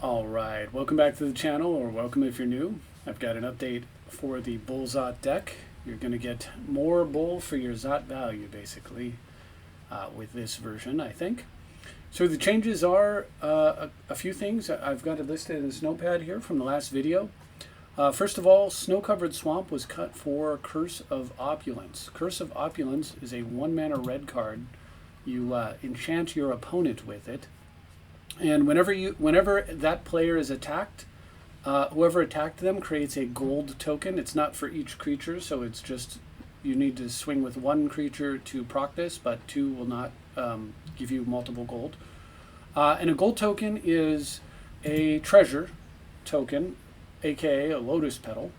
Alright, welcome back to the channel, or welcome if you're new. I've got an update for the Bull Szat deck. You're going to get more Bull for your Szat value, basically, with this version, I think. So the changes are a few things. I've got it listed in this notepad here from the last video. First of all, Snow-Covered Swamp was cut for Curse of Opulence. Curse of Opulence is a 1-mana red card. You enchant your opponent with it. And whenever that player is attacked, whoever attacked them creates a gold token. It's not for each creature, so it's just you need to swing with one creature to proc this, but two will not give you multiple gold. And a gold token is a treasure token, aka a lotus petal.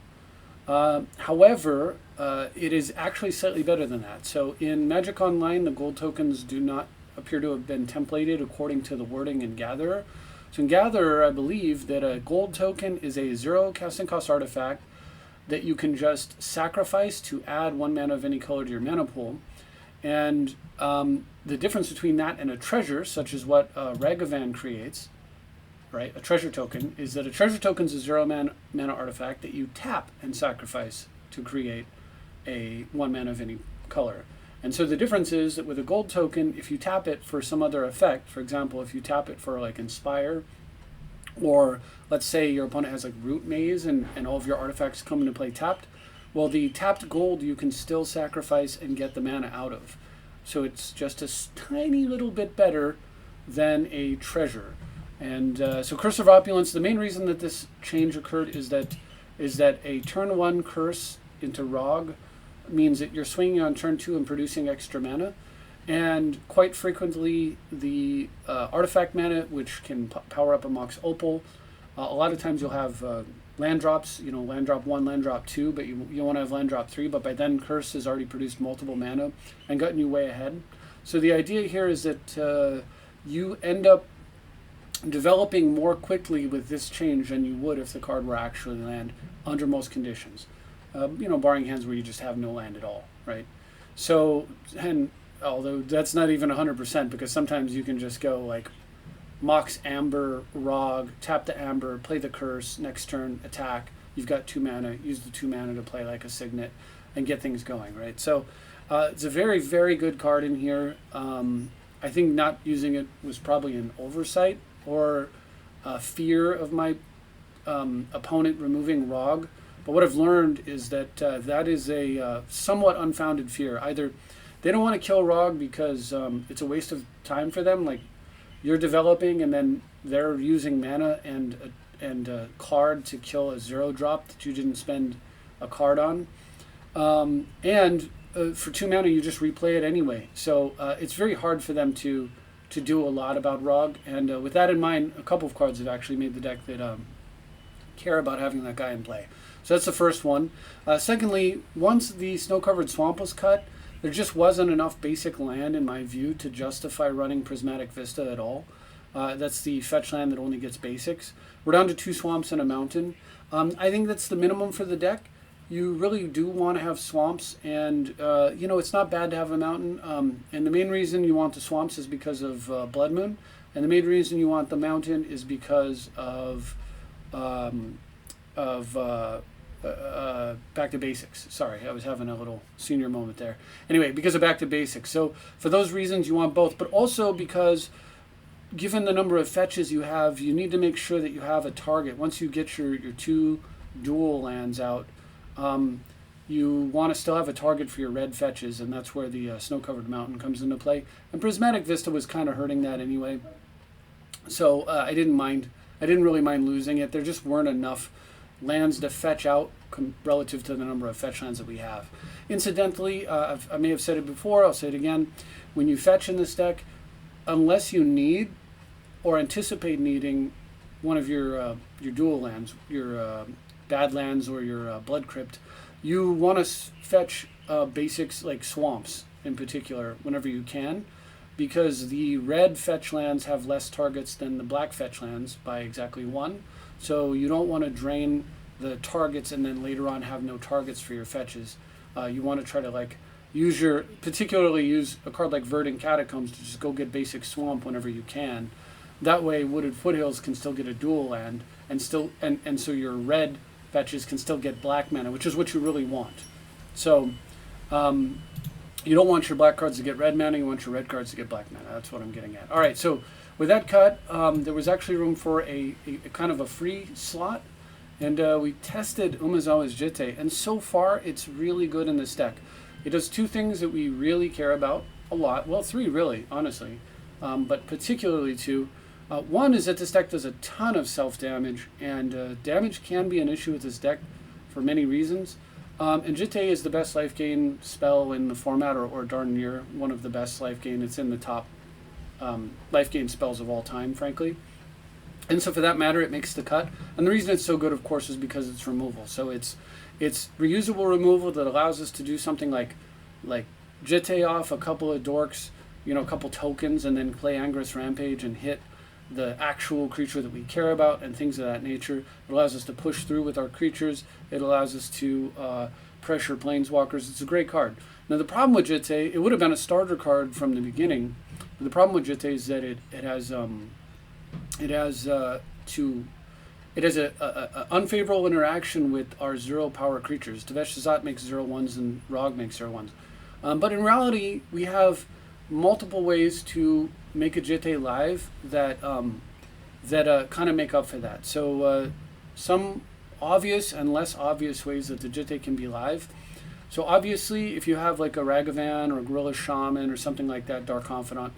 However, it is actually slightly better than that. So in Magic Online, the gold tokens do not appear to have been templated according to the wording in Gatherer. So in Gatherer, I believe that a gold token is a 0 casting cost artifact that you can just sacrifice to add 1 mana of any color to your mana pool. And the difference between that and a treasure, such as what Ragavan creates, right, a treasure token, is that a treasure token is a 0 mana artifact that you tap and sacrifice to create a 1 mana of any color. And so the difference is that with a gold token, if you tap it for some other effect, for example, if you tap it for like Inspire, or let's say your opponent has like Root Maze and all of your artifacts come into play tapped, well, the tapped gold you can still sacrifice and get the mana out of. So it's just a tiny little bit better than a treasure. And so Curse of Opulence, the main reason that this change occurred is that a turn 1 curse into Rog means that you're swinging on turn 2 and producing extra mana, and quite frequently the artifact mana, which can power up a Mox Opal, a lot of times you'll have land drops, land drop 1, land drop 2, but you want to have land drop 3, but by then Curse has already produced multiple mana and gotten you way ahead. So the idea here is that you end up developing more quickly with this change than you would if the card were actually land under most conditions. Barring hands where you just have no land at all, right? So, and although that's not even 100%, because sometimes you can just go like Mox Amber, Rog, tap the Amber, play the Curse, next turn, attack. You've got 2 mana, use the 2 mana to play like a Signet and get things going, right? So it's a very, very good card in here. I think not using it was probably an oversight or fear of my opponent removing Rog. But what I've learned is that that is a somewhat unfounded fear. Either they don't want to kill Rog because it's a waste of time for them, like you're developing and then they're using mana and a card to kill a 0 drop that you didn't spend a card on. For 2 mana you just replay it anyway. So it's very hard for them to do a lot about Rog. And with that in mind, a couple of cards have actually made the deck that care about having that guy in play. So that's the first one. Secondly, once the Snow-Covered Swamp was cut, there just wasn't enough basic land, in my view, to justify running Prismatic Vista at all. That's the fetch land that only gets basics. We're down to 2 swamps and a mountain. I think that's the minimum for the deck. You really do want to have swamps, and it's not bad to have a mountain. And the main reason you want the swamps is because of Blood Moon, and the main reason you want the mountain is because of Back to Basics. Sorry, I was having a little senior moment there. Anyway, because of Back to Basics. So for those reasons, you want both, but also because given the number of fetches you have, you need to make sure that you have a target. Once you get your 2 dual lands out, you want to still have a target for your red fetches, and that's where the Snow-Covered Mountain comes into play. And Prismatic Vista was kind of hurting that anyway. So I didn't really mind losing it. There just weren't enough lands to fetch out relative to the number of fetch lands that we have. Incidentally, I may have said it before, I'll say it again. When you fetch in this deck, unless you need or anticipate needing one of your dual lands, your Badlands or your Blood Crypt, you want to fetch basics like swamps in particular whenever you can, because the red fetch lands have less targets than the black fetch lands by exactly 1. So you don't want to drain the targets and then later on have no targets for your fetches. You want to try to particularly use a card like Verdant Catacombs to just go get basic swamp whenever you can. That way, Wooded Foothills can still get a dual land, and so your red fetches can still get black mana, which is what you really want. So you don't want your black cards to get red mana, you want your red cards to get black mana. That's what I'm getting at. All right, so with that cut, there was actually room for a kind of a free slot, and we tested Umezawa's Jitte, and so far it's really good in this deck. It does two things that we really care about a lot. Well, three really, honestly, but particularly two. One is that this deck does a ton of self-damage, and damage can be an issue with this deck for many reasons. And Jitte is the best life gain spell in the format, or darn near one of the best life gain. It's in the top life gain spells of all time, frankly. And so for that matter, it makes the cut. And the reason it's so good, of course, is because it's removal. So it's reusable removal that allows us to do something like Jitte off a couple of dorks, a couple tokens, and then play Angress Rampage and hit the actual creature that we care about and things of that nature. It allows us to push through with our creatures. It allows us to pressure planeswalkers. It's a great card. Now the problem with Jitte, it would have been a starter card from the beginning. But the problem with Jitte is that it has a unfavorable interaction with our 0-power creatures. Tevesh Szat makes 0/1s and Rograkh makes 0/1s. But in reality, we have multiple ways to make a Jitte live that kind of make up for that. So some obvious and less obvious ways that the Jitte can be live. So obviously, if you have like a Ragavan or Gorilla Shaman or something like that, Dark Confidant,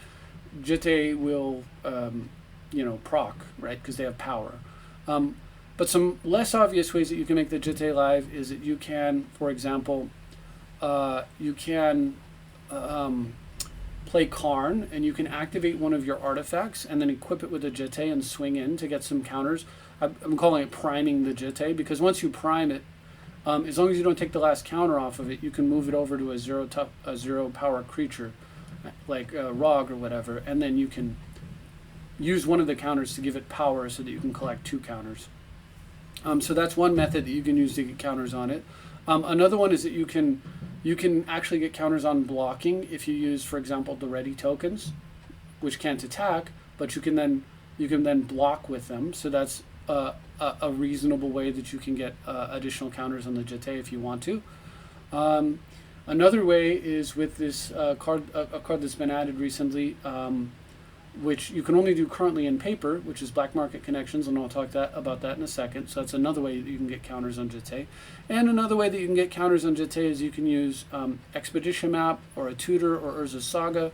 Jitte will proc, right, because they have power. But some less obvious ways that you can make the Jitte live is that you can, for example, play Karn, and you can activate one of your artifacts and then equip it with a Jitte and swing in to get some counters. I'm calling it priming the Jitte, because once you prime it, as long as you don't take the last counter off of it, you can move it over to a 0-power creature, like Rograkh or whatever, and then you can use one of the counters to give it power so that you can collect 2 counters. So that's one method that you can use to get counters on it. Another one is that you can actually get counters on blocking if you use, for example, the ready tokens, which can't attack, but you can then block with them. So that's a reasonable way that you can get additional counters on the Jitte if you want to. Another way is with this card that's been added recently, which you can only do currently in paper, which is Black Market Connections, and I'll talk about that in a second. So that's another way that you can get counters on Jitte. And another way that you can get counters on Jitte is you can use Expedition Map or a Tutor or Urza's Saga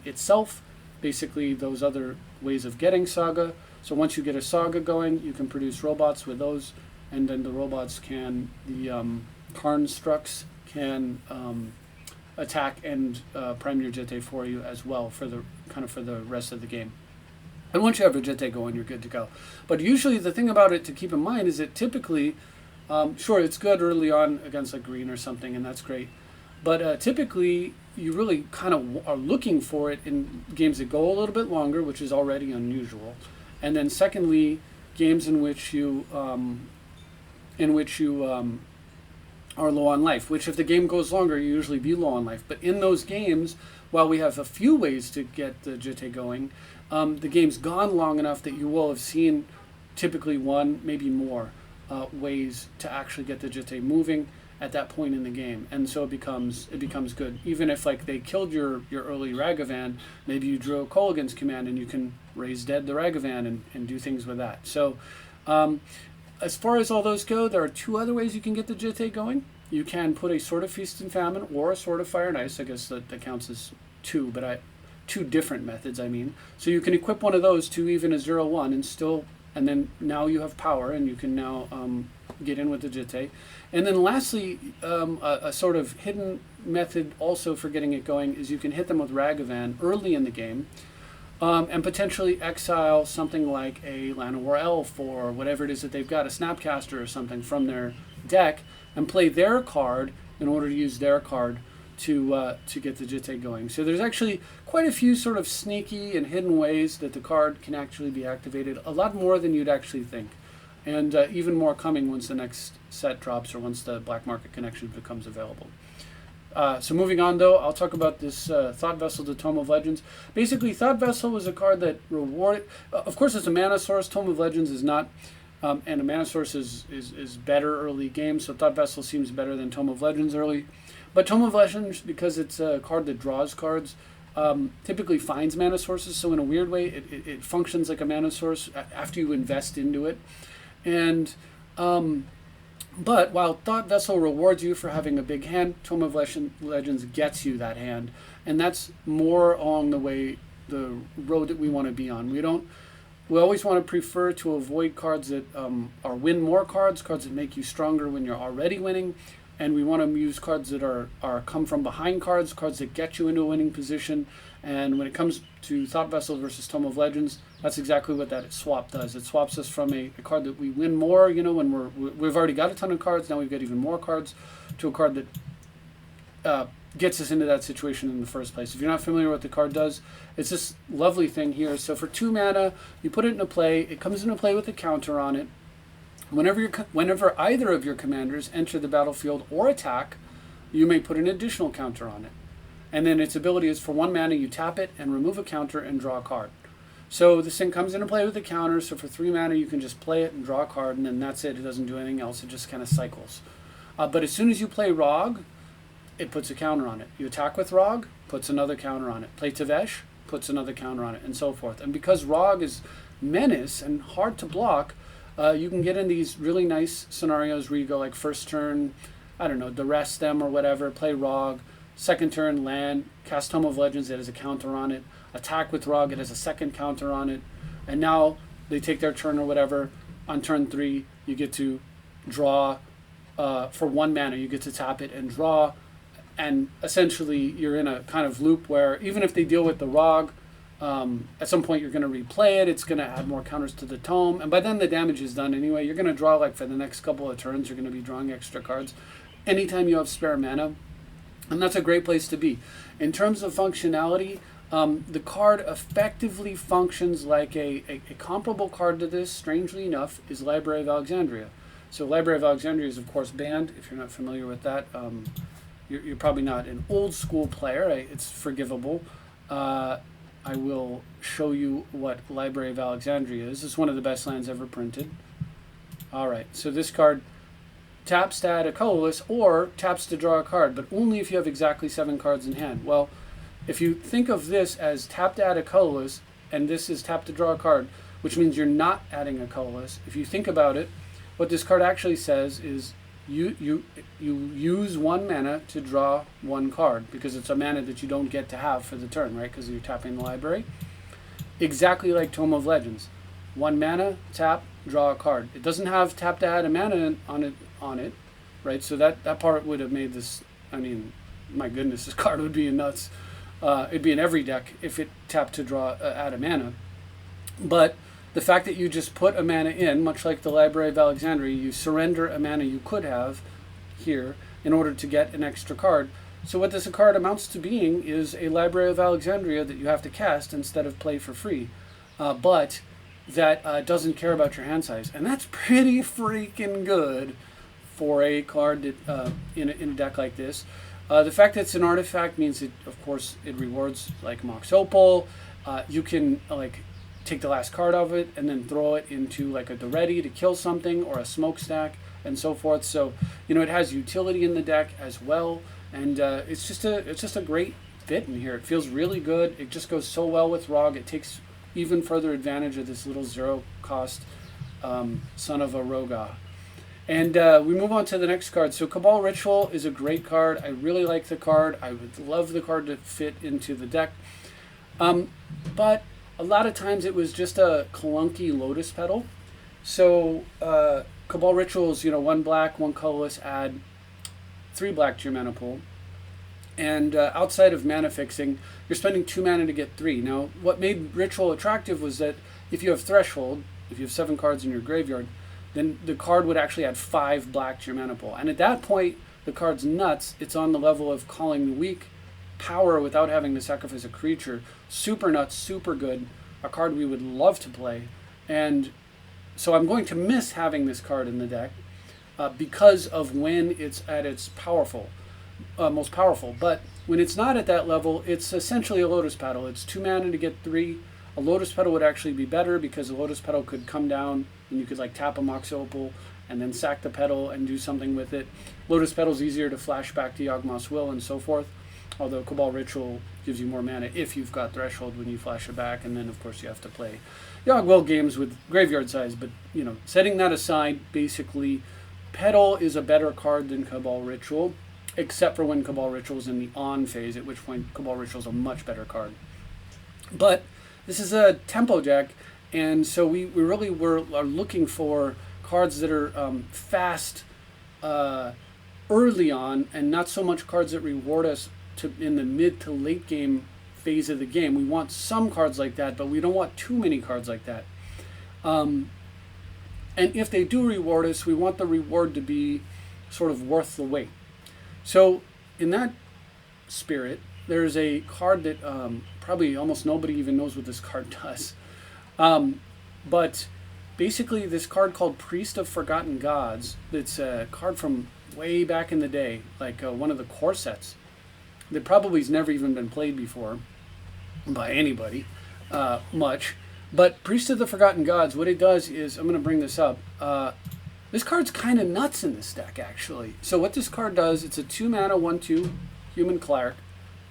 itself, basically those other ways of getting Saga. So once you get a Saga going, you can produce robots with those, and then the robots can, the Karnstructs can attack and prime your Jitte for you as well for the rest of the game. And once you have your Jitte going, you're good to go. But usually the thing about it to keep in mind is that typically, sure, it's good early on against like green or something, and that's great. But typically, you really kind of are looking for it in games that go a little bit longer, which is already unusual. And then secondly, games in which you are low on life, which if the game goes longer, you usually be low on life. But in those games, while we have a few ways to get the Jitte going, the game's gone long enough that you will have seen typically one, maybe more, ways to actually get the Jitte moving at that point in the game. And so it becomes good. Even if like they killed your early Ragavan, maybe you drew a Kolaghan's Command and you can raise dead the Ragavan and do things with that. So as far as all those go, there are 2 other ways you can get the Jitte going. You can put a Sword of Feast and Famine or a Sword of Fire and Ice. I guess that counts as 2, but 2 different methods, I mean. So you can equip one of those to even a 0/1 and then now you have power and you can now get in with the Jitte. And then lastly, a sort of hidden method also for getting it going is you can hit them with Ragavan early in the game. And potentially exile something like a Llanowar Elf or whatever it is that they've got, a Snapcaster or something from their deck, and play their card in order to use their card to get the Jitte going. So there's actually quite a few sort of sneaky and hidden ways that the card can actually be activated, a lot more than you'd actually think. And even more coming once the next set drops or once the Black Market Connection becomes available. So moving on, though, I'll talk about this Thought Vessel to Tome of Legends. Basically, Thought Vessel was a card that rewarded... of course, it's a mana source. Tome of Legends is not. And a mana source is better early game, so Thought Vessel seems better than Tome of Legends early. But Tome of Legends, because it's a card that draws cards, typically finds mana sources. So in a weird way, it functions like a mana source after you invest into it. And... but while Thought Vessel rewards you for having a big hand, Tome of Legends gets you that hand. And that's more along the road that we want to be on. We always want to prefer to avoid cards that are win more cards that make you stronger when you're already winning. And we want to use cards that are come from behind cards that get you into a winning position. And when it comes to Thought Vessel versus Tome of Legends, that's exactly what that swap does. It swaps us from a card that we win more, when we've already got a ton of cards, now we've got even more cards, to a card that gets us into that situation in the first place. If you're not familiar with what the card does, it's this lovely thing here. So for 2 mana, you put it into play. It comes into play with a counter on it. Whenever either of your commanders enter the battlefield or attack, you may put an additional counter on it. And then its ability is for 1 mana, you tap it and remove a counter and draw a card. So this thing comes into play with a counter, so for 3 mana you can just play it and draw a card, and then that's it. It doesn't do anything else. It just kind of cycles. But as soon as you play Rog, it puts a counter on it. You attack with Rog, puts another counter on it. Play Tevesh, puts another counter on it, and so forth. And because Rog is menace and hard to block, you can get in these really nice scenarios where you go like first turn, I don't know, duress them or whatever, play Rog. Second turn, land, cast Tome of Legends, it has a counter on it. Attack with Rog, it has a second counter on it. And now they take their turn or whatever. On turn 3, you get to draw for 1 mana. You get to tap it and draw. And essentially, you're in a kind of loop where even if they deal with the Rog, at some point you're going to replay it. It's going to add more counters to the Tome. And by then the damage is done anyway. You're going to draw, like for the next couple of turns, you're going to be drawing extra cards. Anytime you have spare mana. And that's a great place to be. In terms of functionality, the card effectively functions like a comparable card to this, strangely enough, is Library of Alexandria. So Library of Alexandria is, of course, banned. If you're not familiar with that, you're probably not an old school player. It's forgivable. I will show you what Library of Alexandria is. It's one of the best lands ever printed. All right, so this card taps to add a colorless or taps to draw a card, but only if you have exactly 7 cards in hand. Well, if you think of this as tap to add a colorless, and this is tap to draw a card, which means you're not adding a colorless. If you think about it, what this card actually says is you use 1 mana to draw 1 card, because it's a mana that you don't get to have for the turn, right? Because you're tapping the library. Exactly like Tome of Legends. 1 mana, tap, draw a card. It doesn't have tap to add a mana on it, right? So that part would have made this, I mean, my goodness, this card would be nuts. It'd be in every deck if it tapped to draw add a mana. But the fact that you just put a mana in, much like the Library of Alexandria, you surrender a mana you could have here in order to get an extra card. So what this card amounts to being is a Library of Alexandria that you have to cast instead of play for free. But that doesn't care about your hand size. And that's pretty freaking good for a card that in a deck like this. The fact that it's an artifact means that, of course, it rewards like Mox Opal. You can like take the last card of it and then throw it into like a ready to kill something or a smokestack and so forth. So it has utility in the deck as well, and it's just a great fit in here. It feels really good. It just goes so well with Rog. It takes even further advantage of this little 0 cost son of a Rograkh. And we move on to the next card. So Cabal Ritual is a great card. I really like the card. I would love the card to fit into the deck. But a lot of times it was just a clunky Lotus Petal. So Cabal Ritual is 1 black, 1 colorless, add 3 black to your mana pool. And outside of mana fixing, you're spending 2 mana to get 3. Now, what made Ritual attractive was that if you have Threshold, if you have 7 cards in your graveyard, then the card would actually add 5 black to your mana pool. And at that point, the card's nuts. It's on the level of calling the weak power without having to sacrifice a creature. Super nuts, super good. A card we would love to play. And so I'm going to miss having this card in the deck because of when it's at its powerful. most powerful. But when it's not at that level, it's essentially a Lotus Petal. It's 2 mana to get 3. A Lotus Petal would actually be better because a Lotus Petal could come down and you could like tap a Mox Opal and then sack the petal and do something with it. Lotus Petal's easier to flash back to Yawgmoth's Will and so forth. Although Cabal Ritual gives you more mana if you've got Threshold when you flash it back, and then of course you have to play Yawg-Will games with graveyard size. But you know, setting that aside, basically, Petal is a better card than Cabal Ritual, except for when Cabal Ritual is in the on phase, at which point Cabal Ritual is a much better card. But this is a tempo deck, and so we really are looking for cards that are fast early on, and not so much cards that reward us in the mid to late game phase of the game. We want some cards like that, but we don't want too many cards like that. And if they do reward us, we want the reward to be sort of worth the wait. So in that spirit, there's a card that probably almost nobody even knows what this card does. But basically this card called Priest of Forgotten Gods, it's a card from way back in the day, like one of the core sets that probably has never even been played before by anybody much. But Priest of the Forgotten Gods, what it does is, I'm going to bring this up, this card's kind of nuts in this deck actually. So what this card does, it's a 2 mana 1/2 human cleric.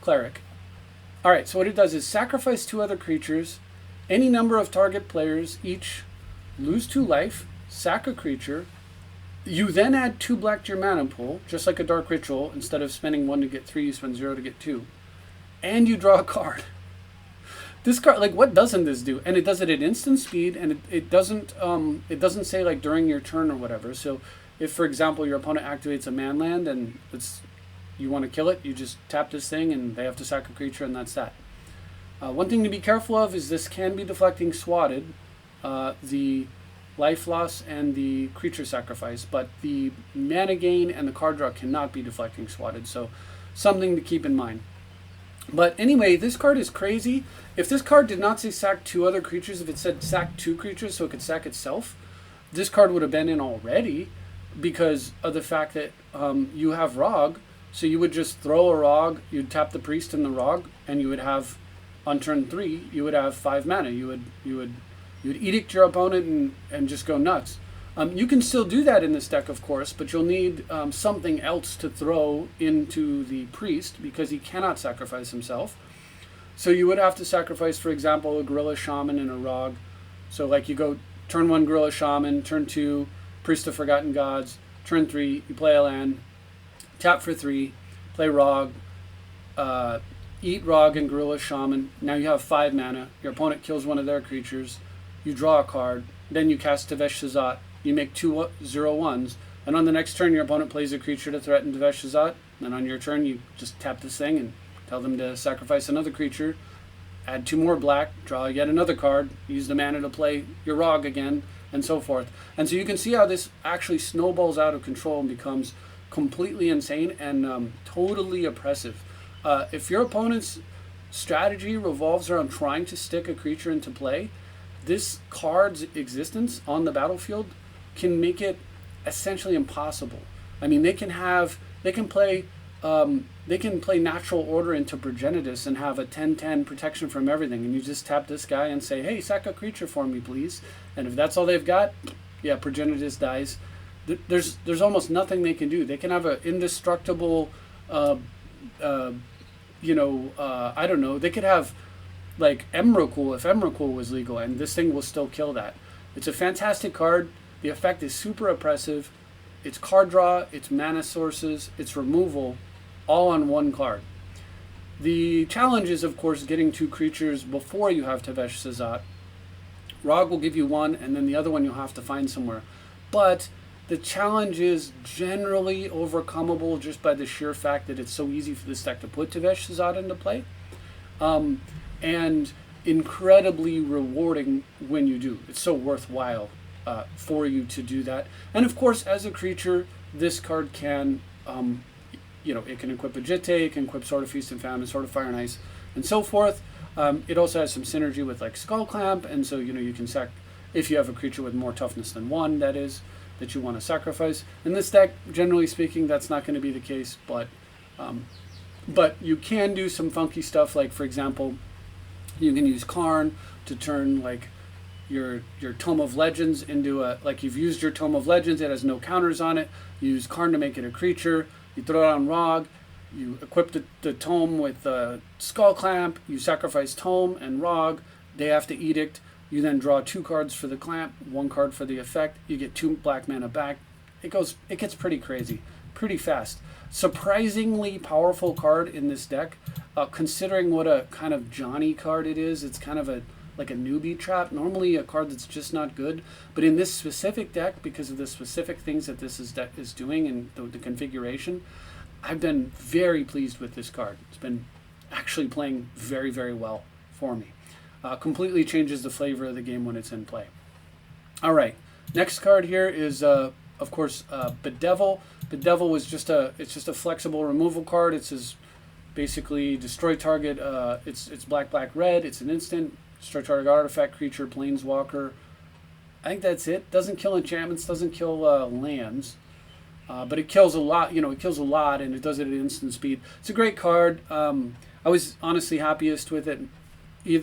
Alright, so what it does is sacrifice 2 other creatures, any number of target players each lose 2 life, sack a creature. You then add 2 black to your mana pool, just like a Dark Ritual. Instead of spending 1 to get 3, you spend 0 to get 2. And you draw a card. This card, like, what doesn't this do? And it does it at instant speed, and it doesn't say, like, during your turn or whatever. So if, for example, your opponent activates a man land and you want to kill it, you just tap this thing and they have to sack a creature, and that's that. One thing to be careful of is this can be deflecting swatted. The life loss and the creature sacrifice, but the mana gain and the card draw cannot be deflecting swatted, so something to keep in mind. But anyway, this card is crazy. If this card did not say sack 2 other creatures, if it said sack 2 creatures so it could sack itself, this card would have been in already because of the fact that you have Rog, so you would just throw a Rog, you'd tap the Priest and the Rog, and you would have, on turn 3, you would have 5 mana. You would edict your opponent and just go nuts. You can still do that in this deck, of course, but you'll need something else to throw into the Priest because he cannot sacrifice himself. So you would have to sacrifice, for example, a Gorilla Shaman and a Rog. So like you go turn 1 Gorilla Shaman, turn 2 Priest of Forgotten Gods, turn 3 you play a land, tap for 3, play Rog, eat Rog and Gorilla Shaman. Now you have 5 mana. Your opponent kills one of their creatures. You draw a card, then you cast Tevesh Szat, you make 2 0/1s, and on the next turn your opponent plays a creature to threaten Tevesh Szat, and on your turn you just tap this thing and tell them to sacrifice another creature, add 2 more black, draw yet another card, use the mana to play your Rog again, and so forth. And so you can see how this actually snowballs out of control and becomes completely insane and totally oppressive. If your opponent's strategy revolves around trying to stick a creature into play, this card's existence on the battlefield can make it essentially impossible. I mean, they can play Natural Order into Progenitus and have a 10/10 protection from everything, and you just tap this guy and say, hey, sack a creature for me, please. And if that's all they've got, yeah, Progenitus dies. There's almost nothing they can do. They can have an indestructible, I don't know, they could have like Emrakul, if Emrakul was legal, and this thing will still kill that. It's a fantastic card. The effect is super oppressive. It's card draw, it's mana sources, it's removal, all on one card. The challenge is, of course, getting 2 creatures before you have Tevesh Szat. Rog will give you 1, and then the other one you'll have to find somewhere. But the challenge is generally overcomable just by the sheer fact that it's so easy for this deck to put Tevesh Szat into play. And incredibly rewarding when you do. It's so worthwhile for you to do that. And of course, as a creature, this card can, it can equip a Jitte, it can equip Sword of Feast and Famine, Sword of Fire and Ice, and so forth. It also has some synergy with like Skull Clamp, and so you can sack if you have a creature with more toughness than 1, that you want to sacrifice. In this deck, generally speaking, that's not going to be the case, but But you can do some funky stuff, like, for example, you can use Karn to turn, like, your Tome of Legends into a, like, you've used your Tome of Legends, it has no counters on it, you use Karn to make it a creature, you throw it on Rog, you equip the Tome with Skull Clamp, you sacrifice Tome and Rog, they have to Edict, you then draw 2 cards for the Clamp, 1 card for the effect, you get 2 black mana back. It gets pretty crazy, pretty fast. Surprisingly powerful card in this deck, considering what a kind of Johnny card it is. It's kind of like a newbie trap, normally a card that's just not good, but in this specific deck, because of the specific things that this is doing and the configuration, I've been very pleased with this card. It's been actually playing very, very well for me. Completely changes the flavor of the game when it's in play. All right, next card here is of course Bedevil. Bedevil was just a flexible removal card. It says basically destroy target. It's black, red. It's an instant. Destroy target artifact, creature, planeswalker. I think that's it. Doesn't kill enchantments. Doesn't kill lands. But it kills a lot. It kills a lot, and it does it at instant speed. It's a great card. I was honestly happiest with it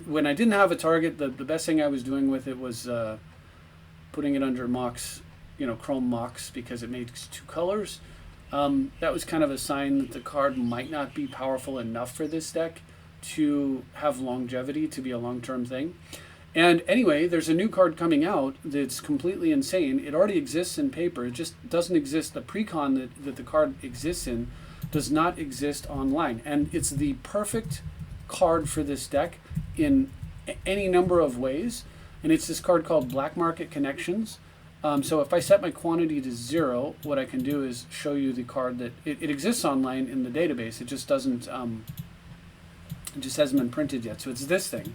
when I didn't have a target. The best thing I was doing with it was putting it under Mox, Chrome Mox, because it makes 2 colors. That was kind of a sign that the card might not be powerful enough for this deck to have longevity, to be a long-term thing. And anyway, there's a new card coming out that's completely insane. It already exists in paper. It just doesn't exist. The precon that the card exists in does not exist online. And it's the perfect card for this deck in any number of ways. And it's this card called Black Market Connections. So if I set my quantity to 0, what I can do is show you the card that it exists online in the database. It just doesn't, it just hasn't been printed yet. So it's this thing.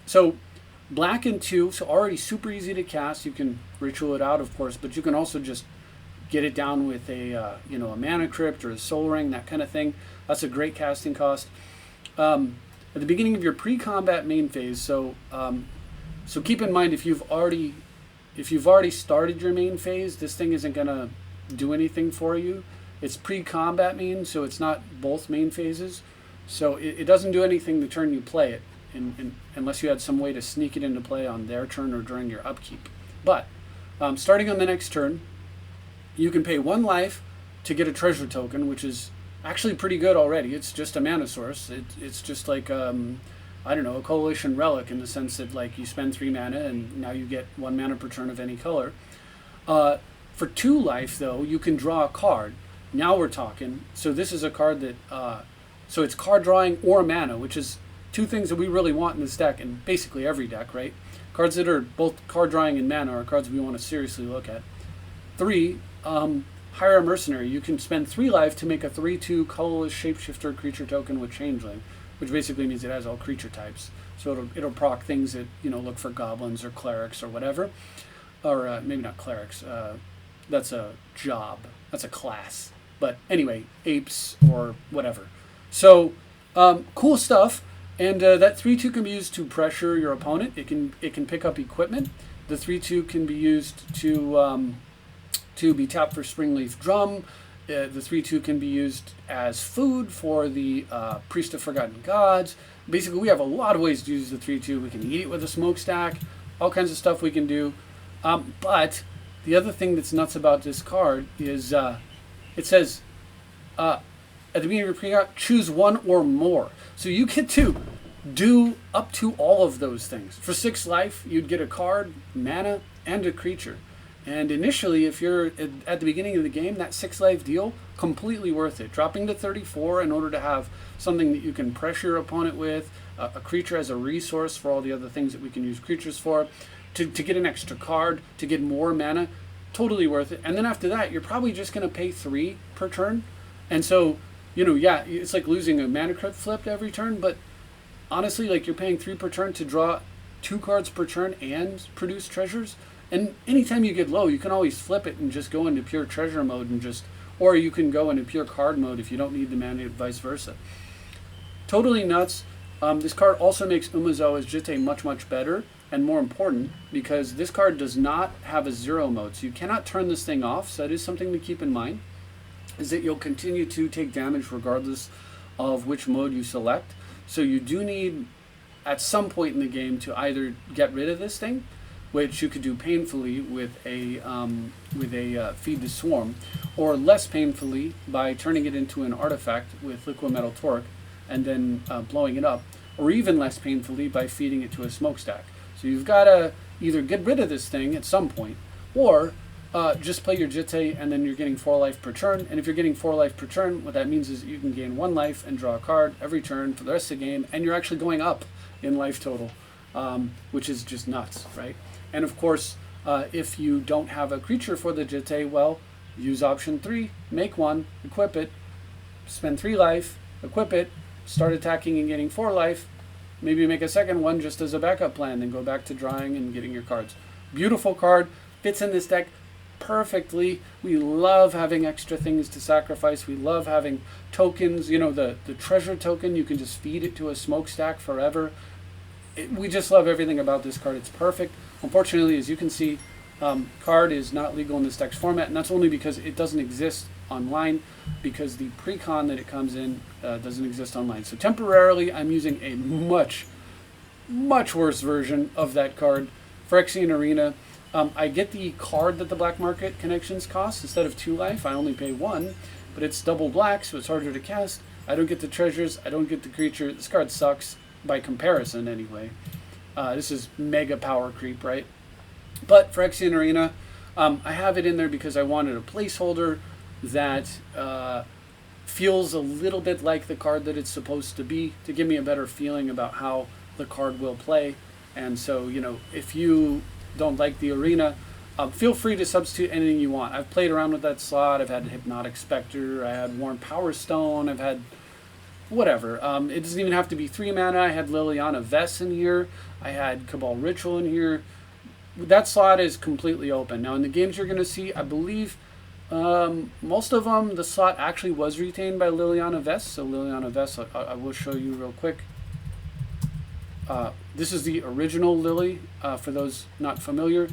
So black and 2, so already super easy to cast. You can ritual it out, of course, but you can also just get it down with a mana crypt or a soul ring, that kind of thing. That's a great casting cost. At the beginning of your pre-combat main phase, so keep in mind if you've already started your main phase, this thing isn't gonna do anything for you. It's pre-combat main, so it's not both main phases. So it doesn't do anything the turn you play it, unless you had some way to sneak it into play on their turn or during your upkeep. But starting on the next turn, you can pay 1 life to get a treasure token, which is actually pretty good already. It's just a mana source. It's just like, I don't know, a Coalition Relic, in the sense that, like, you spend 3 mana and now you get 1 mana per turn of any color. For 2 life, though, you can draw a card. Now we're talking. So this is a card that, so it's card drawing or mana, which is 2 things that we really want in this deck, and basically every deck, right? Cards that are both card drawing and mana are cards we want to seriously look at. 3, hire a mercenary. You can spend 3 life to make a 3/2 colorless shapeshifter creature token with changeling, which basically means it has all creature types. So it'll proc things that, look for goblins or clerics or whatever. Or maybe not clerics. That's a job. That's a class. But anyway, apes or whatever. So cool stuff. And that 3/2 can be used to pressure your opponent. It can pick up equipment. The 3/2 can be used to be tapped for Springleaf Drum. The 3/2 can be used as food for the Priest of Forgotten Gods. Basically, we have a lot of ways to use the 3/2. We can eat it with a smokestack. All kinds of stuff we can do. But the other thing that's nuts about this card is it says at the beginning of your pre-con, choose 1 or more. So you get to do up to all of those things. For 6 life, you'd get a card, mana, and a creature. And initially, if you're at the beginning of the game, that 6 life deal, completely worth it. Dropping to 34 in order to have something that you can pressure your opponent with, a creature as a resource for all the other things that we can use creatures for, to get an extra card, to get more mana, totally worth it. And then after that, you're probably just going to pay 3 per turn. And so, yeah, it's like losing a mana crypt flipped every turn, but honestly, like, you're paying 3 per turn to draw 2 cards per turn and produce treasures. And anytime you get low, you can always flip it and just go into pure treasure mode or you can go into pure card mode if you don't need the mana, vice versa. Totally nuts. This card also makes Umezawa's Jitte much, much better and more important, because this card does not have a 0 mode. So you cannot turn this thing off, so that is something to keep in mind. is that you'll continue to take damage regardless of which mode you select. So you do need, at some point in the game, to either get rid of this thing, which you could do painfully with a feed to swarm, or less painfully by turning it into an artifact with liquid metal torque and then blowing it up, or even less painfully by feeding it to a smokestack. So you've got to either get rid of this thing at some point, or just play your Jitte and then you're getting 4 life per turn. And if you're getting 4 life per turn, what that means is you can gain 1 life and draw a card every turn for the rest of the game, and you're actually going up in life total, which is just nuts, right? And of course, if you don't have a creature for the Jitte, well, use option 3, make one, equip it, spend 3 life, equip it, start attacking and getting 4 life, maybe make a second one just as a backup plan, then go back to drawing and getting your cards. Beautiful card, fits in this deck perfectly. We love having extra things to sacrifice. We love having tokens. You know, the treasure token, you can just feed it to a smokestack forever. We just love everything about this card. It's perfect. Unfortunately, as you can see, card is not legal in this deck's format, and that's only because it doesn't exist online, because the pre-con that it comes in doesn't exist online. So temporarily, I'm using a much, much worse version of that card. Phyrexian Arena. I get the card that the black market connections cost. Instead of 2 life, I only pay 1, but it's double black, so it's harder to cast. I don't get the treasures, I don't get the creature. This card sucks, by comparison anyway. This is mega power creep, right? But Phyrexian Arena, I have it in there because I wanted a placeholder that feels a little bit like the card that it's supposed to be, to give me a better feeling about how the card will play. And so, you know, if you don't like the Arena, feel free to substitute anything you want. I've played around with that slot. I've had Hypnotic Spectre, I had Worn Power Stone, I've had whatever. It doesn't even have to be 3 mana. I had Liliana Vess in here, I had Cabal Ritual in here. That slot is completely open. Now in the games you're going to see, I believe most of them, the slot actually was retained by Liliana Vess. So Liliana Vess, I will show you real quick. This is the original Lily, for those not familiar,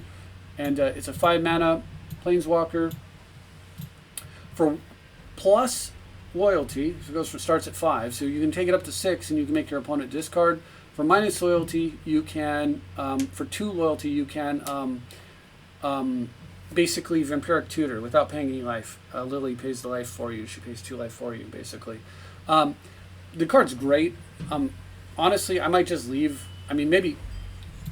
and it's a 5 mana planeswalker for plus loyalty. So it goes starts at 5, so you can take it up to 6, and you can make your opponent discard. For minus loyalty, you can for 2 loyalty you can basically Vampiric Tutor without paying any life. Lily pays the life for you. She pays 2 life for you, basically. The card's great. Honestly, I might just leave. I mean, maybe,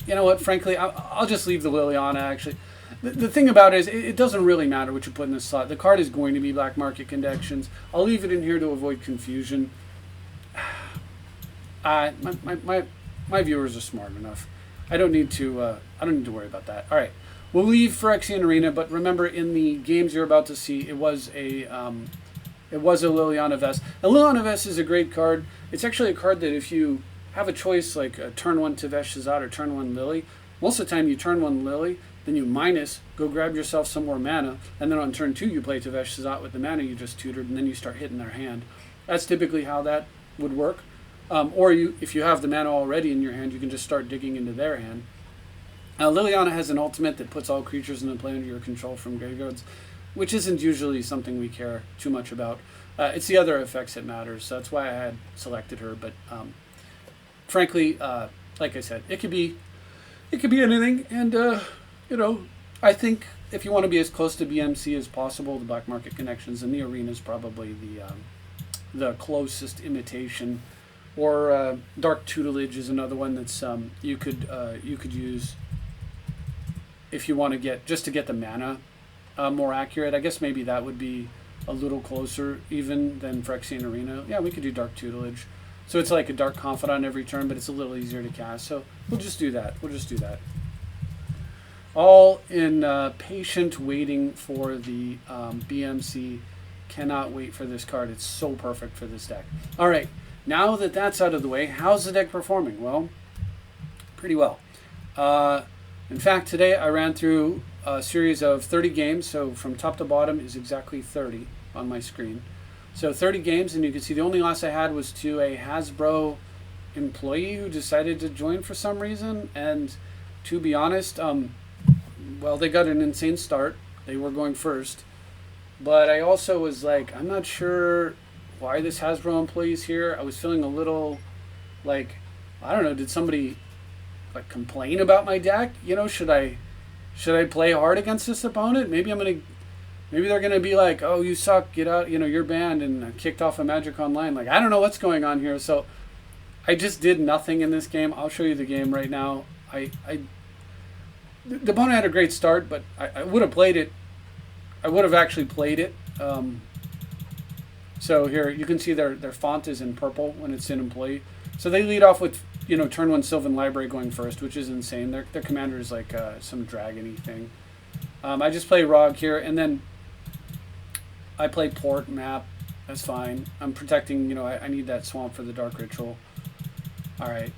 you know what, frankly, I'll just leave the Liliana, actually. The thing about it is, it doesn't really matter what you put in this slot. The card is going to be black market connections. I'll leave it in here to avoid confusion. My viewers are smart enough. I don't need to worry about that. All right, we'll leave Phyrexian Arena, but remember, in the games you're about to see, it was a Liliana Vess. And Liliana Vess is a great card. It's actually a card that if you have a choice, like a turn 1 Tevesh Szat or turn 1 Lily, most of the time you turn 1 Lily, then you minus, go grab yourself some more mana, and then on turn 2 you play Tevesh Szat with the mana you just tutored, and then you start hitting their hand. That's typically how that would work. Or if you have the mana already in your hand, you can just start digging into their hand. Liliana has an ultimate that puts all creatures in the play under your control from graveyards, which isn't usually something we care too much about. It's the other effects that matters, so that's why I had selected her. But frankly, like I said, it could be anything. And you know, I think if you want to be as close to BMC as possible, the black market connections and the Arena is probably the closest imitation. Or Dark Tutelage is another one that's you could use if you want to get the mana more accurate. I guess maybe that would be a little closer even than Phyrexian Arena. Yeah, we could do Dark Tutelage. So it's like a Dark Confidant every turn, but it's a little easier to cast. So we'll just do that. All in patient waiting for the BMC. Cannot wait for this card. It's so perfect for this deck. All right. Now that that's out of the way, how's the deck performing? Well, pretty well. In fact, today I ran through a series of 30 games, so from top to bottom is exactly 30 on my screen. So 30 games, and you can see the only loss I had was to a Hasbro employee who decided to join for some reason, and to be honest, well, they got an insane start. They were going first, but I also was like, I'm not sure why this Hasbro employee is here. I was feeling a little like, I don't know, did somebody like complain about my deck? You know, should I play hard against this opponent? Maybe they're gonna be like, oh, you suck, get out, you know, you're banned, and kicked off of Magic Online. Like, I don't know what's going on here. So I just did nothing in this game. I'll show you the game right now. The opponent had a great start, but I would have played it. I would have actually played it. So here you can see their font is in purple when it's in employee. So they lead off with, you know, turn 1 Sylvan Library going first, which is insane. Their commander is like some dragony thing. I just play Rog here, and then I play Port Map. That's fine. I'm protecting, you know, I need that swamp for the Dark Ritual. Alright.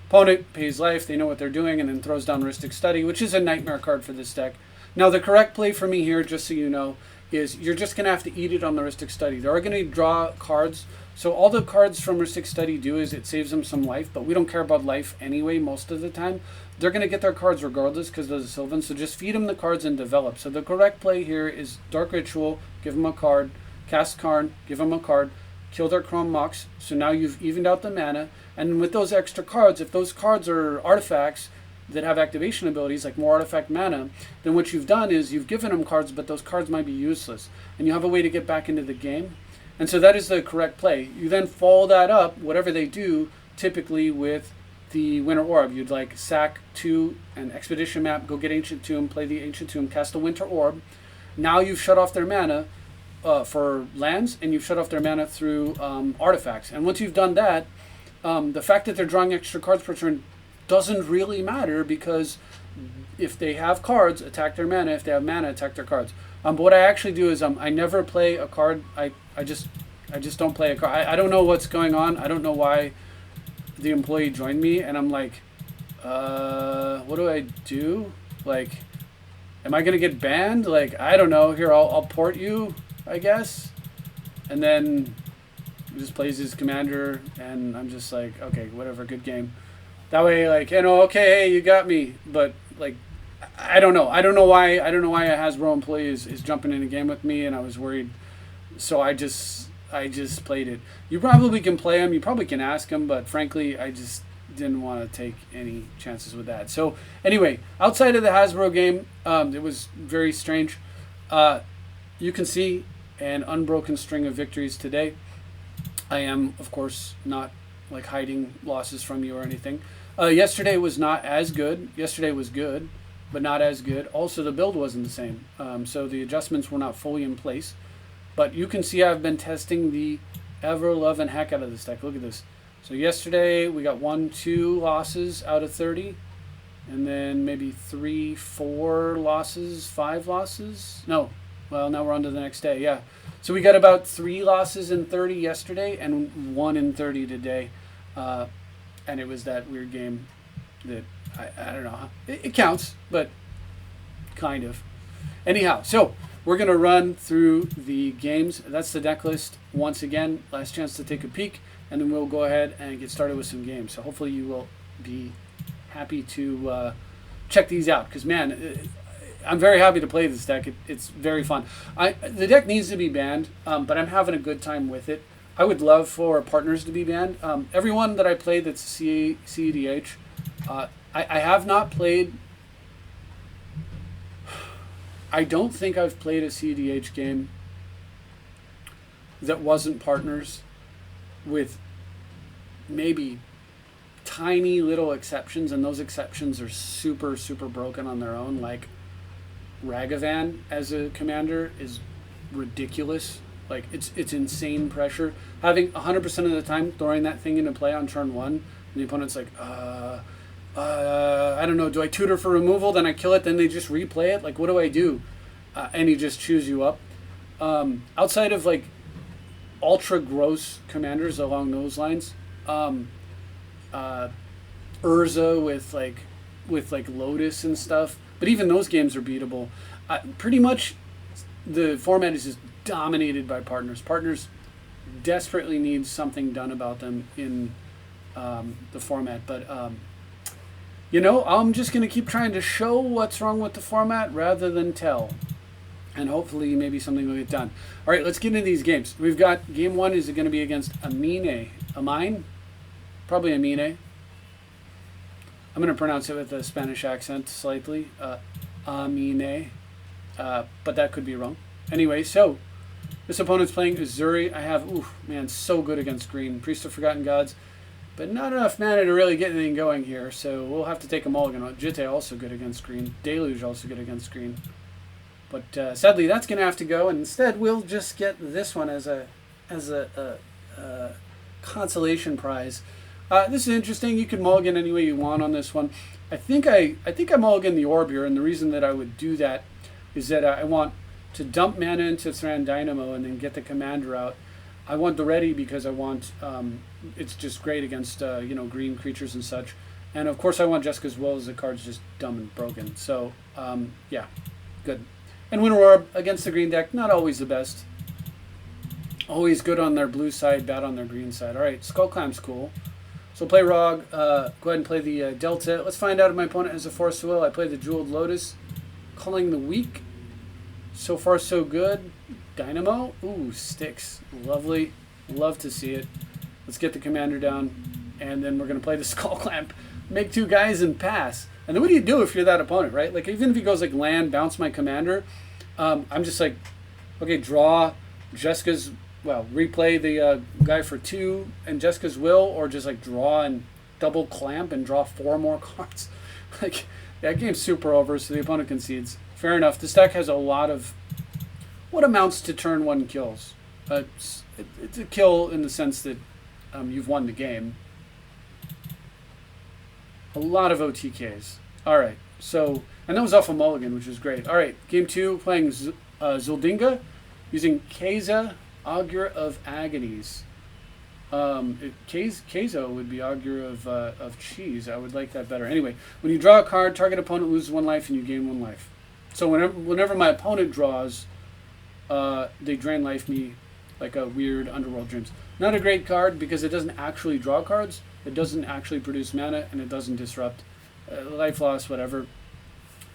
Opponent pays life, they know what they're doing, and then throws down Rhystic Study, which is a nightmare card for this deck. Now, the correct play for me here, just so you know, is you're just going to have to eat it on the Rhystic Study. They are going to draw cards. So all the cards from Rhystic Study do is it saves them some life, but we don't care about life anyway most of the time. They're going to get their cards regardless because they're the Sylvan, so just feed them the cards and develop. So the correct play here is Dark Ritual, give them a card, cast Karn, give them a card, kill their Chrome Mox, so now you've evened out the mana, and with those extra cards, if those cards are artifacts that have activation abilities, like more artifact mana, then what you've done is you've given them cards, but those cards might be useless, and you have a way to get back into the game. And so that is the correct play. You then follow that up, whatever they do, typically with the Winter Orb. You'd like sack 2 and Expedition Map, go get Ancient Tomb, play the Ancient Tomb, cast a Winter Orb. Now you've shut off their mana for lands, and you've shut off their mana through artifacts. And once you've done that, the fact that they're drawing extra cards per turn doesn't really matter, because if they have cards, attack their mana. If they have mana, attack their cards. But what I actually do is I never play a card. I just don't play a card. I don't know what's going on. I don't know why the employee joined me, and I'm like, what do I do? Like, am I gonna get banned? Like, I don't know. Here, I'll port you, I guess. And then he just plays his commander, and I'm just like, okay, whatever, good game. That way, like, you know, okay, hey, you got me. But like, I don't know. I don't know why a Hasbro employee is jumping in a game with me, and I was worried. So I just played it. You probably can play him. You probably can ask him, but frankly, I just didn't want to take any chances with that. So anyway, outside of the Hasbro game, it was very strange. You can see an unbroken string of victories today. I am, of course, not like hiding losses from you or anything. Yesterday was not as good. Yesterday was good, but not as good. Also, the build wasn't the same. So the adjustments were not fully in place. But you can see I've been testing the ever-loving heck out of this deck. Look at this. So yesterday we got 1-2 losses out of 30. And then maybe 3-4 losses, 5 losses. No. Well, now we're on to the next day. Yeah. So we got about 3 losses in 30 yesterday and 1 in 30 today. And it was that weird game that, I don't know. It counts, but kind of. Anyhow, so we're going to run through the games. That's the deck list. Once again, last chance to take a peek, and then we'll go ahead and get started with some games. So hopefully you will be happy to check these out, because, man, I'm very happy to play this deck. It's very fun. The deck needs to be banned, but I'm having a good time with it. I would love for partners to be banned. Everyone that I play that's CEDH, I have not played... I don't think I've played a CEDH game that wasn't partners, with maybe tiny little exceptions, and those exceptions are super, super broken on their own. Like, Ragavan as a commander is ridiculous. Like, it's insane pressure. Having 100% of the time throwing that thing into play on turn 1, and the opponent's like, I don't know, do I tutor for removal, then I kill it, then they just replay it? Like, what do I do? And he just chews you up. Outside of, like, ultra gross commanders along those lines, Urza with Lotus and stuff, but even those games are beatable. Pretty much the format is just dominated by partners. Partners desperately need something done about them in the format, but you know, I'm just going to keep trying to show what's wrong with the format rather than tell. and hopefully maybe something will get done. All right, let's get into these games. We've got game one is going to be against Amine, probably Amine. I'm going to pronounce it with a Spanish accent slightly, Amine, but that could be wrong. Anyway, so this opponent's playing Uzuri. I have, man, so good against green. Priest of Forgotten Gods, but not enough mana to really get anything going here, so we'll have to take a mulligan. Jitte also good against green. Deluge also good against green. But sadly, that's going to have to go, and instead we'll just get this one as a consolation prize. This is interesting. You can mulligan any way you want on this one. I think I mulligan the orb here, and the reason that I would do that is that I want to dump mana into Thran Dynamo and then get the commander out. I want the ready because I want it's just great against green creatures and such, and of course I want Jessica's Will as the card's just dumb and broken. So yeah, good. And Winter Orb against the green deck, not always the best. Always good on their blue side, bad on their green side. All right, Skull Climb's cool. So play Rog, go ahead and play the Delta. Let's find out if my opponent has a Force of Will. I play the Jeweled Lotus, calling the weak. So far so good. Dynamo, sticks, lovely, love to see it. Let's get the commander down, and then we're going to play the Skull Clamp. Make 2 guys and pass. And then what do you do if you're that opponent, right? Like, even if he goes like land, bounce my commander, I'm just like, okay, draw Jessica's, replay the guy for 2 and Jessica's Will, or just like draw and double clamp and draw 4 more cards. Like, that game's super over, so the opponent concedes. Fair enough. This deck has a lot of what amounts to turn 1 kills. It's a kill in the sense that you've won the game. A lot of OTKs. All right. So, and that was off a mulligan, which was great. All right. Game 2, playing Zuldinga, using Keza, Augur of Agonies. Kezo would be Augur of Cheese. I would like that better. Anyway, when you draw a card, target opponent loses 1 life and you gain 1 life. So whenever my opponent draws, they drain life me like a weird Underworld Dreams. Not a great card because it doesn't actually draw cards. It doesn't actually produce mana, and it doesn't disrupt life loss, whatever.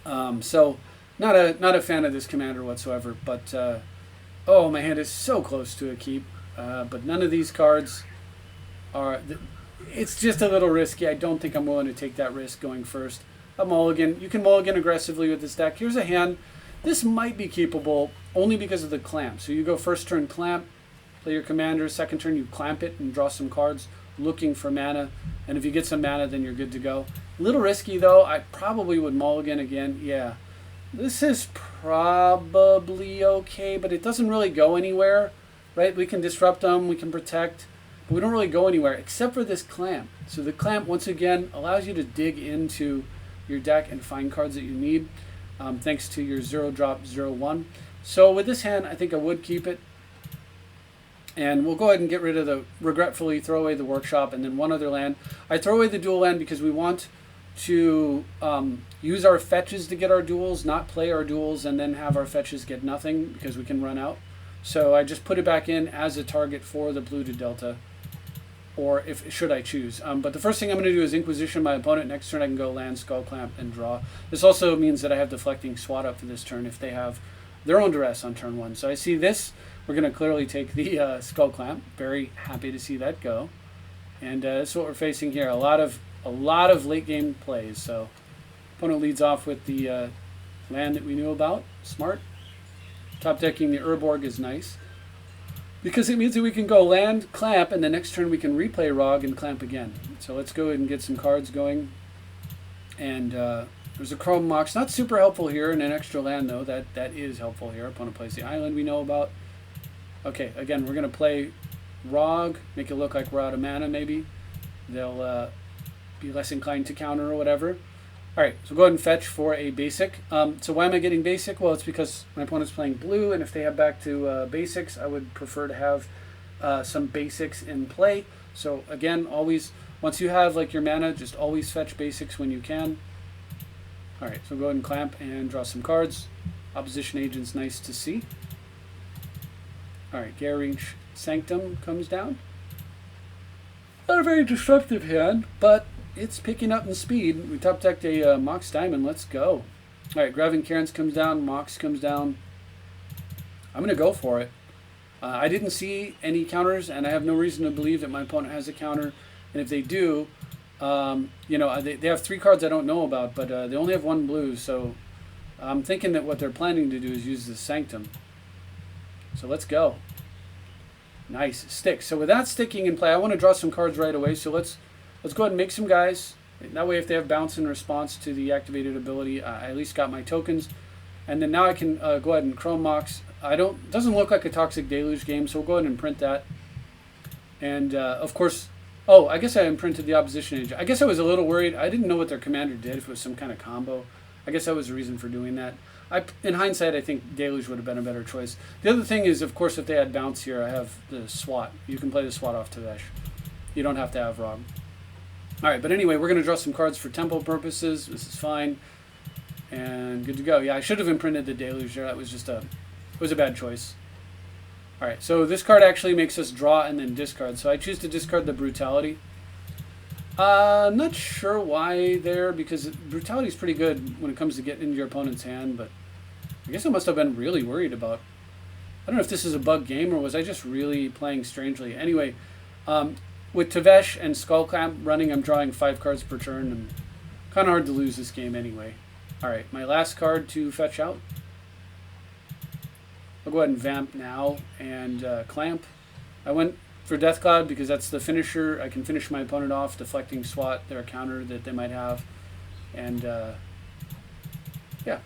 So not a fan of this commander whatsoever. But my hand is so close to a keep. But none of these cards are. It's just a little risky. I don't think I'm willing to take that risk going first. A mulligan. You can mulligan aggressively with this deck. Here's a hand. This might be keepable only because of the clamp. So you go first turn clamp, play your commander. Second turn you clamp it and draw some cards, looking for mana, and if you get some mana, then you're good to go. A little risky though. I probably would mulligan again. Yeah, this is probably okay, but it doesn't really go anywhere, right? We can disrupt them, we can protect, but we don't really go anywhere except for this clamp. So the clamp, once again, allows you to dig into your deck and find cards that you need, thanks to your 0-drop 0/1. So with this hand, I think I would keep it. And we'll go ahead and get rid of the, regretfully, throw away the Workshop, and then 1 other land. I throw away the dual land because we want to use our fetches to get our duels, not play our duels and then have our fetches get nothing because we can run out. So I just put it back in as a target for the blue to Delta, or should I choose. But the first thing I'm going to do is Inquisition my opponent. Next turn I can go land, Skull Clamp, and draw. This also means that I have Deflecting Swat up for this turn if they have their own duress on turn 1. So I see this. We're going to clearly take the Skull Clamp. Very happy to see that go. And that's what we're facing here. A lot of late game plays. So opponent leads off with the land that we knew about. Smart. Top decking the Urborg is nice, because it means that we can go land, clamp, and the next turn we can replay Rog and clamp again. So let's go ahead and get some cards going. And there's a Chrome Mox. Not super helpful here, and an extra land though. That is helpful here. Opponent plays the island we know about. Okay, again, we're going to play Rog, make it look like we're out of mana maybe. They'll be less inclined to counter or whatever. Alright, so go ahead and fetch for a basic. So why am I getting basic? Well, it's because my opponent's playing blue, and if they have back to basics, I would prefer to have some basics in play. So again, always, once you have like your mana, just always fetch basics when you can. Alright, so go ahead and clamp and draw some cards. Opposition Agent's nice to see. Alright, Garrinch Sanctum comes down. Not a very disruptive hand, but it's picking up in speed. We top decked a Mox Diamond. Let's go. Alright, Graven Cairns comes down. Mox comes down. I'm going to go for it. I didn't see any counters, and I have no reason to believe that my opponent has a counter. And if they do, you know, they have 3 cards I don't know about, but they only have 1 blue, so I'm thinking that what they're planning to do is use the Sanctum. So let's go. Nice. Stick. So with that sticking in play, I want to draw some cards right away, so let's go ahead and make some guys. That way if they have bounce in response to the activated ability, I at least got my tokens. And then now I can go ahead and Chrome Mox. Doesn't look like a Toxic Deluge game, so we'll go ahead and print that. And of course, oh, I guess I imprinted the Opposition Agent. I guess I was a little worried. I didn't know what their commander did, if it was some kind of combo. I guess that was the reason for doing that. In hindsight, I think Deluge would have been a better choice. The other thing is, of course, if they had bounce here, I have the SWAT. You can play the SWAT off Tevesh. You don't have to have Rog. All right, but anyway, we're going to draw some cards for tempo purposes. This is fine. And good to go. Yeah, I should have imprinted the Deluge there. That was just it was a bad choice. All right, so this card actually makes us draw and then discard. So I choose to discard the Brutality. I'm not sure why there, because Brutality is pretty good when it comes to getting into your opponent's hand, but I guess I must have been really worried about. I don't know if this is a bug game or was I just really playing strangely. Anyway, with Tevesh and Skullclamp running, I'm drawing 5 cards per turn, and kind of hard to lose this game anyway. All right, my last card to fetch out. I'll go ahead and Vamp now and Clamp. I went for Death Cloud because that's the finisher. I can finish my opponent off, deflecting SWAT, their counter that they might have. And yeah.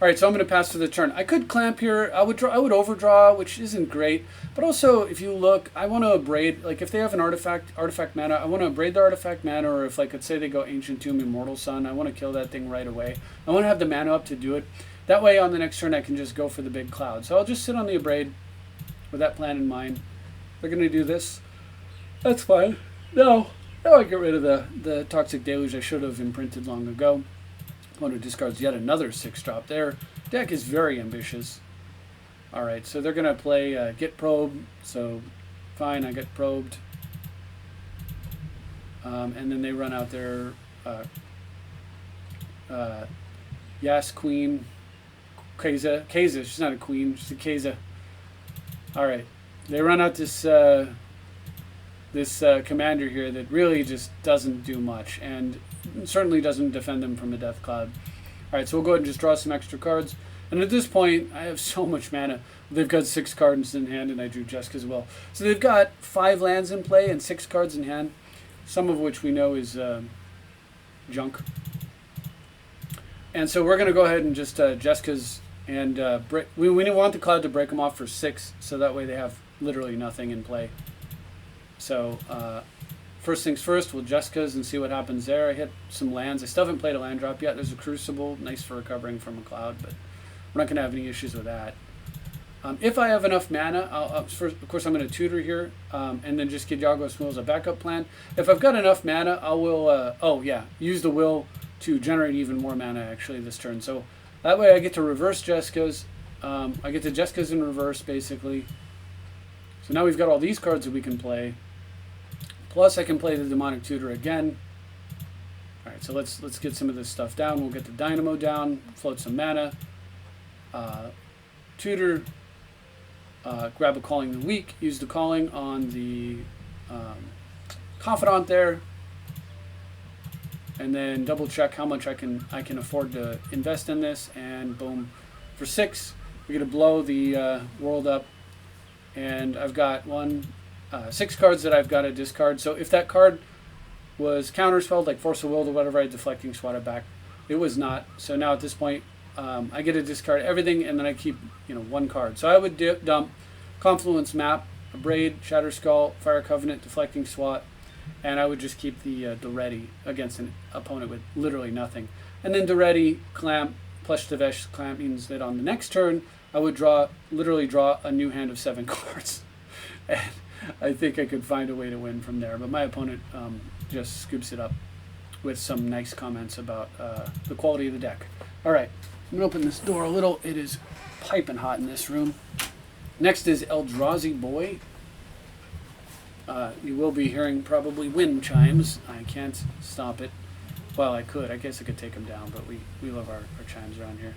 All right, so I'm going to pass to the turn. I could Clamp here. I would overdraw, which isn't great. But also, if you look, I want to abrade. Like if they have an artifact mana, I want to abrade the artifact mana. Or if, like, let's say they go Ancient Tomb, Immortal Sun, I want to kill that thing right away. I want to have the mana up to do it. That way, on the next turn, I can just go for the big cloud. So I'll just sit on the abrade with that plan in mind. They're going to do this. That's fine. Now I get rid of the Toxic Deluge I should have imprinted long ago. Opponent discards yet another 6-drop. Their deck is very ambitious. All right, so they're going to play Get Probe. So fine, I get probed. And then they run out their Yas Queen. Keza, she's not a queen, she's a Keza. All right, they run out this commander here that really just doesn't do much and certainly doesn't defend them from a Death Cloud. All right, so we'll go ahead and just draw some extra cards. And at this point, I have so much mana. They've got 6 cards in hand, and I drew Jesk as well. So they've got 5 lands in play and 6 cards in hand, some of which we know is junk. And so we're going to go ahead and just Jeska's and we want the cloud to break them off for 6, so that way they have literally nothing in play. So first things first, we'll Jeska's and see what happens there. I hit some lands. I still haven't played a land drop yet. There's a Crucible, nice for recovering from a cloud, but we're not going to have any issues with that. If I have enough mana, first, of course I'm going to tutor here, and then just get Yagos Will as a backup plan. If I've got enough mana, I will, use the Will to generate even more mana actually this turn. So that way I get to reverse Jeska's. I get to Jeska's in reverse basically. So now we've got all these cards that we can play. Plus I can play the Demonic Tutor again. All right, so let's get some of this stuff down. We'll get the Dynamo down, float some mana. Tutor, grab a Calling the Weak, use the Calling on the Confidant there, and then double check how much I can afford to invest in this, and boom, for 6 we're gonna blow the world up, and I've got 6 cards that I've got to discard. So if that card was counterspelled, like Force of Will or whatever, I deflecting swat it back. It was not. So now at this point, I get to discard everything, and then I keep 1 card. So I would dump Confluence Map, Abrade, Shatter Skull, Fire Covenant, Deflecting Swat, and I would just keep the ready against an opponent with literally nothing. And then the ready Clamp, plus Tevesh. Clamp means that on the next turn, I would literally draw a new hand of 7 cards. And I think I could find a way to win from there. But my opponent just scoops it up with some nice comments about the quality of the deck. All right, I'm going to open this door a little. It is piping hot in this room. Next is Eldrazi Boy. You will be hearing probably wind chimes. I can't stop it. Well, I could. I guess I could take them down, but we love our chimes around here.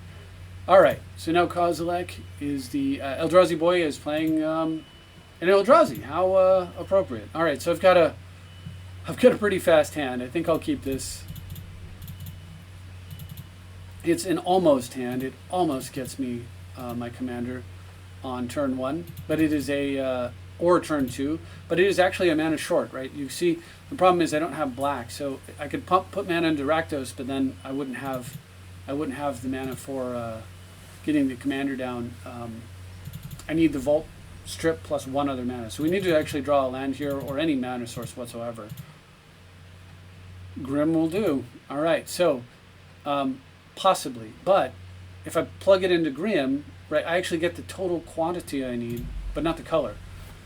Alright, so now Kozilek is the Eldrazi boy is playing an Eldrazi. How appropriate. Alright, so I've got a pretty fast hand. I think I'll keep this. It's an almost hand. It almost gets me my commander on turn 1, but it is or turn 2, but it is actually a mana short, right? You see, the problem is I don't have black, so I could put mana into Rakdos, but then I wouldn't have the mana for getting the commander down. I need the Vault Strip plus 1 other mana, so we need to actually draw a land here or any mana source whatsoever. Grim will do. All right, so possibly, but if I plug it into Grim, right, I actually get the total quantity I need, but not the color.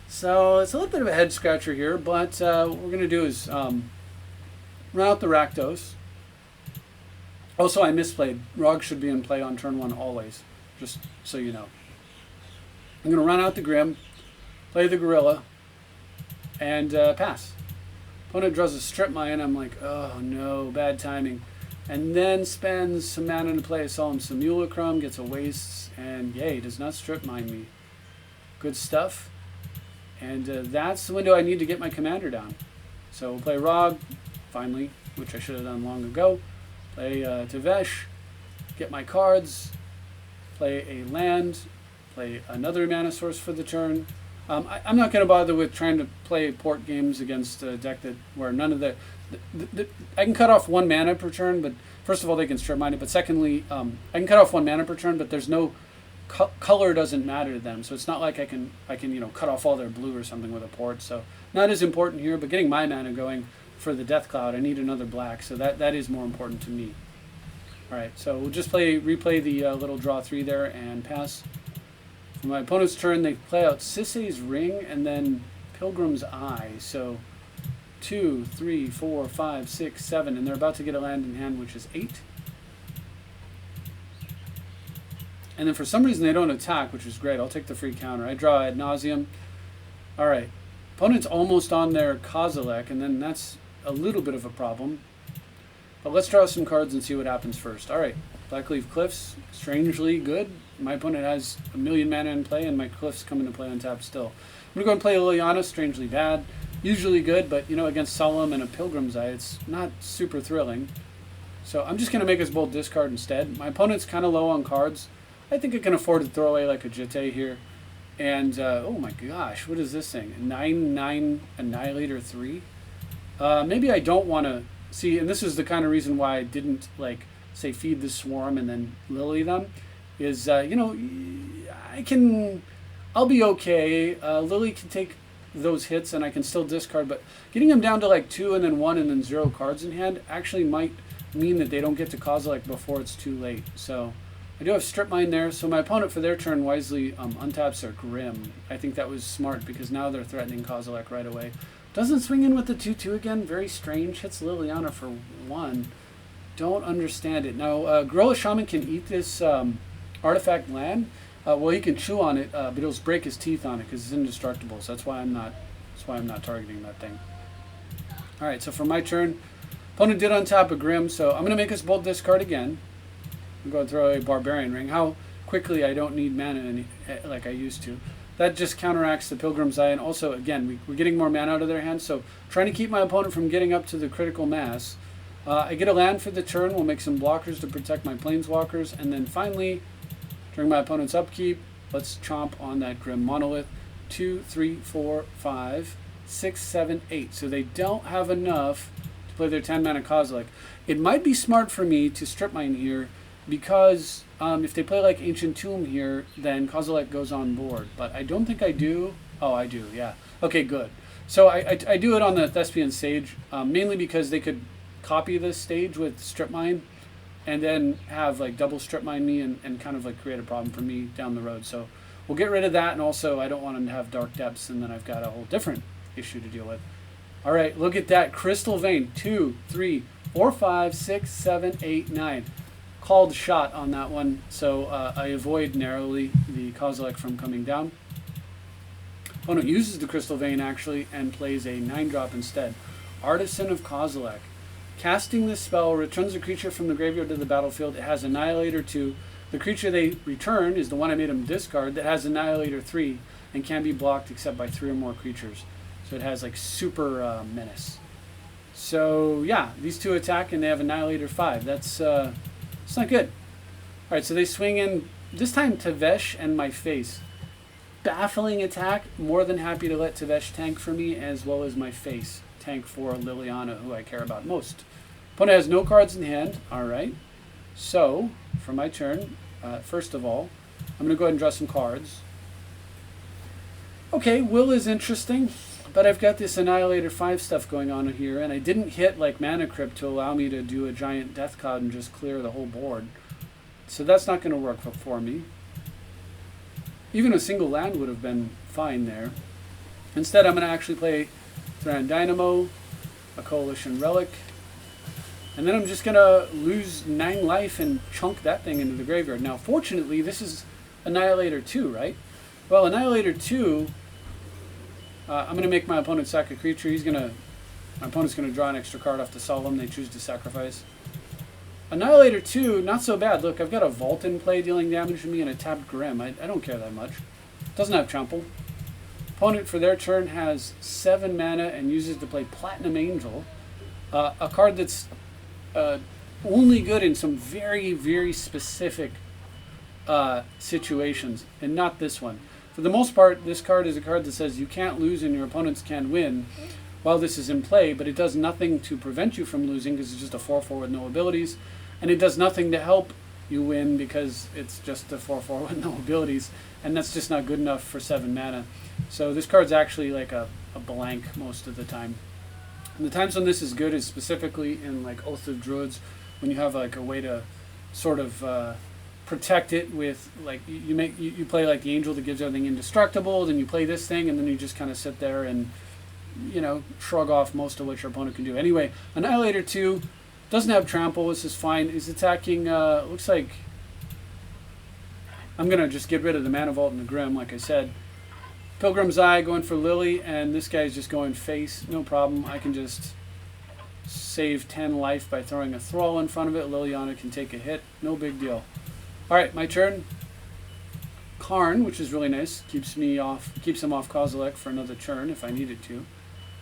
So it's a little bit of a head scratcher here, but what we're going to do is run out the Rakdos. Also, I misplayed. Rog should be in play on turn 1 always, just so you know. I'm going to run out the Grim, play the Gorilla, and pass. Opponent draws a Strip Mine. I'm like, oh no, bad timing. And then spends some mana to play a Solemn Simulacrum, gets a Wastes, and yay, does not Strip Mine me. Good stuff. And that's the window I need to get my commander down. So we'll play Rog, finally, which I should have done long ago. Play Tevesh, get my cards, play a land, play another mana source for the turn. I'm not going to bother with trying to play port games against a deck where none of the I can cut off 1 mana per turn, but first of all they can strip mine it, but secondly I can cut off 1 mana per turn, but there's no color doesn't matter to them, so it's not like I can cut off all their blue or something with a port. So not as important here, but getting my mana going for the Death Cloud, I need another black, so that is more important to me. All right, so we'll just replay the little draw 3 there and pass. For my opponent's turn, they play out Sisay's Ring and then Pilgrim's Eye. So 2, 3, 4, 5, 6, 7, and they're about to get a land in hand, which is 8. And then for some reason they don't attack, which is great. I'll take the free counter. I draw Ad Nauseam. All right. Opponent's almost on their Kozilek, and then that's a little bit of a problem. But let's draw some cards and see what happens first. All right. Blackleaf Cliffs, strangely good. My opponent has a million mana in play, and my Cliffs come into play on tap still. I'm going to go and play Liliana, strangely bad. Usually good, but against Solemn and a Pilgrim's Eye, it's not super thrilling. So I'm just going to make us both discard instead. My opponent's kind of low on cards. I think I can afford to throw away like a Jitte here. And, oh my gosh, what is this thing? 9/9 Annihilator 3? Maybe I don't want to see, and this is the kind of reason why I didn't, say, feed the Swarm and then Lily them, is, I'll be okay. Lily can take those hits and I can still discard, but getting them down to 2 and then 1 and then 0 cards in hand actually might mean that they don't get to Kozilek before it's too late. So I do have Strip Mine there, so my opponent for their turn wisely untaps their Grim. I think that was smart because now they're threatening Kozilek right away. Doesn't swing in with the 2/2 again, very strange. Hits Liliana for 1. Don't understand it. Now, Gorilla Shaman can eat this artifact land. Well, he can chew on it, but he'll break his teeth on it because it's indestructible. So that's why I'm not targeting that thing. All right, so for my turn, opponent did untap a Grim, so I'm going to make us both discard again. I'm going to throw a Barbarian Ring. How quickly I don't need mana like I used to. That just counteracts the Pilgrim's Eye, and also, again, we're getting more mana out of their hands, so trying to keep my opponent from getting up to the critical mass. I get a land for the turn. We'll make some blockers to protect my Planeswalkers, and then finally, during my opponent's upkeep, let's chomp on that Grim Monolith. 2, 3, 4, 5, 6, 7, 8. So they don't have enough to play their 10-mana Kozilek. It might be smart for me to Strip Mine here, because if they play Ancient Tomb here, then Kozilek goes on board. But I don't think I do. Oh, I do, yeah. Okay, good. So I do it on the Thespian Sage, mainly because they could copy this stage with Strip Mine and then have double Strip Mine me and kind of create a problem for me down the road. So we'll get rid of that, and also I don't want them to have Dark Depths, and then I've got a whole different issue to deal with. All right, look at that. Crystal Vein. 2, 3, 4, 5, 6, 7, 8, 9. Called shot on that one, so I avoid narrowly the Kozilek from coming down. Opponent uses the Crystal Vein actually and plays a 9-drop instead. Artisan of Kozilek. Casting this spell returns a creature from the graveyard to the battlefield. It has Annihilator 2, The creature they return is the one I made them discard that has Annihilator 3 and can be blocked except by 3 or more creatures. So it has like super menace. So yeah, these 2 attack and they have Annihilator 5. That's it's not good. Alright, so they swing in, this time Tevesh and my face. Baffling attack, more than happy to let Tevesh tank for me as well as my face tank for Liliana, who I care about most. Opponent has no cards in hand. Alright, so for my turn, first of all, I'm going to go ahead and draw some cards. Okay, Will is interesting, but I've got this Annihilator 5 stuff going on here, and I didn't hit like Mana Crypt to allow me to do a giant Death Cloud and just clear the whole board. So that's not going to work for me. Even a single land would have been fine there. Instead, I'm going to actually play Thran Dynamo, a Coalition Relic, and then I'm just going to lose 9 life and chunk that thing into the graveyard. Now, fortunately, this is Annihilator 2, right? Well, Annihilator 2, I'm going to make my opponent sack a creature. My opponent's going to draw an extra card off the Solemn they choose to sacrifice. Annihilator 2, not so bad. Look, I've got a Vault in play dealing damage to me and a tapped Grim. I don't care that much. Doesn't have trample. Opponent for their turn has 7 mana and uses to play Platinum Angel. A card that's only good in some very, very specific situations, and not this one. For the most part, this card is a card that says you can't lose and your opponents can win while this is in play, but it does nothing to prevent you from losing because it's just a 4/4 with no abilities. And it does nothing to help you win because it's just a 4/4 with no abilities, and that's just not good enough for 7 mana. So this card's actually like a blank most of the time. And the times when this is good is specifically in like Oath of Druids, when you have like a way to sort of protect it with like you play like the Angel that gives everything indestructible, then you play this thing, and then you just kind of sit there and shrug off most of what your opponent can do. Anyway, Annihilator 2 doesn't have trample. This is fine. He's attacking, looks like I'm going to just get rid of the Mana Vault and the Grim, like I said. Pilgrim's Eye going for Lily, and this guy's just going face. No problem. I can just save 10 life by throwing a Thrall in front of it. Liliana can take a hit. No big deal. Alright, my turn. Karn, which is really nice, keeps him off Kozilek for another turn if I needed to.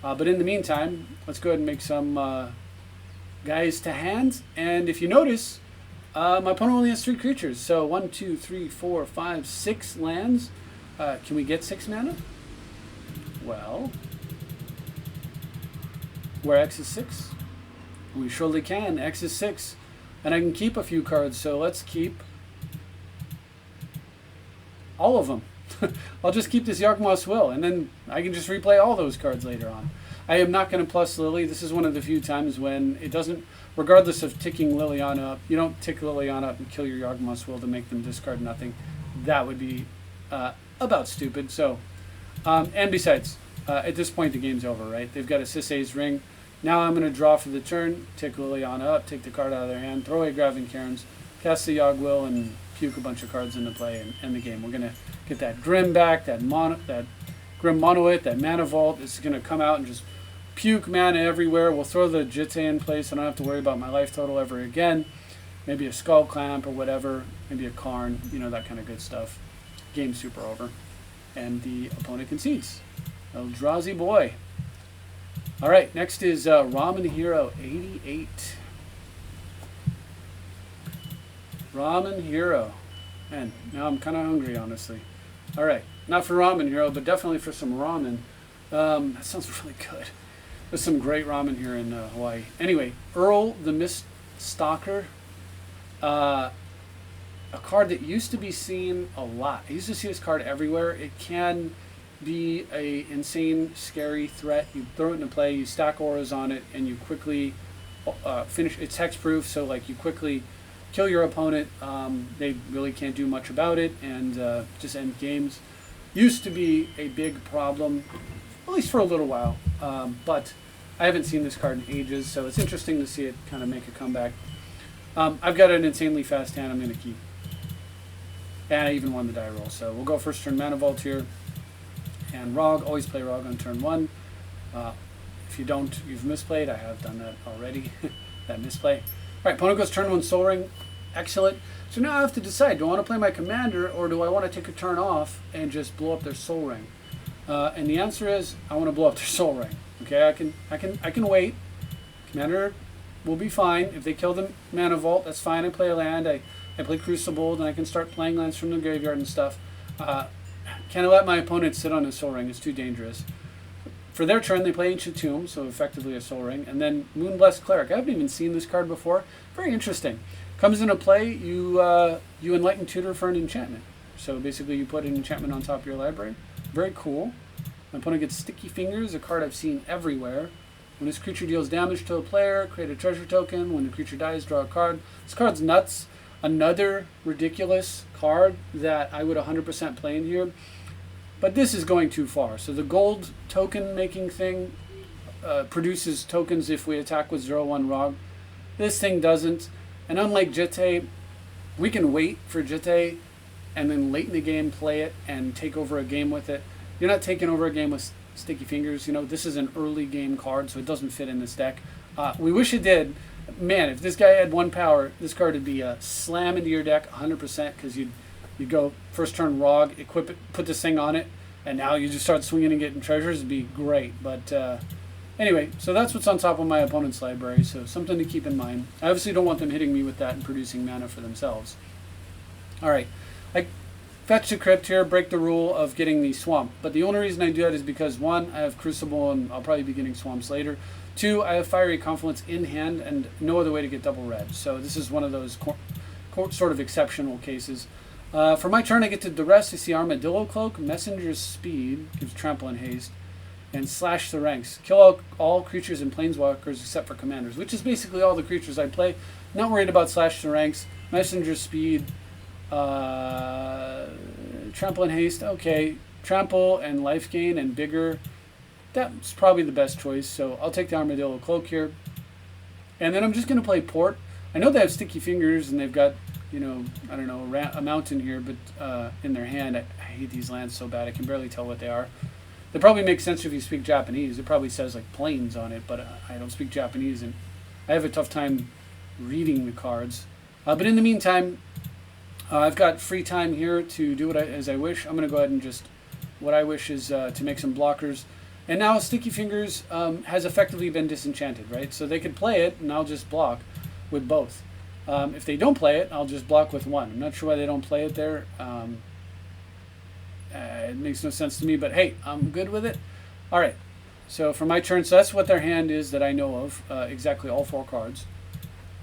But in the meantime, let's go ahead and make some guys to hand. And if you notice, my opponent only has 3 creatures. So 1, 2, 3, 4, 5, 6 lands. Can we get 6 mana? Well, where X is 6? We surely can. X is 6. And I can keep a few cards, so let's keep all of them. I'll just keep this Yawgmoth's Will, and then I can just replay all those cards later on. I am not going to plus Lily. This is one of the few times when it doesn't, regardless of ticking Liliana up, you don't tick Liliana up and kill your Yawgmoth's Will to make them discard nothing. That would be about stupid. So, and besides, at this point the game's over, right? They've got a Sisay's Ring. Now I'm going to draw for the turn, tick Liliana up, take the card out of their hand, throw away Graving Cairns, cast the Yawg Will, and puke a bunch of cards into play and end the game. We're going to get that Grim back, that Grim Monolith, that Mana Vault. This is going to come out and just puke mana everywhere. We'll throw the Jitse in place. I don't have to worry about my life total ever again. Maybe a Skull Clamp or whatever. Maybe a Karn, that kind of good stuff. Game's super over. And the opponent concedes. Eldrazi boy. All right, next is Ramen Hero 88. Ramen Hero. Man, now I'm kind of hungry, honestly. All right, not for Ramen Hero, but definitely for some ramen. That sounds really good. There's some great ramen here in Hawaii. Anyway, Earl the Mist Stalker. A card that used to be seen a lot. I used to see this card everywhere. It can be a insane, scary threat. You throw it into play, you stack auras on it, and you quickly finish. It's hexproof, so like you quickly kill your opponent. They really can't do much about it, and just end games. Used to be a big problem, at least for a little while, but I haven't seen this card in ages, so it's interesting to see it kind of make a comeback. I've got an insanely fast hand I'm going to keep. And I even won the die roll. So we'll go first turn Mana Vault here. And Rog, always play Rog on turn 1. If you don't, you've misplayed. I have done that already. That misplay. Alright, opponent goes turn 1 Soul Ring. Excellent. So now I have to decide, do I want to play my commander or do I want to take a turn off and just blow up their soul ring? And the answer is I want to blow up their soul ring. Okay, I can wait. Commander will be fine. If they kill the mana vault, that's fine. I play a land. I play Crucible, then I can start playing lands from the graveyard and stuff. Can't let my opponent sit on a soul ring. It's too dangerous. For their turn, they play Ancient Tomb, so effectively a soul ring, and then Moonblessed Cleric. I haven't even seen this card before. Very interesting. Comes into play, you Enlighten Tutor for an enchantment. So basically you put an enchantment on top of your library. Very cool. My opponent gets Sticky Fingers, a card I've seen everywhere. When this creature deals damage to a player, create a treasure token. When the creature dies, draw a card. This card's nuts. Another ridiculous card that I would 100% play in here. But this is going too far. So the gold token making thing produces tokens if we attack with 0/1 Rog. This thing doesn't. And unlike Jitte, we can wait for Jitte and then late in the game play it and take over a game with it. You're not taking over a game with Sticky Fingers. You know, this is an early game card, so it doesn't fit in this deck. We wish it did. Man, if this guy had 1 power, this card would be a slam into your deck 100% because you'd go first turn Rog, equip it, put this thing on it, and now you just start swinging and getting treasures. It'd be great. But anyway, so that's what's on top of my opponent's library, so something to keep in mind. I obviously don't want them hitting me with that and producing mana for themselves. All right, I fetch the Crypt here, break the rule of getting the Swamp. But the only reason I do that is because, 1, I have Crucible and I'll probably be getting Swamps later. 2, I have Fiery Confluence in hand and no other way to get double red. So this is one of those sort of exceptional cases. For my turn, I get to Duress. I see Armadillo Cloak, Messenger's Speed, gives Trample and Haste, and Slash the Ranks. Kill all creatures and planeswalkers except for commanders, which is basically all the creatures I play. Not worried about Slash the Ranks. Messenger's Speed, Trample and Haste, okay. Trample and Life Gain and Bigger, that's probably the best choice, so I'll take the Armadillo Cloak here. And then I'm just going to play Port. I know they have Sticky Fingers and they've got, you know, I don't know, a mountain here, but in their hand. I hate these lands so bad, I can barely tell what they are. They probably make sense if you speak Japanese. It probably says like planes on it, but I don't speak Japanese and I have a tough time reading the cards. But in the meantime, I've got free time here to do as I wish. I'm going to go ahead and just, what I wish is to make some blockers. And now Sticky Fingers has effectively been disenchanted, right? So they could play it and I'll just block with both. If they don't play it, I'll just block with 1. I'm not sure why they don't play it there. It makes no sense to me, but hey, I'm good with it. All right, so for my turn, so that's what their hand is that I know of, exactly all 4 cards.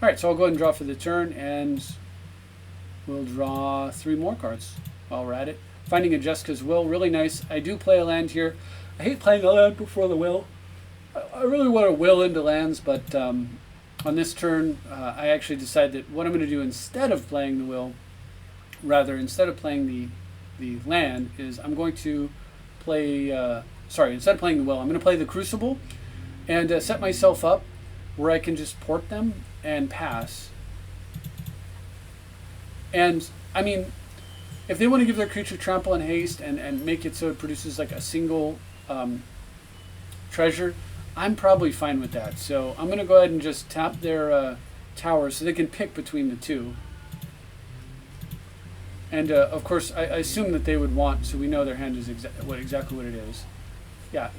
All right, so I'll go ahead and draw for the turn, and we'll draw 3 more cards while we're at it. Finding a Jessica's Will, really nice. I do play a land here. I hate playing a land before the will. I really want to will into lands, but on this turn, I actually decided that what I'm going to do instead of playing the will, instead of playing the land, is I'm going to play, instead of playing the will, I'm going to play the Crucible and set myself up where I can just port them and pass. And, I mean, if they want to give their creature Trample and Haste and make it so it produces like a single treasure, I'm probably fine with that. So I'm going to go ahead and just tap their tower so they can pick between the 2. And of course, I assume that they would want, so we know their hand is exactly what it is. Yeah,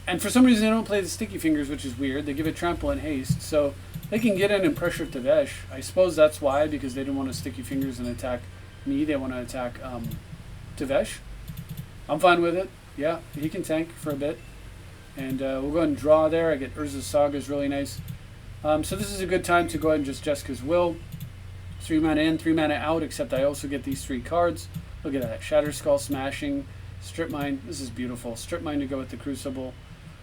and for some reason they don't play the Sticky Fingers, which is weird. They give it Trample and Haste, so they can get in and pressure Tevesh. I suppose that's why, because they didn't want to Sticky Fingers and attack me. They want to attack Tevesh. I'm fine with it. Yeah, he can tank for a bit. And we'll go ahead and draw there. I get Urza's Saga is really nice. So this is a good time to go ahead and just Jessica's Will. 3 mana in, 3 mana out, except I also get these 3 cards. Look at that. Shatter Skull, Smashing, Strip Mine. This is beautiful. Strip Mine to go with the Crucible.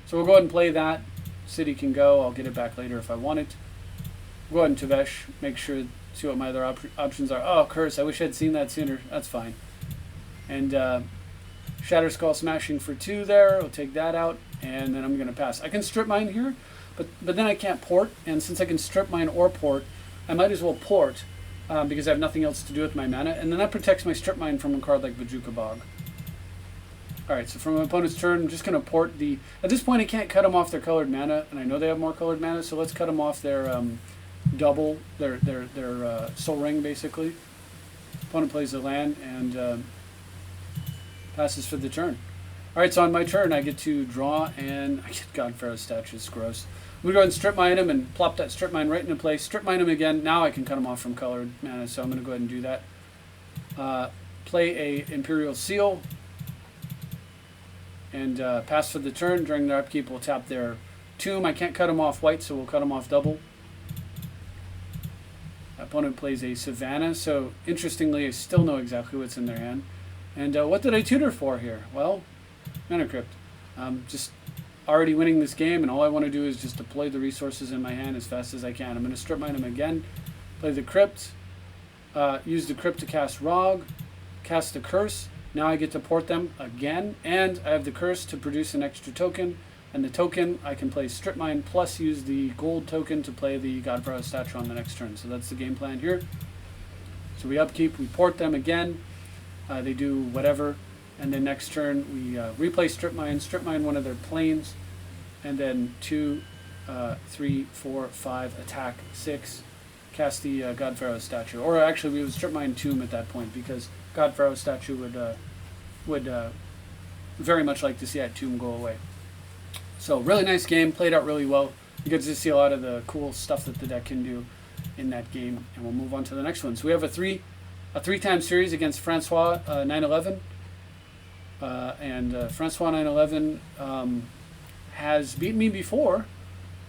So we'll go ahead and play that. City can go. I'll get it back later if I want it. Go ahead and Tevesh. Make sure, see what my other options are. Oh, Curse. I wish I'd seen that sooner. That's fine. And Shatter Skull, Smashing for 2 there. I'll take that out. And then I'm going to pass. I can Strip Mine here, but then I can't port. And since I can Strip Mine or port, I might as well port. Because I have nothing else to do with my mana, and then that protects my Strip Mine from a card like Bajuka Bog. Alright, so from my opponent's turn, I'm just going to port the... At this point, I can't cut them off their colored mana, and I know they have more colored mana, so let's cut them off their double their Soul Ring, basically. Opponent plays a land and passes for the turn. Alright, so on my turn, I get to draw, and I get God Pharaoh's Statue. It's gross. I'm going to go ahead and strip mine him and plop that strip mine right into place. Strip mine him again. Now I can cut him off from colored mana, so I'm going to go ahead and do that. Play a Imperial Seal and pass for the turn. During their upkeep, we'll tap their Tomb. I can't cut him off white, so we'll cut him off double. Opponent plays a Savannah, so interestingly, I still know exactly what's in their hand. And what did I tutor for here? Well, Mana Crypt. Just already winning this game, and all I want to do is just deploy the resources in my hand as fast as I can. I'm going to strip mine him again, play the Crypt, use the Crypt to cast Rog, cast the Curse. Now I get to port them again, and I have the Curse to produce an extra token, and the token I can play Strip Mine plus use the gold token to play the God Pharaoh's Statue on the next turn. So that's the game plan here. So we upkeep, we port them again, they do whatever, and then next turn we replay Strip Mine one of their planes, and then 2, 3, 4, 5, attack, 6, cast the God Pharaoh's Statue. Or actually we would Strip Mine Tomb at that point, because God Pharaoh's Statue would very much like to see that Tomb go away. So really nice game, played out really well. You get to see a lot of the cool stuff that the deck can do in that game, and we'll move on to the next one. So we have a three-time series against Francois 911, and Francois 911 has beaten me before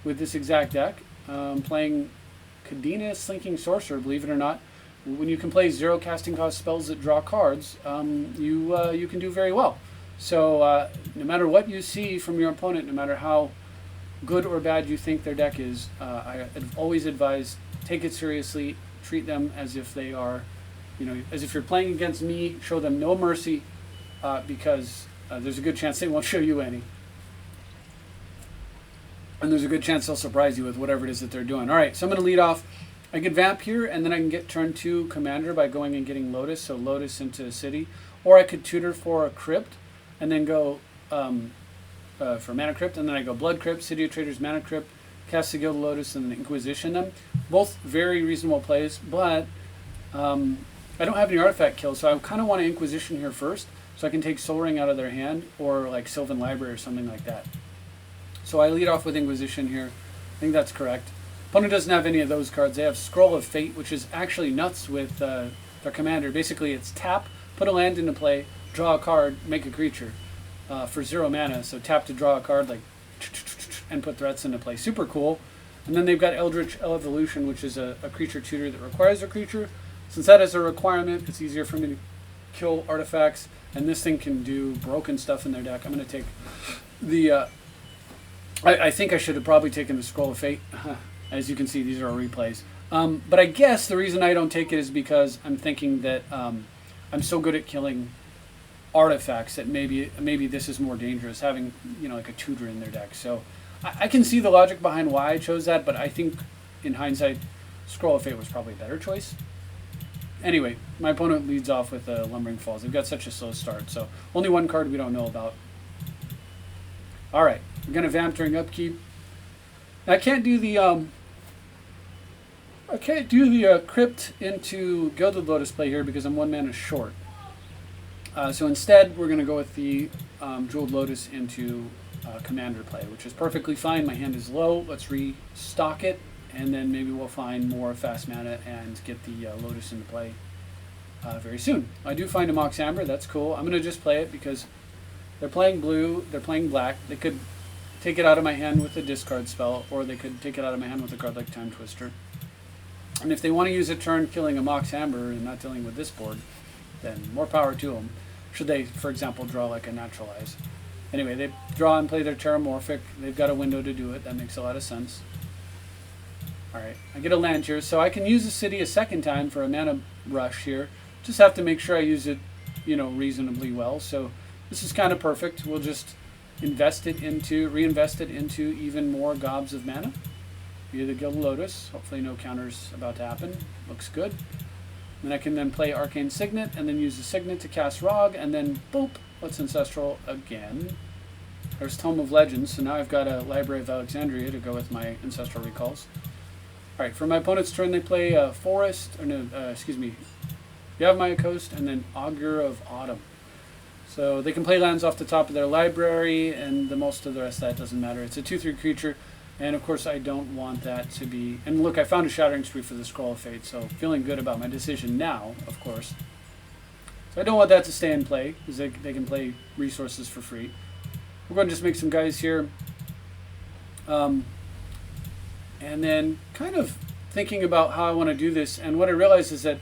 with this exact deck, playing Kadena Slinking Sorcerer. Believe it or not, when you can play 0 casting cost spells that draw cards, you can do very well. So no matter what you see from your opponent, no matter how good or bad you think their deck is, I always advise take it seriously, treat them as if they are, as if you're playing against me. Show them no mercy, because there's a good chance they won't show you any. And there's a good chance they'll surprise you with whatever it is that they're doing. All right, so I'm going to lead off. I can Vamp here, and then I can get turn 2 Commander by going and getting Lotus, so Lotus into City. Or I could tutor for a Crypt, and then go for Mana Crypt, and then I go Blood Crypt, City of Traders, Mana Crypt, cast the Guild Lotus, and then Inquisition them. Both very reasonable plays, but I don't have any artifact kills, so I kind of want to Inquisition here first, so I can take Soul Ring out of their hand, or like Sylvan Library or something like that. So I lead off with Inquisition here. I think that's correct. Opponent doesn't have any of those cards. They have Scroll of Fate, which is actually nuts with their commander. Basically, it's tap, put a land into play, draw a card, make a creature for 0 mana. So tap to draw a card, like, and put threats into play. Super cool. And then they've got Eldritch Evolution, which is a creature tutor that requires a creature. Since that is a requirement, it's easier for me to kill artifacts. And this thing can do broken stuff in their deck. I'm going to take the... I think I should have probably taken the Scroll of Fate. As you can see, these are our replays. But I guess the reason I don't take it is because I'm thinking that I'm so good at killing artifacts that maybe this is more dangerous, having like a tutor in their deck. So I can see the logic behind why I chose that, but I think in hindsight, Scroll of Fate was probably a better choice. Anyway, my opponent leads off with Lumbering Falls. They've got such a slow start, so only one card we don't know about. All right, we're gonna Vamp during upkeep. Now, I can't do the Crypt into Gilded Lotus play here because I'm 1 mana short. So instead, we're going to go with the Jeweled Lotus into Commander play, which is perfectly fine. My hand is low. Let's restock it, and then maybe we'll find more fast mana and get the Lotus into play very soon. I do find a Mox Amber. That's cool. I'm going to just play it because they're playing blue. They're playing black. They could take it out of my hand with a discard spell, or they could take it out of my hand with a card like Time Twister. And if they want to use a turn killing a Mox Amber and not dealing with this board, then more power to them. Should they, for example, draw like a Naturalize. Anyway, they draw and play their Terramorphic. They've got a window to do it. That makes a lot of sense. Alright, I get a land here, so I can use the city a second time for a mana rush here. Just have to make sure I use it, reasonably well. So this is kind of perfect. We'll just reinvest it into even more gobs of mana via the Gilded Lotus. Hopefully no counters about to happen. Looks good. Then I can then play Arcane Signet and then use the Signet to cast Rog, and then boop, let's Ancestral again. There's Tome of Legends, so now I've got a Library of Alexandria to go with my Ancestral Recalls. All right, for my opponent's turn, they play Forest, or no, excuse me, Yavimaya Coast, and then Augur of Autumn. So they can play lands off the top of their library, and the most of the rest of that doesn't matter. It's a 2/3 creature, and of course I don't want that to be... And look, I found a Shattering Spree for the Scroll of Fate, so feeling good about my decision now, of course. So I don't want that to stay in play, because they can play resources for free. We're going to just make some guys here. And then kind of thinking about how I want to do this, and what I realized is that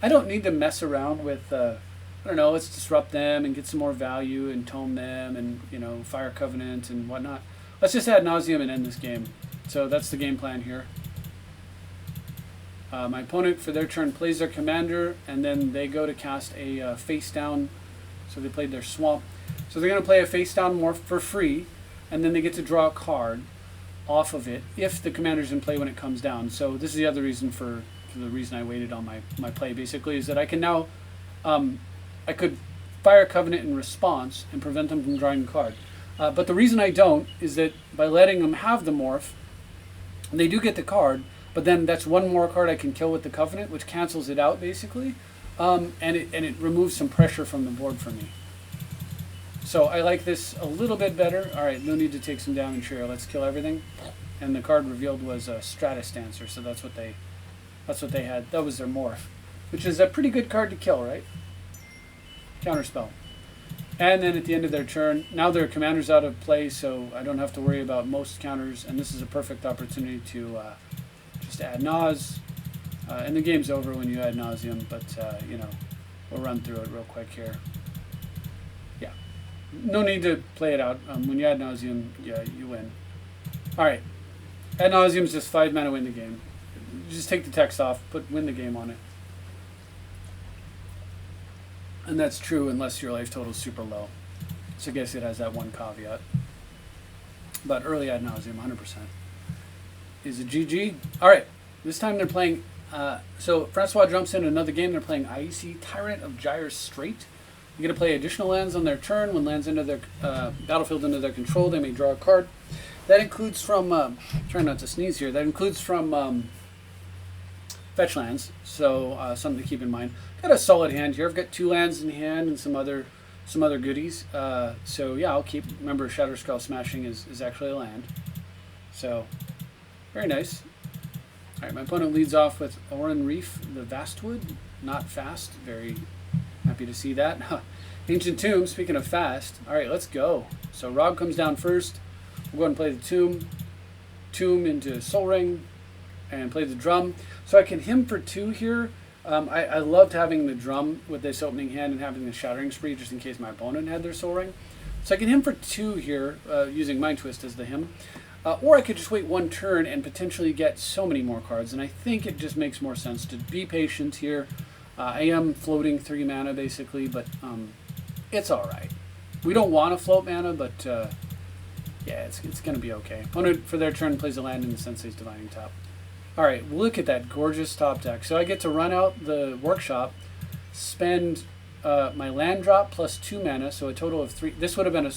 I don't need to mess around with, I don't know, let's disrupt them and get some more value and tome them and, you know, Fire Covenant and whatnot. Let's just Ad Nauseam and end this game. So that's the game plan here. My opponent, for their turn, plays their commander, and then they go to cast a face down. So they played their swamp. So they're going to play a face down morph for free, and then they get to draw a card off of it if the commander's in play when it comes down. So this is the other reason for the reason I waited on my play, basically, is that I can now, I could Fire Covenant in response and prevent them from drawing a card. But the reason I don't is that by letting them have the morph, they do get the card, but then that's one more card I can kill with the Covenant, which cancels it out, basically, and it removes some pressure from the board for me. So I like this a little bit better. All right, no need to take some damage here. Let's kill everything. And the card revealed was a Stratus Dancer, so that's what they had. That was their morph, which is a pretty good card to kill, right? Counterspell. And then at the end of their turn, now their commander's out of play, so I don't have to worry about most counters, and this is a perfect opportunity to just Ad Naus. And the game's over when you Ad Nauseam, but you know, we'll run through it real quick here. Yeah, no need to play it out. When you Ad Nauseam, yeah, you win. All right, Ad Nauseam's just 5 mana, win the game. Just take the text off, win the game on it. And that's true unless your life total is super low. So I guess it has that one caveat. But early Ad Nauseam, 100%. Is it GG? All right, this time they're playing... so Francois jumps in another game. They're playing Icy Tyrant of Gyre Strait. You get to play additional lands on their turn. When lands into their battlefield into their control, they may draw a card. That includes from... try not to sneeze here. That includes from... fetch lands, so something to keep in mind. Got a solid hand here. I've got 2 lands in hand and some other goodies. So yeah, I'll keep. Remember, Shatterskull Smashing is actually a land. So very nice. All right, my opponent leads off with Oran Reef, the Vastwood. Not fast. Very happy to see that. Ancient Tomb. Speaking of fast. All right, let's go. So Rob comes down first. We'll go ahead and play the Tomb. Tomb into Soul Ring. And play the drum. So I can him for 2 here. I loved having the drum with this opening hand and having the Shattering Spree just in case my opponent had their Soul Ring. So I can him for 2 here using Mind Twist as the him. Or I could just wait 1 turn and potentially get so many more cards. And I think it just makes more sense to be patient here. I am floating 3 mana basically, but it's alright. We don't want to float mana, but yeah, it's going to be okay. Opponent for their turn plays a land in the Sensei's Divining Top. Alright, look at that gorgeous top deck. So I get to run out the workshop, spend my land drop plus 2 mana, so a total of 3. This would have been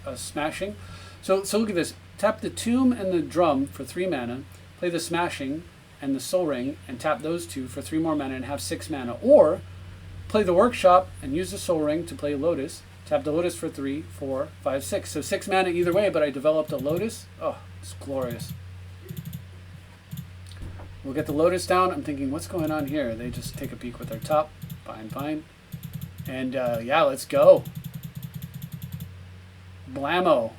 a smashing. So look at this. Tap the Tomb and the Drum for 3 mana, play the Smashing and the Soul Ring, and tap those 2 for 3 more mana and have 6 mana. Or play the Workshop and use the Soul Ring to play Lotus, tap the Lotus for 3, 4, 5, 6. So 6 mana either way, but I developed a Lotus. Oh, it's glorious. We'll get the Lotus down. I'm thinking, what's going on here? They just take a peek with their top. Fine. And yeah, let's go. Blammo.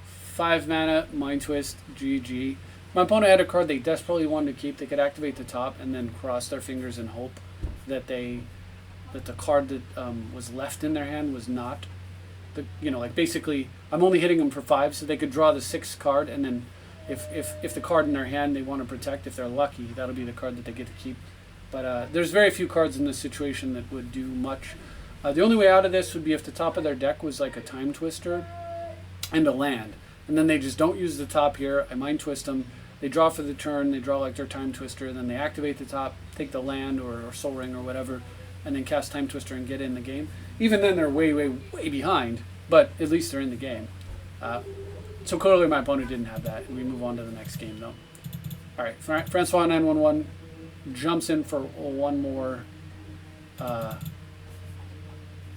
5 mana, Mind Twist, GG. My opponent had a card they desperately wanted to keep. They could activate the top and then cross their fingers and hope that the card that was left in their hand was not the, you know, like basically I'm only hitting them for 5, so they could draw the 6th card, and then if the card in their hand they want to protect, if they're lucky, that'll be the card that they get to keep. But there's very few cards in this situation that would do much. The only way out of this would be if the top of their deck was like a Time Twister and a land. And then they just don't use the top here. I Mind Twist them. They draw for the turn. They draw like their Time Twister. Then they activate the top, take the land or Soul Ring or whatever, and then cast Time Twister and get in the game. Even then they're way behind, but at least they're in the game. So clearly my opponent didn't have that, and we move on to the next game though. All right, Francois 911 jumps in for one more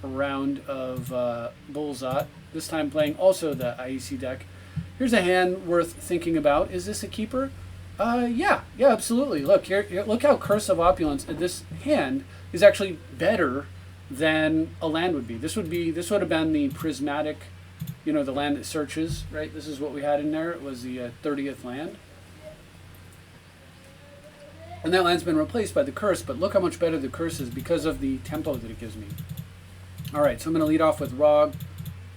round of Bullzot. This time playing also the IEC deck. Here's a hand worth thinking about. Is this a keeper? Yeah, absolutely. Look here, look how Curse of Opulence. This hand is actually better than a land would be. This would have been the prismatic, the land that searches, right? This is what we had in there. It was the 30th land. And that land's been replaced by the Curse, but look how much better the Curse is because of the tempo that it gives me. All right, so I'm going to lead off with Rog,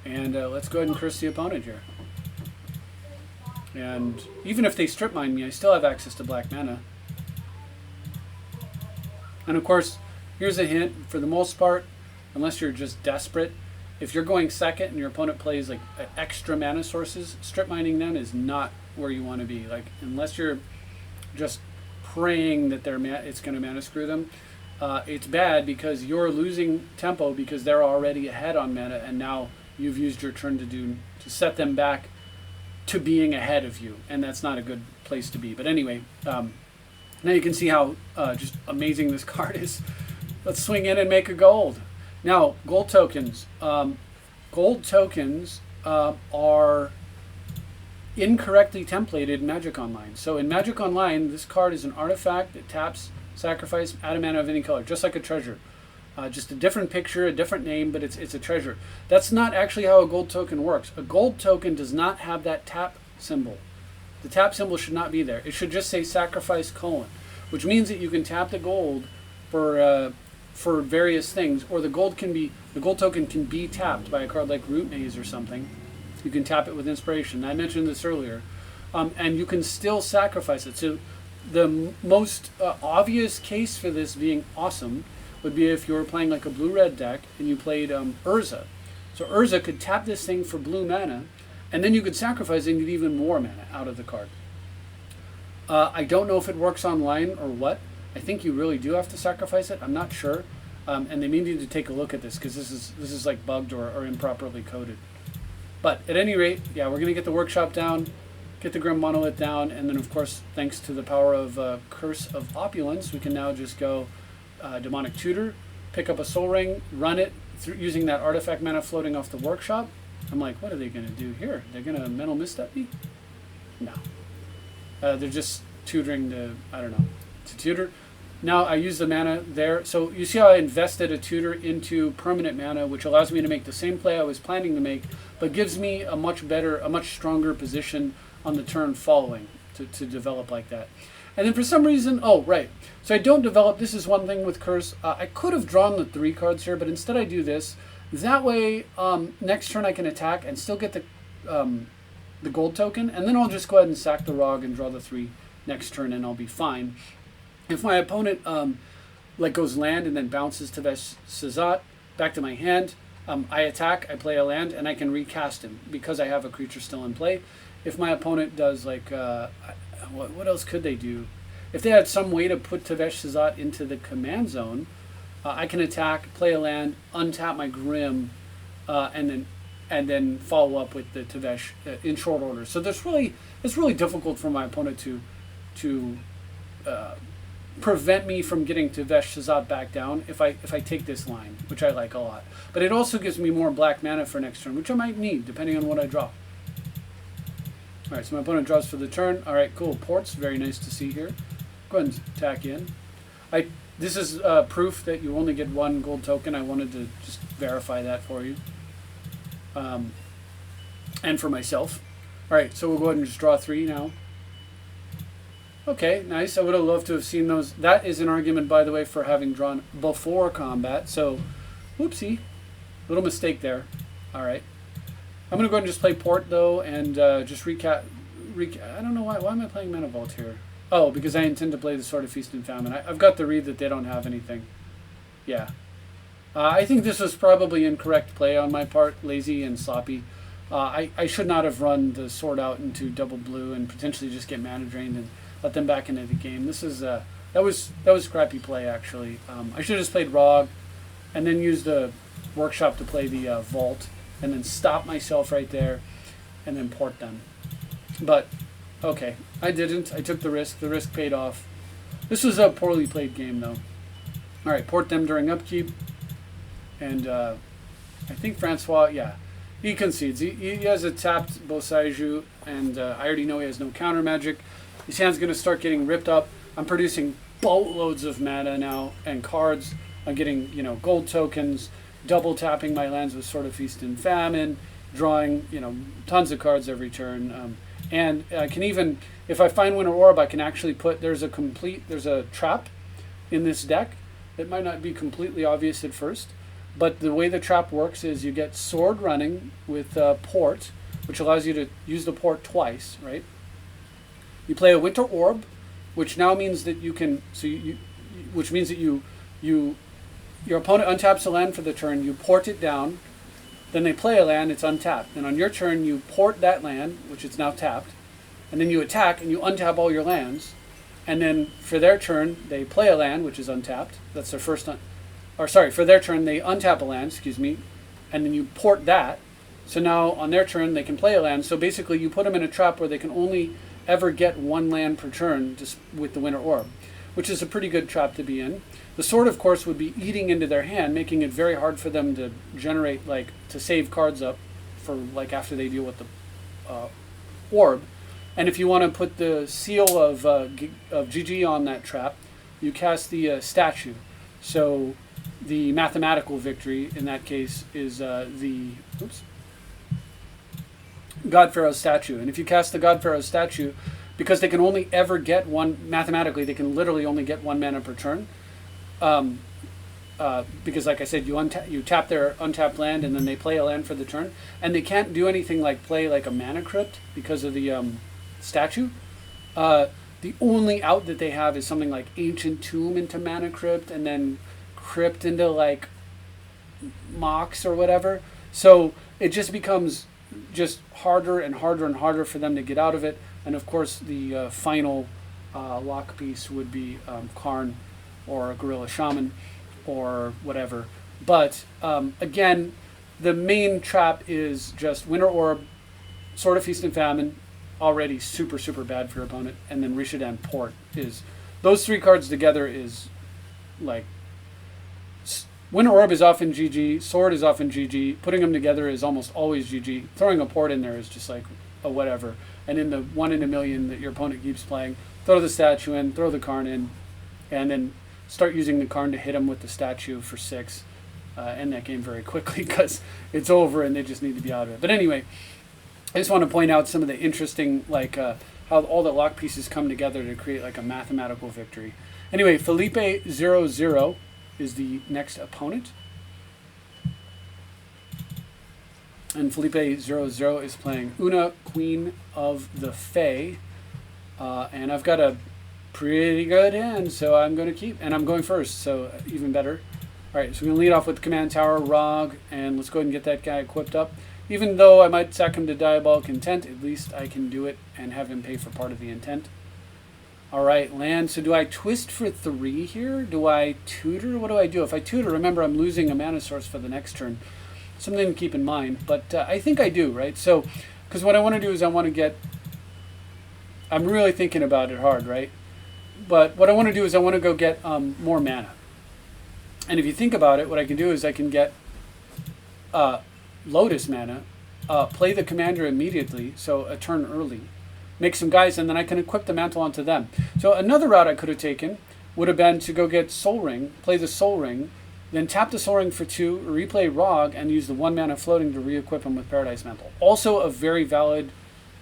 and let's go ahead and curse the opponent here. And even if they strip mine me, I still have access to black mana. And of course, here's a hint, for the most part, unless you're just desperate, if you're going second and your opponent plays like extra mana sources, strip mining them is not where you want to be. Like, unless you're just praying that it's going to mana screw them, it's bad because you're losing tempo because they're already ahead on mana, and now you've used your turn to set them back to being ahead of you, and that's not a good place to be. But anyway, now you can see how just amazing this card is. Let's swing in and make a gold. Now, gold tokens. Gold tokens are incorrectly templated in Magic Online. So in Magic Online, this card is an artifact that taps, sacrifice, add a mana of any color, just like a treasure. Just a different picture, a different name, but it's a treasure. That's not actually how a gold token works. A gold token does not have that tap symbol. The tap symbol should not be there. It should just say sacrifice : which means that you can tap the gold for various things, or the gold token can be tapped by a card like Root Maze or something. You can tap it with Inspiration. I mentioned this earlier. And you can still sacrifice it. So the most obvious case for this being awesome would be if you were playing like a blue-red deck and you played Urza. So Urza could tap this thing for blue mana, and then you could sacrifice it and get even more mana out of the card. I don't know if it works online or what. I think you really do have to sacrifice it. I'm not sure. And they may need to take a look at this because this is like bugged or improperly coded. But at any rate, yeah, we're going to get the workshop down, get the Grim Monolith down, and then of course, thanks to the power of Curse of Opulence, we can now just go Demonic Tutor, pick up a Soul Ring, run it using that artifact mana floating off the workshop. I'm like, what are they going to do here? They're going to Mental Misstep me? No. They're just tutoring to tutor. Now I use the mana there. So you see how I invested a tutor into permanent mana, which allows me to make the same play I was planning to make, but gives me a much stronger position on the turn following to develop like that. And then for some reason, so I don't develop. This is one thing with Curse. I could have drawn the 3 cards here, but instead I do this. That way, next turn I can attack and still get the gold token, and then I'll just go ahead and sack the Rog and draw the 3 next turn, and I'll be fine. If my opponent goes land and then bounces Tevesh Szat back to my hand, I attack, I play a land, and I can recast him because I have a creature still in play. If my opponent does what else could they do? If they had some way to put Tevesh Szat into the command zone, I can attack, play a land, untap my Grim, and then follow up with the Tevesh in short order. So it's really difficult for my opponent to prevent me from getting Tevesh Szat back down if I take this line, which I like a lot. But it also gives me more black mana for next turn, which I might need depending on what I draw. All right, so my opponent draws for the turn. All right, cool. Ports, very nice to see here. Go ahead and attack in. This is proof that you only get 1 gold token. I wanted to just verify that for you. And for myself. All right, so we'll go ahead and just draw 3 now. Okay, nice. I would have loved to have seen those. That is an argument, by the way, for having drawn before combat. So, whoopsie. Little mistake there. All right. I'm going to go ahead and just play Port, though, and just recap. I don't know why. Why am I playing Mana Vault here? Oh, because I intend to play the Sword of Feast and Famine. I've got the read that they don't have anything. Yeah. I think this was probably incorrect play on my part. Lazy and sloppy. I should not have run the Sword out into double blue and potentially just get mana drained and let them back into the game. This is that was crappy play, actually. I should have just played Rog and then used the workshop to play the Vault and then stop myself right there and then port them. But okay, I didn't. I took the risk. The risk paid off. This was a poorly played game, though. All right, port them during upkeep. And I think Francois, yeah, he concedes. He has a tapped Bosaiju, and I already know he has no counter magic. His hand's going to start getting ripped up. I'm producing boatloads of mana now and cards. I'm getting, gold tokens, double tapping my lands with Sword of Feast and Famine, drawing, tons of cards every turn. And I can even, if I find Winter Orb, I can actually put, there's a trap in this deck. It might not be completely obvious at first, but the way the trap works is you get Sword running with Port, which allows you to use the Port twice, right? You play a Winter Orb, which now means that you can, which means that your opponent untaps a land for the turn, you port it down, then they play a land, it's untapped. And on your turn, you port that land, which is now tapped, and then you attack and you untap all your lands. And then for their turn, they play a land, which is untapped. That's their first, for their turn, they untap a land, and then you port that. So now on their turn, they can play a land. So basically, you put them in a trap where they can only ever get one land per turn just with the Winter Orb, which is a pretty good trap to be in. The sword, of course, would be eating into their hand, making it very hard for them to generate, to save cards up for, after they deal with the orb. And if you want to put the seal of GG on that trap, you cast the statue. So the mathematical victory in that case is the God Pharaoh's statue. And if you cast the God Pharaoh's statue, because they can only ever get one, mathematically, they can literally only get one mana per turn. Because, like I said, you tap their untapped land, and then they play a land for the turn. And they can't do anything like play a mana crypt because of the statue. The only out that they have is something like Ancient Tomb into Mana Crypt, and then Crypt into Mox or whatever. So it just becomes just harder and harder and harder for them to get out of it. And of course, the final lock piece would be Karn or a Gorilla Shaman or whatever. But again, the main trap is just Winter Orb, Sword of Feast and Famine, already super, super bad for your opponent. And then Rishadan Port is, those three cards together is Winter Orb is often GG, Sword is often GG, putting them together is almost always GG. Throwing a Port in there is just a whatever. And in the 1 in a million that your opponent keeps playing, throw the statue in, throw the Karn in, and then start using the Karn to hit them with the statue for 6. End that game very quickly because it's over and they just need to be out of it. But anyway, I just want to point out some of the interesting, how all the lock pieces come together to create a mathematical victory. Anyway, Felipe 0-0 is the next opponent. And Felipe 0-0 is playing Una, Queen of the Fae. And I've got a pretty good hand, so I'm going to keep. And I'm going first, so even better. All right, so we're going to lead off with Command Tower, Rog, and let's go ahead and get that guy equipped up. Even though I might sack him to Diabolic Intent, at least I can do it and have him pay for part of the intent. All right, land. So do I twist for 3 here? Do I tutor? What do I do? If I tutor, remember I'm losing a mana source for the next turn. Something to keep in mind, but I think I do, right? So, because what I want to do is I want to get, I'm really thinking about it hard, right? But what I want to do is I want to go get more mana. And if you think about it, what I can do is I can get Lotus mana, play the commander immediately, so a turn early, make some guys, and then I can equip the mantle onto them. So another route I could have taken would have been to go get Soul Ring, play the Soul Ring, then tap the Soul Ring for 2, replay Rog, and use the 1 mana floating to re-equip him with Paradise Mantle. Also a very valid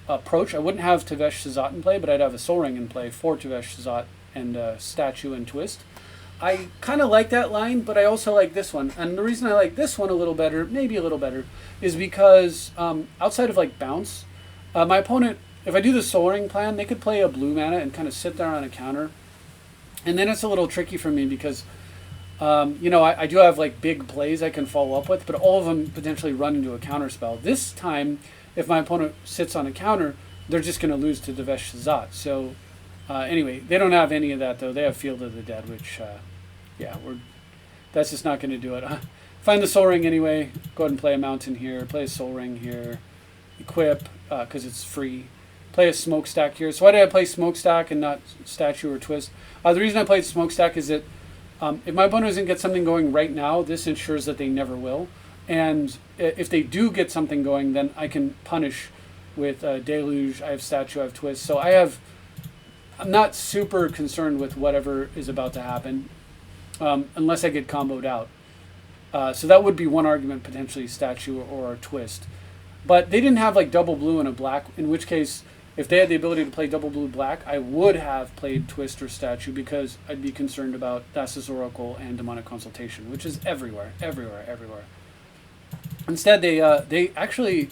approach. I wouldn't have Tevesh Szat in play, but I'd have a Soul Ring in play for Tevesh Szat and Statue and Twist. I kind of like that line, but I also like this one. And the reason I like this one a little better, maybe a little better, is because outside of Bounce, my opponent, if I do the Soul Ring plan, they could play a blue mana and kind of sit there on a counter. And then it's a little tricky for me because, I do have big plays I can follow up with, but all of them potentially run into a counter spell. This time, if my opponent sits on a counter, they're just going to lose to Tevesh Szat. So anyway, they don't have any of that though. They have Field of the Dead, which, that's just not going to do it. Find the Soul Ring anyway. Go ahead and play a Mountain here. Play a Soul Ring here. Equip, because it's free. play a smokestack here. So why did I play smokestack and not statue or twist? The reason I played smokestack is that if my opponent doesn't get something going right now, this ensures that they never will. And if they do get something going, then I can punish with deluge. I have statue, I have twist. So I'm not super concerned with whatever is about to happen, unless I get comboed out. So that would be one argument, potentially statue or twist. But they didn't have like double blue and a black, in which case, if they had the ability to play double blue black, I would have played twist or statue because I'd be concerned about Thassa's Oracle and Demonic Consultation, which is everywhere. Instead, they actually,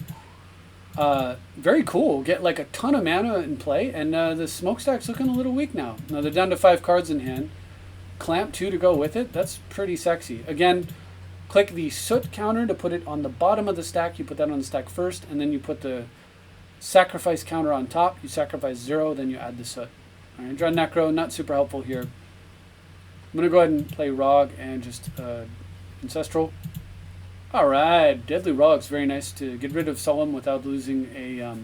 very cool, get like a ton of mana in play, and the smokestack's looking a little weak now. Now they're down to 5 cards in hand. Clamp 2 to go with it. That's pretty sexy. Again, click the soot counter to put it on the bottom of the stack. You put that on the stack first, and then you put the sacrifice counter on top. You sacrifice 0, then you add the soot. All right, draw Necro, not super helpful here. I'm going to go ahead and play Rog and just Ancestral. All right, Deadly Rog's very nice to get rid of Solemn without losing a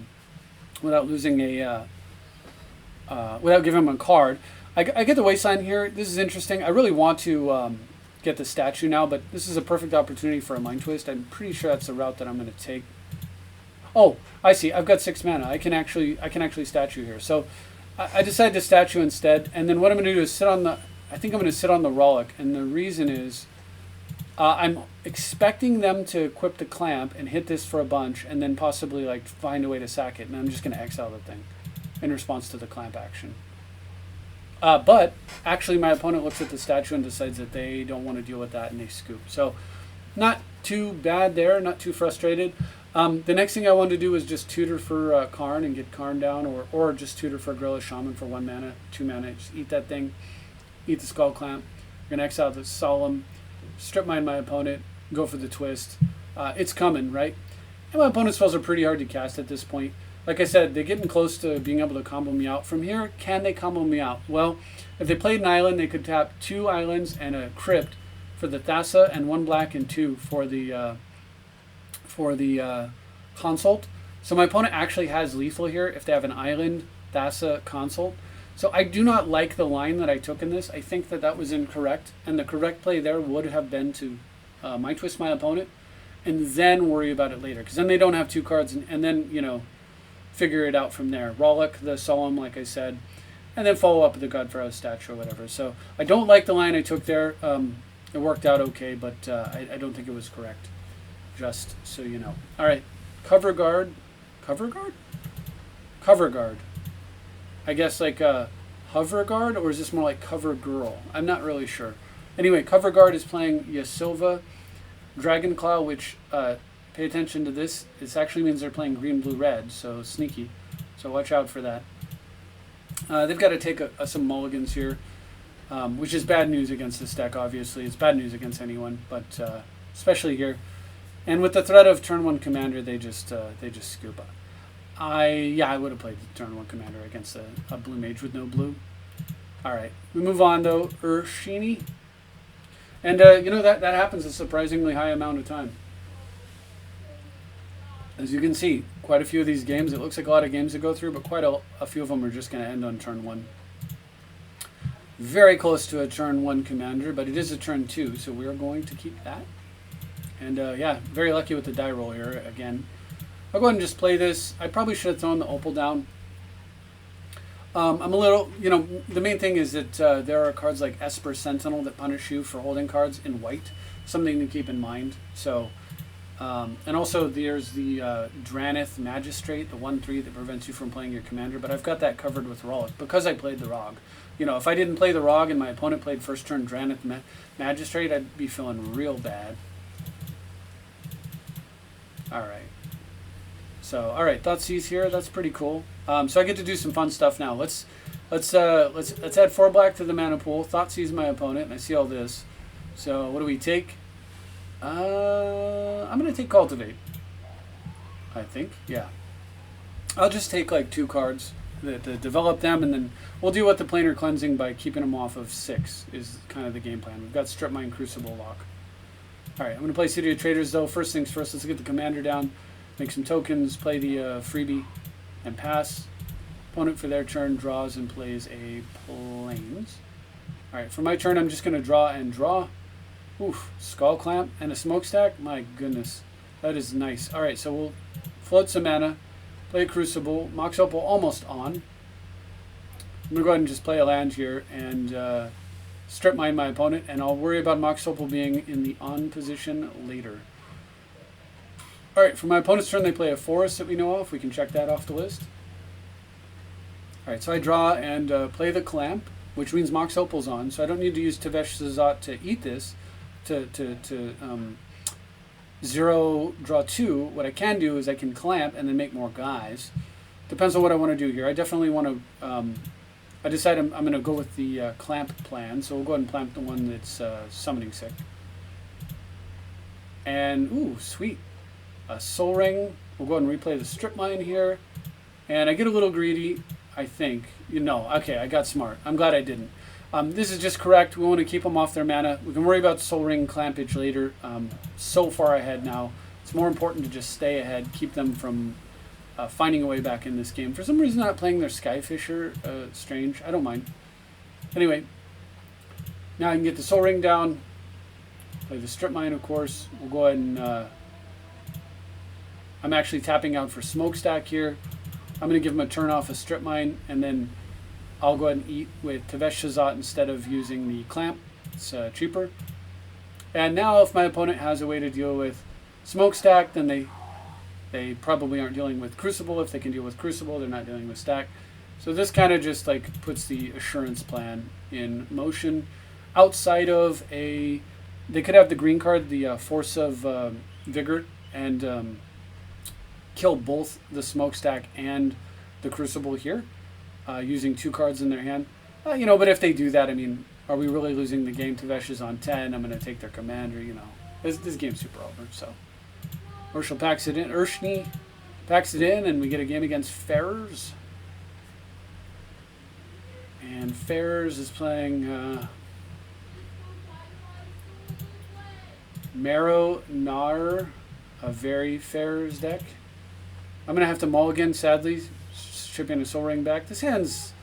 without giving him a card. I get the Wasteland here. This is interesting. I really want to get the statue now, but this is a perfect opportunity for a Mind Twist. I'm pretty sure that's the route that I'm going to take. Oh, I see. I've got 6 mana. I can actually statue here. So I decided to statue instead, and then what I'm going to do is sit on the. I think I'm going to sit on the Rograkh, and the reason is I'm expecting them to equip the Clamp and hit this for a bunch, and then possibly like find a way to sack it, and I'm just going to exile the thing in response to the Clamp action. But actually, my opponent looks at the statue and decides that they don't want to deal with that, and they scoop. So not too bad there, not too frustrated. The next thing I wanted to do was just tutor for Karn and get Karn down, or just tutor for Gorilla Shaman for 1 mana, 2 mana. Just eat that thing, eat the Skull Clamp. We're going to exile the Solemn, strip mine my opponent, go for the twist. It's coming, right? And my opponent's spells are pretty hard to cast at this point. Like I said, they're getting close to being able to combo me out. From here, can they combo me out? Well, if they played an island, they could tap 2 islands and a crypt for the Thassa, and 1 black and 2 for the consult. So my opponent actually has lethal here if they have an island, Thassa, consult. So I do not like the line that I took in this. I think that was incorrect, and the correct play there would have been to Mind Twist my opponent and then worry about it later, because then they don't have 2 cards, and then, you know, figure it out from there. Rograkh, the Solemn, like I said, and then follow up with the Godfather statue or whatever. So I don't like the line I took there. It worked out okay, but I don't think it was correct, just so you know. All right, Cover Guard. Cover Guard? Cover Guard. I guess like Hover Guard, or is this more like Cover Girl? I'm not really sure. Anyway, Cover Guard is playing Yasilva Dragonclaw, which, pay attention to this. This actually means they're playing green, blue, red, so sneaky. So watch out for that. They've got to take some mulligans here, which is bad news against this deck, obviously. It's bad news against anyone, but especially here. And with the threat of turn 1 commander, they just scoop up. I would have played the turn 1 commander against a blue mage with no blue. All right, we move on though. Urshini, and you know that happens a surprisingly high amount of time. As you can see, quite a few of these games, it looks like a lot of games to go through, but quite a few of them are just going to end on turn 1. Very close to a turn 1 commander, but it is a turn 2, so we're going to keep that. And yeah, very lucky with the die roll here again. I'll go ahead and just play this. I probably should have thrown the Opal down. I'm a little, you know, the main thing is that there are cards like Esper Sentinel that punish you for holding cards in white. Something to keep in mind. So, and also there's the Dranith Magistrate, the 1/3 that prevents you from playing your commander. But I've got that covered with Rograkh because I played the Rog. You know, if I didn't play the Rog and my opponent played first turn Dranith Magistrate, I'd be feeling real bad. All right. So, all right, Thoughtseize here. That's pretty cool. So I get to do some fun stuff now. Let's add 4 black to the mana pool. Thoughtseize my opponent, and I see all this. So what do we take? I'm gonna take Cultivate. I think, yeah. I'll just take like 2 cards that develop them, and then we'll deal with the planar cleansing by keeping them off of 6. Is kind of the game plan. We've got Strip Mine, Crucible, Lock. All right, I'm gonna play City of Traders though. First things first. Let's get the commander down. Make some tokens, play the freebie, and pass. Opponent for their turn draws and plays a Plains. Alright, for my turn I'm just going to draw and draw. Oof, Skull Clamp and a Smokestack? My goodness, that is nice. Alright, so we'll float some mana, play Crucible, Mox Opal almost on. I'm going to go ahead and just play a land here and strip mine my opponent, and I'll worry about Mox Opal being in the on position later. Alright, for my opponent's turn they play a Forest that we know of. We can check that off the list. Alright, so I draw and play the Clamp, which means Mox Opal's on, so I don't need to use Tevesh Szat to eat this, to zero, draw 2. What I can do is I can Clamp and then make more guys. Depends on what I want to do here. I definitely want to... I decide I'm going to go with the Clamp plan, so we'll go ahead and Clamp the one that's Summoning Sick. And, ooh, sweet. A Soul Ring. We'll go ahead and replay the Strip Mine here. And I get a little greedy, I think. Okay, I got smart. I'm glad I didn't. This is just correct. We want to keep them off their mana. We can worry about Soul Ring Clampage later. So far ahead now. It's more important to just stay ahead, keep them from finding a way back in this game. For some reason, not playing their Skyfisher. Strange. I don't mind. Anyway, now I can get the Soul Ring down. Play the Strip Mine, of course. We'll go ahead and... I'm actually tapping out for Smokestack here. I'm going to give him a turn off a Strip Mine, and then I'll go ahead and eat with Tevesh Szat instead of using the Clamp. It's cheaper. And now if my opponent has a way to deal with Smokestack, then they probably aren't dealing with Crucible. If they can deal with Crucible, they're not dealing with Stack. So this kind of just like puts the Assurance plan in motion. Outside of they could have the green card, the Force of Vigor, and kill both the Smokestack and the Crucible here, using 2 cards in their hand. But if they do that, I mean, are we really losing the game? Tevesh is on 10. I'm going to take their commander. This game's super over. So Urshel packs it in. Urshni packs it in, and we get a game against Ferrers. And Ferrers is playing Marrow Nar, a very Ferrers deck. I'm going to have to mulligan, sadly, shipping a Soul Ring back. This hand's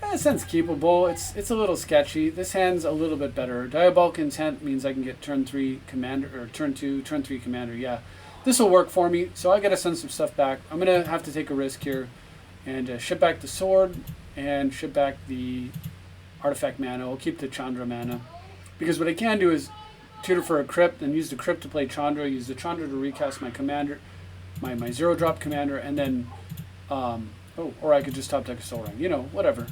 keepable. It's a little sketchy. This hand's a little bit better. Diabolic Intent means I can get turn 3 commander, or turn 2, turn 3 commander. Yeah, this will work for me. So I got to send some stuff back. I'm going to have to take a risk here and ship back the sword and ship back the artifact mana. I'll keep the Chandra mana, because what I can do is tutor for a Crypt and use the Crypt to play Chandra, use the Chandra to recast my commander, my 0-drop commander, and then or I could just top deck a Soul Ring, whatever.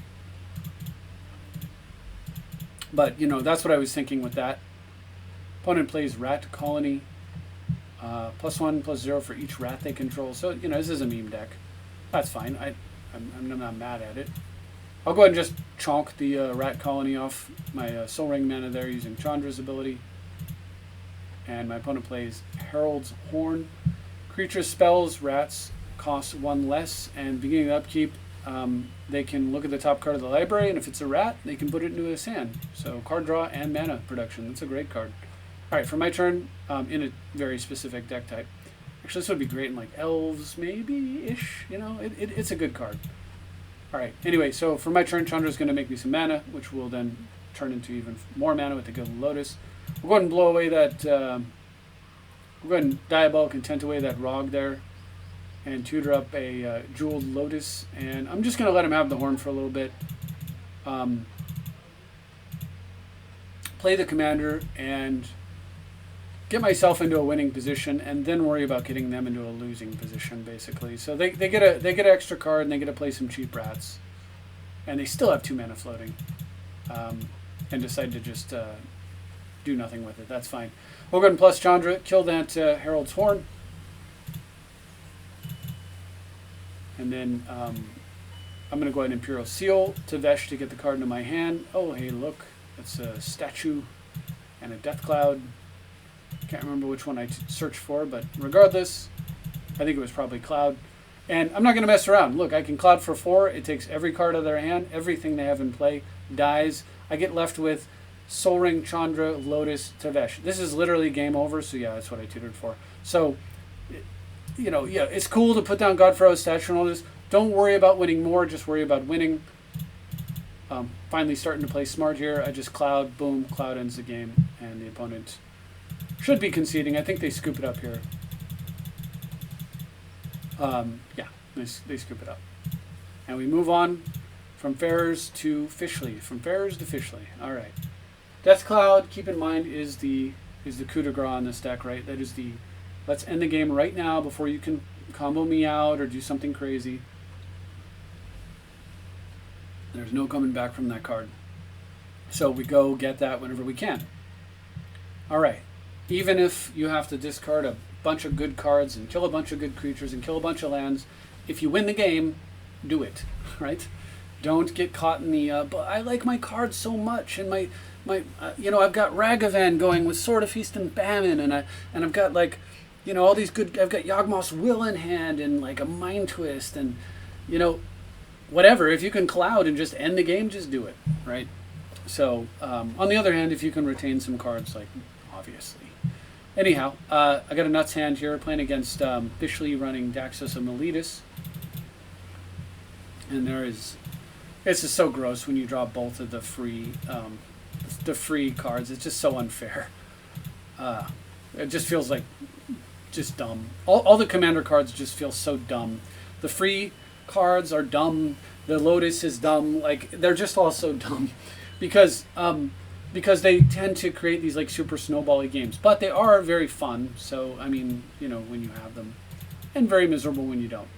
But that's what I was thinking with that. Opponent plays Rat Colony, +1/+0 for each rat they control. So this is a meme deck. That's fine. I'm not mad at it. I'll go ahead and just chonk the Rat Colony off my Soul Ring mana there using Chandra's ability. And my opponent plays Herald's Horn. Creature spells, rats cost 1 less, and beginning of upkeep, they can look at the top card of the library, and if it's a rat, they can put it into his hand. So card draw and mana production. That's a great card. Alright, for my turn, in a very specific deck type. Actually, this would be great in like Elves, maybe-ish. It's a good card. Alright, anyway, so for my turn, Chandra's going to make me some mana, which will then turn into even more mana with the Gilded Lotus. We'll go ahead and blow away that... we'll go ahead and Diabolic Intent away that Rog there and tutor up a Jeweled Lotus. And I'm just going to let him have the horn for a little bit. Play the commander and get myself into a winning position, and then worry about getting them into a losing position, basically. So they get an extra card, and they get to play some cheap rats. And they still have 2 mana floating. And decide to just do nothing with it. That's fine. We'll go ahead and plus Chandra, kill that Herald's Horn. And then I'm going to go ahead and Imperial Seal Tevesh to get the card into my hand. Oh, hey, look. It's a statue and a Death Cloud. Can't remember which one I searched for, but regardless, I think it was probably Cloud. And I'm not going to mess around. Look, I can Cloud for 4. It takes every card out of their hand. Everything they have in play dies. I get left with Soul Ring, Chandra, Lotus, Tevesh. This is literally game over, so yeah, that's what I tutored for. So, yeah, it's cool to put down Godfrey's statue and all this. Don't worry about winning more, just worry about winning. Finally starting to play smart here. I just cloud, boom, cloud ends the game, and the opponent should be conceding. I think they scoop it up here. Yeah, they scoop it up. And we move on from Farers to Fishley. From Farers to Fishley. All right. Death Cloud, keep in mind, is the coup de grace on this deck, right? That is the let's end the game right now before you can combo me out or do something crazy. There's no coming back from that card. So we go get that whenever we can. All right. Even if you have to discard a bunch of good cards and kill a bunch of good creatures and kill a bunch of lands, if you win the game, do it, right? Don't get caught in the, but I like my cards so much, and my I've got Ragavan going with Sword of Feast and Famine, and I've got like, all these good, I've got Yawgmoth's Will in hand and like a Mind Twist and, whatever. If you can cloud and just end the game, just do it, right? So, on the other hand, if you can retain some cards, like, obviously. Anyhow, I got a nuts hand here, playing against Fishley running Daxos of Miletus. And it's just so gross when you draw both of the free cards. It's just so unfair. It just feels like just dumb. All the commander cards just feel so dumb. The free cards are dumb. The Lotus is dumb. Like, they're just all so dumb because they tend to create these like super snowbally games. But they are very fun. So I mean, when you have them, and very miserable when you don't.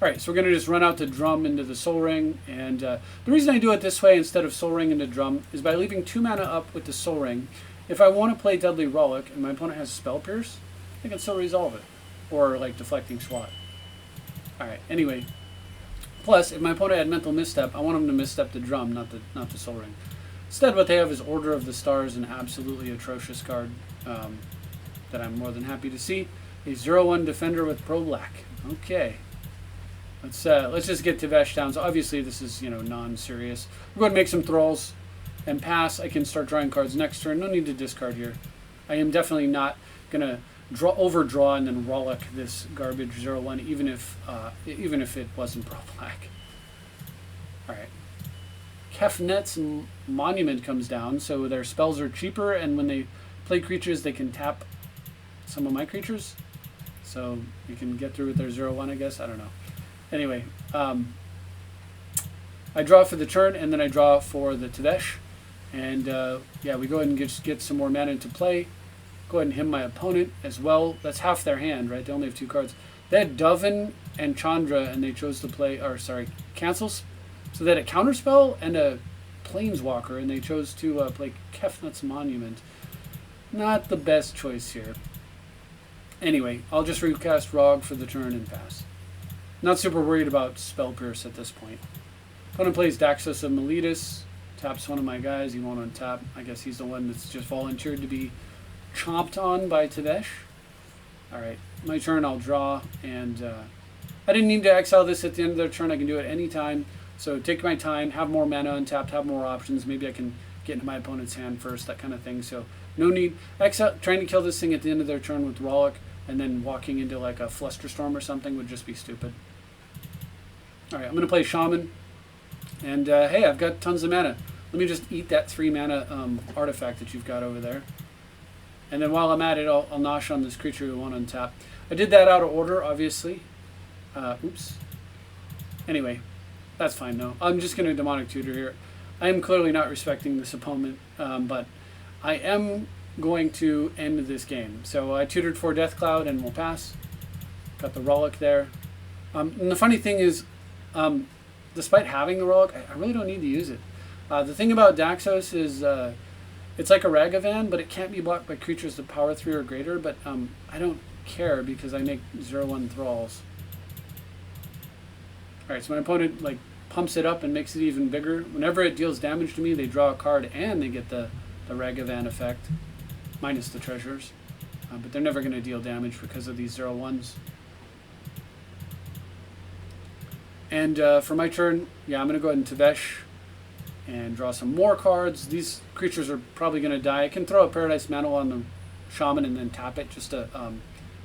All right, so we're going to just run out the Drum into the Soul Ring, and the reason I do it this way instead of Soul Ring into Drum is by leaving 2 mana up with the Soul Ring. If I want to play Deadly Rollick and my opponent has Spell Pierce, I can still resolve it, or like Deflecting Swat. All right, anyway. Plus, if my opponent had Mental Misstep, I want him to misstep the Drum, not the Soul Ring. Instead, what they have is Order of the Stars, an absolutely atrocious card that I'm more than happy to see. A 0/1 Defender with Pro Black. Okay. Let's just get Tevesh down. So obviously this is non-serious. We're going to make some thralls and pass. I can start drawing cards next turn. No need to discard here. I am definitely not going to overdraw and then Rollick this garbage 0/1, even if it wasn't Pro Black. All right. Kefnet's Monument comes down, so their spells are cheaper, and when they play creatures, they can tap some of my creatures. So you can get through with their 0/1, I guess. I don't know. Anyway, I draw for the turn, and then I draw for the Tevesh. And yeah, we go ahead and get some more mana into play. Go ahead and hit my opponent as well. That's half their hand, right? They only have 2 cards. They had Dovin and Chandra, and they chose to play, cancels. So they had a counterspell and a Planeswalker, and they chose to play Kefnet's Monument. Not the best choice here. Anyway, I'll just recast Rog for the turn and pass. Not super worried about Spell Pierce at this point. Opponent plays Daxos of Miletus. Taps one of my guys. He won't untap. I guess he's the one that's just volunteered to be chomped on by Tevesh. Alright, my turn, I'll draw. And I didn't need to exile this at the end of their turn. I can do it anytime. So take my time, have more mana untapped, have more options. Maybe I can get into my opponent's hand first, that kind of thing. So no need. Trying to kill this thing at the end of their turn with Rollick and then walking into like a Flusterstorm or something would just be stupid. Alright, I'm going to play Shaman. And hey, I've got tons of mana. Let me just eat that 3 mana artifact that you've got over there. And then while I'm at it, I'll nosh on this creature who won't untap. I did that out of order, obviously. Oops. Anyway, that's fine though. I'm just going to Demonic Tutor here. I am clearly not respecting this opponent, but I am going to end this game. So I tutored for Death Cloud and we'll pass. Got the Rollick there. And the funny thing is, despite having the Rollick, I really don't need to use it. The thing about Daxos is it's like a Ragavan, but it can't be blocked by creatures of power 3 or greater, but I don't care because I make 0/1 thralls. Alright, so my opponent like pumps it up and makes it even bigger. Whenever it deals damage to me, they draw a card and they get the Ragavan effect, minus the treasures. But they're never going to deal damage because of these 0/1s. And for my turn, yeah, I'm going to go ahead and Tevesh and draw some more cards. These creatures are probably going to die. I can throw a Paradise Mantle on the Shaman and then tap it just to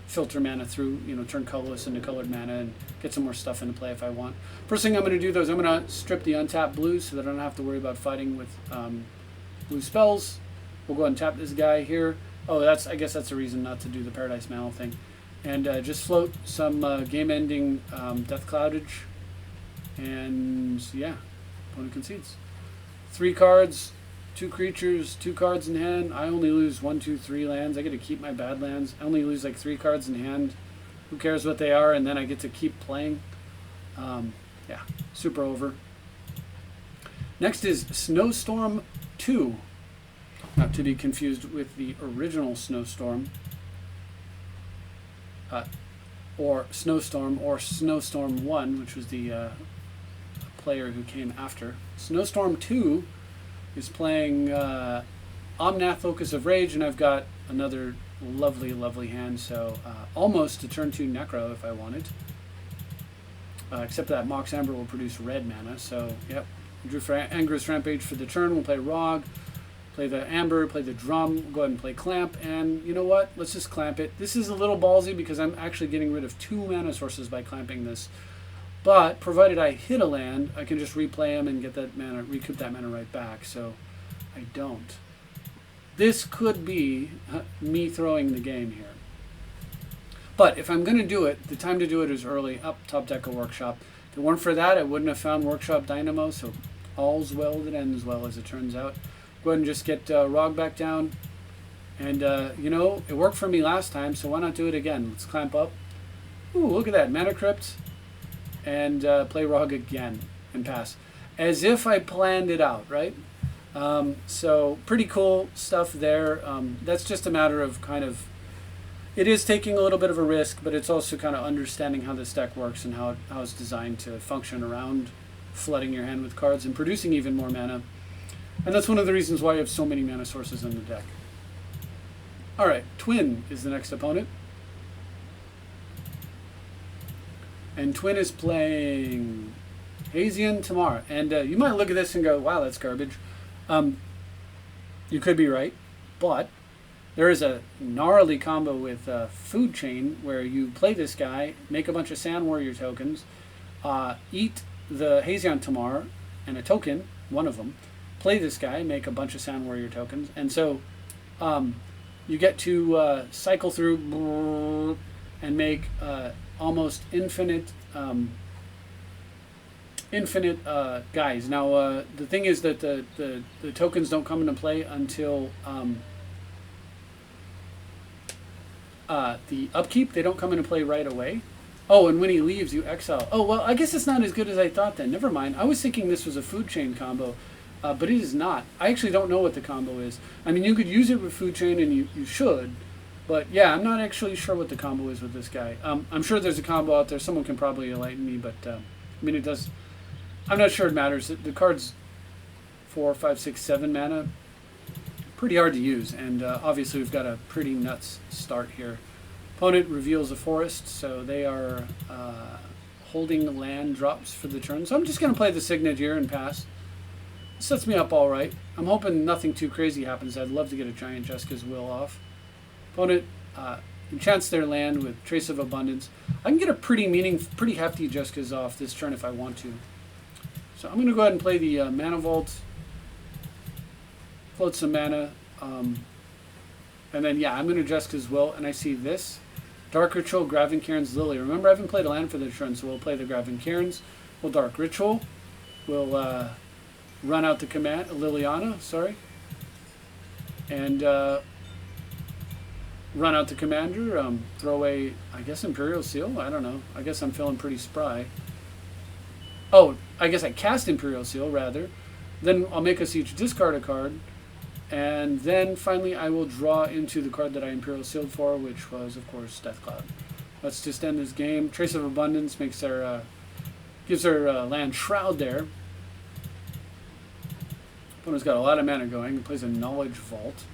filter mana through, turn colorless into colored mana and get some more stuff into play if I want. First thing I'm going to do, though, is I'm going to strip the untapped blues so that I don't have to worry about fighting with blue spells. We'll go ahead and tap this guy here. Oh, I guess that's the reason not to do the Paradise Mantle thing. And just float some game-ending Death Cloudage. And, yeah, opponent concedes. 3 cards, 2 creatures, 2 cards in hand. I only lose 1, 2, 3 lands. I get to keep my bad lands. I only lose like 3 cards in hand. Who cares what they are? And then I get to keep playing. Yeah, super over. Next is Snowstorm 2. Not to be confused with the original Snowstorm. Or Snowstorm 1, which was the player who came after. Snowstorm 2 is playing Omnath, Locus of Rage, and I've got another lovely, lovely hand, so almost a turn 2 Necro if I wanted. Except that Mox Amber will produce red mana, so yep. Drew for Anger's Rampage for the turn. We'll play Rog, play the Amber, play the Drum, we'll go ahead and play Clamp, and you know what? Let's just clamp it. This is a little ballsy because I'm actually getting rid of 2 mana sources by clamping this. But provided I hit a land, I can just replay them and get that mana, recoup that mana right back. So I don't. This could be me throwing the game here. But if I'm going to do it, the time to do it is early. Up top deck of Workshop. If it weren't for that, I wouldn't have found Workshop Dynamo. So all's well that ends well, as it turns out. Go ahead and just get Rog back down. And, it worked for me last time, so why not do it again? Let's clamp up. Ooh, look at that. Mana Crypt. And play Rog again and pass. As if I planned it out, right? So pretty cool stuff there. That's just a matter of it is taking a little bit of a risk, but it's also kind of understanding how this deck works and how it's designed to function around flooding your hand with cards and producing even more mana. And that's one of the reasons why you have so many mana sources in the deck. Alright, Twin is the next opponent. And Twin is playing Hazian Tamar. And you might look at this and go, wow, that's garbage. You could be right, but there is a gnarly combo with Food Chain where you play this guy, make a bunch of Sand Warrior tokens, eat the Hazian Tamar and a token, one of them, play this guy, make a bunch of Sand Warrior tokens, and so you get to cycle through and make almost infinite guys. Now the thing is that the tokens don't come into play until the upkeep. They don't come into play right away. Oh, and when he leaves, you exile. Oh, well, I guess it's not as good as I thought then. Never mind. I was thinking this was a Food Chain combo, but it is not. I actually don't know what the combo is. I mean, you could use it with Food Chain, and you should, but yeah, I'm not actually sure what the combo is with this guy. I'm sure there's a combo out there. Someone can probably enlighten me, but I mean, it does. I'm not sure it matters. The card's 4, 5, 6, 7 mana. Pretty hard to use, and obviously we've got a pretty nuts start here. Opponent reveals a forest, so they are holding land drops for the turn. So I'm just going to play the Signet here and pass. Sets me up all right. I'm hoping nothing too crazy happens. I'd love to get a Giant Jessica's Will off. Opponent enchants their land with Trace of Abundance. I can get a pretty hefty Jessica's off this turn if I want to. So I'm going to go ahead and play the Mana Vault. Float some mana. And then, yeah, I'm going to Jessica's Will, and I see this. Dark Ritual, Gravin Cairn's Lily. Remember, I haven't played a land for the turn, so we'll play the Gravin Cairns. We'll Dark Ritual. We'll run out the command, Liliana, sorry. And run out the commander. Throw away, I guess, Imperial Seal. I don't know. I guess I'm feeling pretty spry. Oh, I guess I cast Imperial Seal, rather. Then I'll make us each discard a card. And then finally I will draw into the card that I Imperial Sealed for, which was, of course, Death Cloud. Let's just end this game. Trace of Abundance makes their, gives their land Shroud there. Opponent's got a lot of mana going. He plays a Knowledge Vault.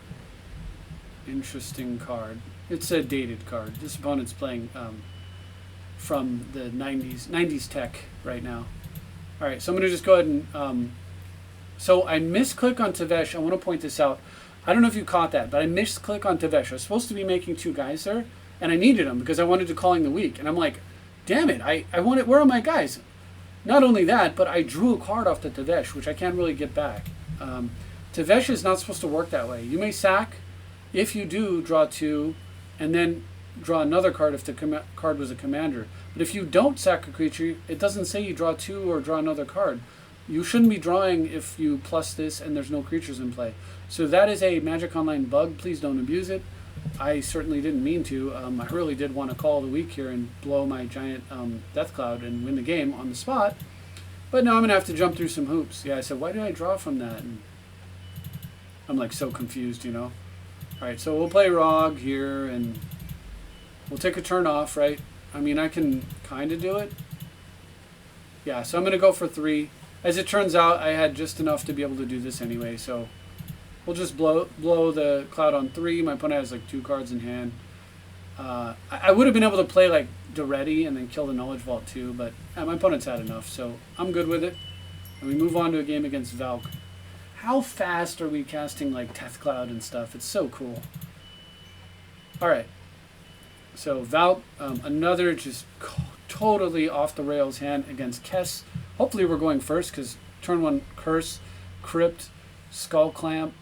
Interesting card. It's a dated card. This opponent's playing from the 90s tech right now. All right, so I'm going to just go ahead and... So I misclick on Tevesh. I want to point this out. I don't know if you caught that, but I misclick on Tevesh. I was supposed to be making 2 guys there, and I needed them because I wanted to Calling the Weak. And I'm like, damn it, I wanted, where are my guys? Not only that, but I drew a card off the Tevesh, which I can't really get back. Tevesh is not supposed to work that way. You may sack. If you do, draw 2, and then draw another card if the card was a commander. But if you don't sack a creature, it doesn't say you draw 2 or draw another card. You shouldn't be drawing if you plus this and there's no creatures in play. So that is a Magic Online bug. Please don't abuse it. I certainly didn't mean to. I really did want to Call the Weak here and blow my giant Death Cloud and win the game on the spot. But now I'm going to have to jump through some hoops. Yeah, I said, why did I draw from that? And I'm like so confused, you know. Alright, so we'll play Rog here and we'll take a turn off, right? I mean, I can kind of do it. Yeah, so I'm going to go for 3. As it turns out, I had just enough to be able to do this anyway, so we'll just blow the cloud on 3. My opponent has like 2 cards in hand. I would have been able to play like Duretti and then kill the Knowledge Vault too, but my opponent's had enough, so I'm good with it. And we move on to a game against Valk. How fast are we casting like Death Cloud and stuff? It's so cool. Alright. So Valk, another just totally off the rails hand against Kess. Hopefully we're going first because turn 1 Curse, Crypt, Skull Clamp.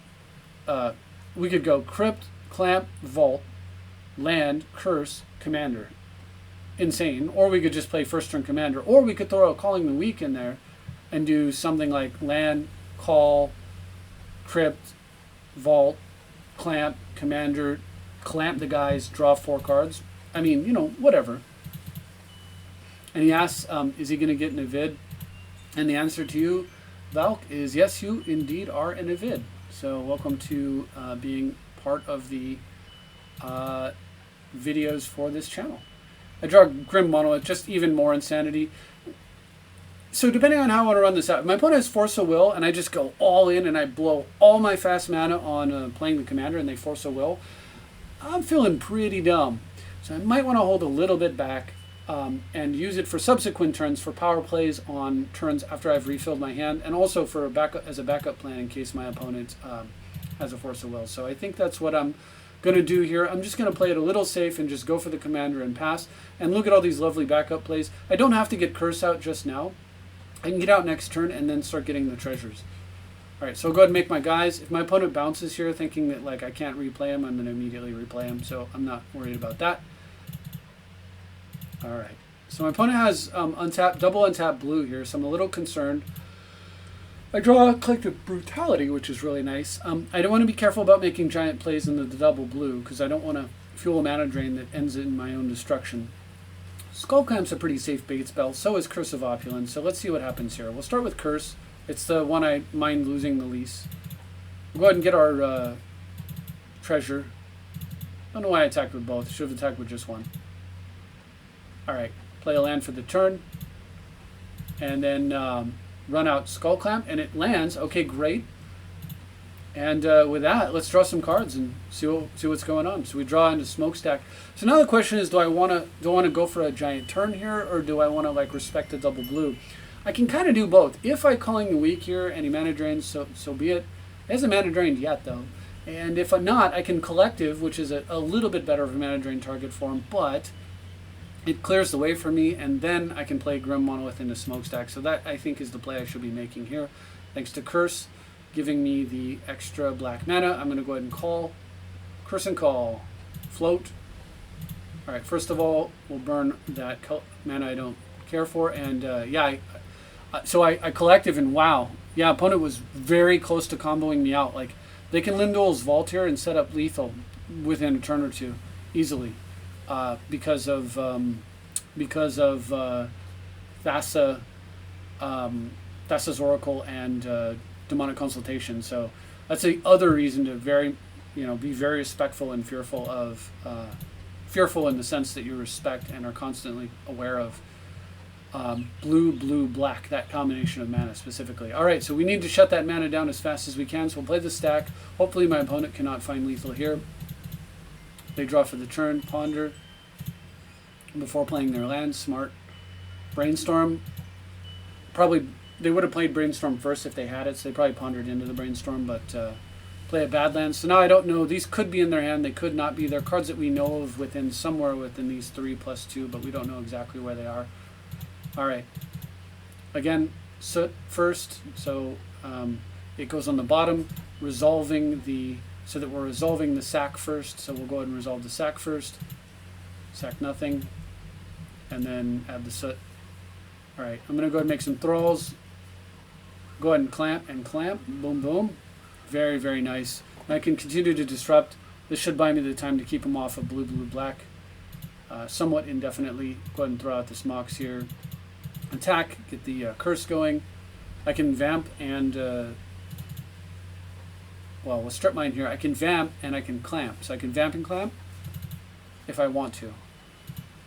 We could go Crypt, Clamp, Vault, Land, Curse, Commander. Insane. Or we could just play first turn Commander. Or we could throw a Calling the Weak in there and do something like Land, Call, Crypt, Vault, Clamp, Commander, Clamp the guys, draw 4 cards. I mean, you know, whatever. And he asks, is he going to get an Avid? And the answer to you, Valk, is yes, you indeed are an Avid. So welcome to being part of the videos for this channel. I draw Grim Monolith, just even more insanity. So depending on how I want to run this out, my opponent has Force of Will, and I just go all in and I blow all my fast mana on playing the commander and they Force of Will. I'm feeling pretty dumb. So I might want to hold a little bit back and use it for subsequent turns for power plays on turns after I've refilled my hand, and also for as a backup plan in case my opponent has a Force of Will. So I think that's what I'm going to do here. I'm just going to play it a little safe and just go for the commander and pass. And look at all these lovely backup plays. I don't have to get Curse out just now. I can get out next turn and then start getting the treasures. Alright, so I'll go ahead and make my guys. If my opponent bounces here thinking that like I can't replay him, I'm going to immediately replay him. So I'm not worried about that. Alright, so my opponent has double untapped blue here, so I'm a little concerned. I draw Collective Brutality, which is really nice. I don't want to be careful about making giant plays in the double blue, because I don't want to fuel a mana drain that ends in my own destruction. Skullclamp's a pretty safe bait spell, so is Curse of Opulence, so let's see what happens here. We'll start with Curse. It's the one I mind losing the least. We'll go ahead and get our treasure. I don't know why I attacked with both. Should have attacked with just one. Alright, play a land for the turn. And then run out Skullclamp, and it lands. Okay, great. And with that, let's draw some cards and see what's going on. So we draw into Smokestack. So now the question is, do I want to go for a giant turn here, or do I want to like respect the double blue? I can kind of do both. If I Calling the Weak here and he mana drains, so be it. It hasn't mana drained yet though. And if I'm not, I can Collective, which is a little bit better of a mana drain target for him, but it clears the way for me, and then I can play Grim Monolith into Smokestack. So that, I think, is the play I should be making here. Thanks to Curse, giving me the extra black mana. I'm going to go ahead and call. Curse and call. Float. Alright, first of all, we'll burn that mana I don't care for. And yeah, so I Collective, and wow. Yeah, opponent was very close to comboing me out. Like, they can Lindol's Vault here and set up lethal within a turn or two, easily. Because of Thassa, Thassa's Oracle and Demonic Consultation. So that's the other reason to be very respectful and fearful of, fearful in the sense that you respect and are constantly aware of blue, blue, black, that combination of mana specifically. All right, so we need to shut that mana down as fast as we can. So we'll play the stack. Hopefully my opponent cannot find lethal here. They draw for the turn, ponder before playing their land. Smart. Brainstorm. Probably they would have played Brainstorm first if they had it, so they probably pondered into the Brainstorm, but play a bad land. So now I don't know. These could be in their hand. They could not be. They're cards that we know of within somewhere within these 3+2, but we don't know exactly where they are. All right. Again, Szat first. So it goes on the bottom, resolving the, so that we're resolving the sack first. So we'll go ahead and resolve the sack first. Sack nothing. And then add the Szat. All right. I'm going to go ahead and make some thralls. Go ahead and clamp and clamp. Boom, boom. Very, very nice. And I can continue to disrupt. This should buy me the time to keep them off of blue, blue, black. Somewhat indefinitely. Go ahead and throw out the smocks here. Attack. Get the curse going. I can vamp and... well, we'll strip mine here. I can vamp and I can clamp. So I can vamp and clamp if I want to.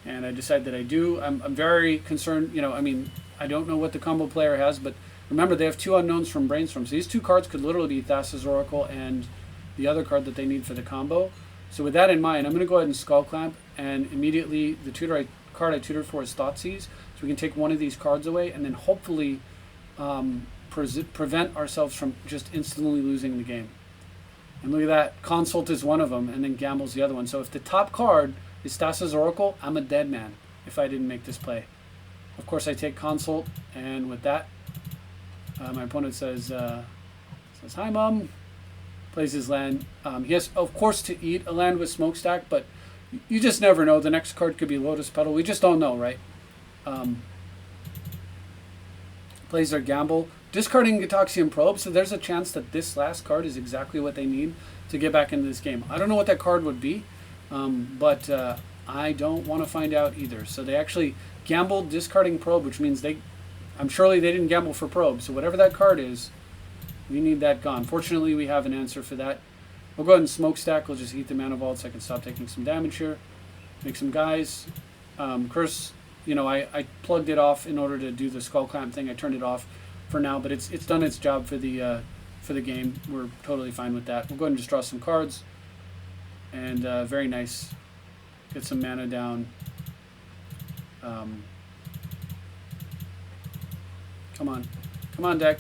And I decide that I do. I'm very concerned. You know, I mean, I don't know what the combo player has, but remember, they have 2 unknowns from Brainstorm. So these 2 cards could literally be Thassa's Oracle and the other card that they need for the combo. So with that in mind, I'm going to go ahead and Skull Clamp, and immediately the card I tutored for is Thoughtseize. So we can take one of these cards away and then hopefully prevent ourselves from just instantly losing the game. And look at that. Consult is one of them, and then Gamble's the other one. So if the top card is Thassa's Oracle, I'm a dead man if I didn't make this play. Of course, I take Consult, and with that, my opponent says, "Hi, Mom." Plays his land. He has, of course, to eat a land with Smokestack, but you just never know. The next card could be Lotus Petal. We just don't know, right? Plays their Gamble. Discarding Gatoxian Probe, so there's a chance that this last card is exactly what they need to get back into this game. I don't know what that card would be, but I don't want to find out either. So they actually gambled discarding Probe, which means I'm surely they didn't gamble for Probe. So whatever that card is, we need that gone. Fortunately, we have an answer for that. We'll go ahead and Smokestack. We'll just eat the Mana Vault so I can stop taking some damage here. Make some guys. Curse, you know, I plugged it off in order to do the Skull Clamp thing. I turned it off for now, but it's done its job for the game. We're totally fine with that. We'll go ahead and just draw some cards. And very nice. Get some mana down. Come on. Come on, deck.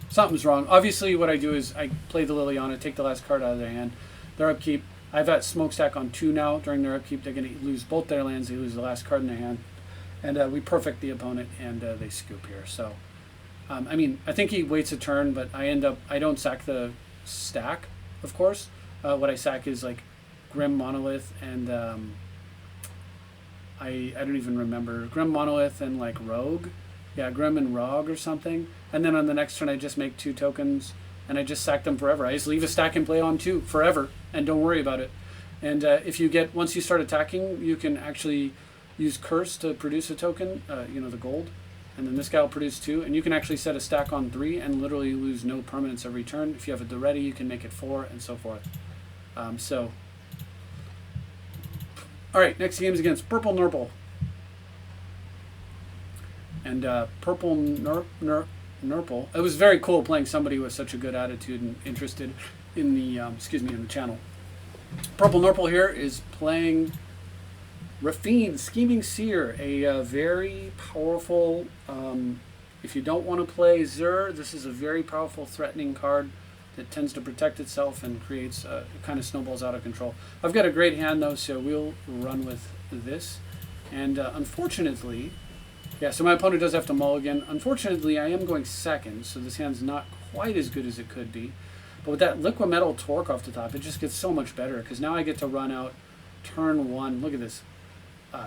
Something's wrong. Obviously, what I do is I play the Liliana, take the last card out of their hand. Their upkeep. I've got Smokestack on 2 now. During their upkeep, they're going to lose both their lands. They lose the last card in their hand. And we perfect the opponent, and they scoop here. So, I mean, I think he waits a turn, but I don't sack the stack, of course. What I sack is, like, Grim Monolith and... I don't even remember. Grim Monolith and, like, Rogue. Yeah, Grim and Rogue or something. And then on the next turn, I just make 2 tokens, and I just sack them forever. I just leave a stack and play on 2 forever, and don't worry about it. And if you get, once you start attacking, you can actually use Curse to produce a token, you know, the gold. And then this guy will produce 2, and you can actually set a stack on 3 and literally lose no permanence every turn. If you have it ready, you can make it 4, and so forth. All right, next game is against Purple Nurple. And Purple Nurple. It was very cool playing somebody with such a good attitude and interested in the in the channel. Purple Nurple here is playing Rafine, Scheming Seer, a very powerful. If you don't want to play Zur, this is a very powerful threatening card that tends to protect itself and creates kind of snowballs out of control. I've got a great hand though, so we'll run with this. And unfortunately. Yeah, so my opponent does have to mulligan. Unfortunately, I am going second, so this hand's not quite as good as it could be. But with that Liquid Metal Torque off the top, it just gets so much better, because now I get to run out turn 1. Look at this.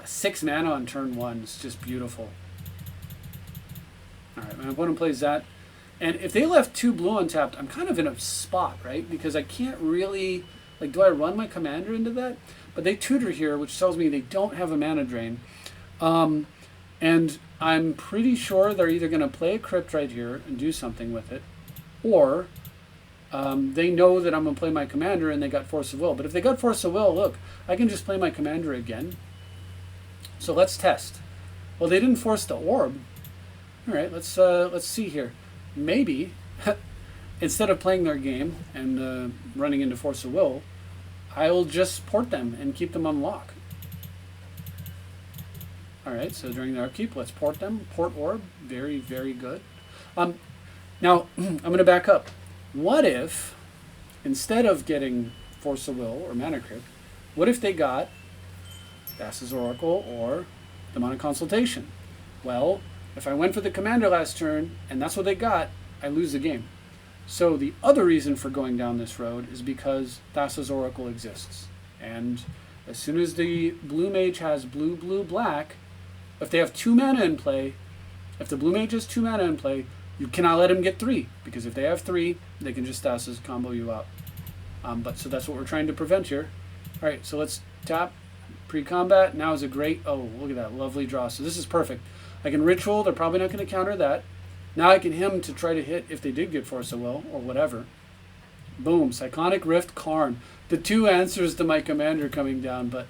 6 mana on turn 1. It's just beautiful. Alright, my opponent plays that. And if they left 2 blue untapped, I'm kind of in a spot, right? Because I can't really... Like, do I run my commander into that? But they tutor here, which tells me they don't have a mana drain. And I'm pretty sure they're either going to play a Crypt right here and do something with it, or they know that I'm going to play my commander and they got Force of Will. But if they got Force of Will, look, I can just play my commander again. So let's test. Well, they didn't force the orb. All right, let's see here. Maybe instead of playing their game and running into Force of Will, I'll just port them and keep them on lock. Alright, so during their upkeep, let's port them. Port orb, very, very good. Now, I'm going to back up. What if, instead of getting Force of Will or Mana Crypt, what if they got Thassa's Oracle or Demonic Consultation? Well, if I went for the commander last turn, and that's what they got, I lose the game. So the other reason for going down this road is because Thassa's Oracle exists. And as soon as the blue mage has blue, blue, black, if they have 2 mana in play, if the blue mage has 2 mana in play, you cannot let him get 3. Because if they have 3, they can just Thassa's combo you out. So that's what we're trying to prevent here. Alright, so let's tap pre-combat. Now is a great, oh, look at that lovely draw. So this is perfect. I can Ritual, they're probably not going to counter that. Now I can him to try to hit if they did get Force of Will or whatever. Boom, Cyclonic Rift, Karn. The 2 answers to my commander coming down, but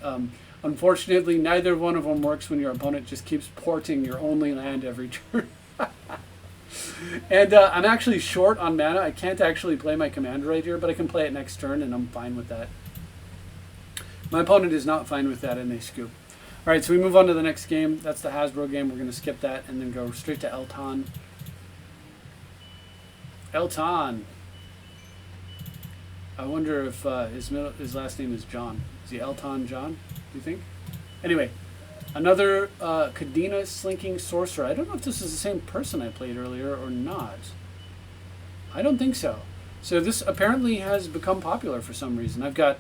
unfortunately neither one of them works when your opponent just keeps porting your only land every turn. And I'm actually short on mana. I can't actually play my commander right here, but I can play it next turn and I'm fine with that. My opponent is not fine with that and they scoop. Alright, so we move on to the next game. That's the Hasbro game. We're going to skip that and then go straight to Elton. Elton. I wonder if his last name is John. Is he Elton John, do you think? Anyway, another Kadena Slinking Sorcerer. I don't know if this is the same person I played earlier or not. I don't think so. So this apparently has become popular for some reason. I've got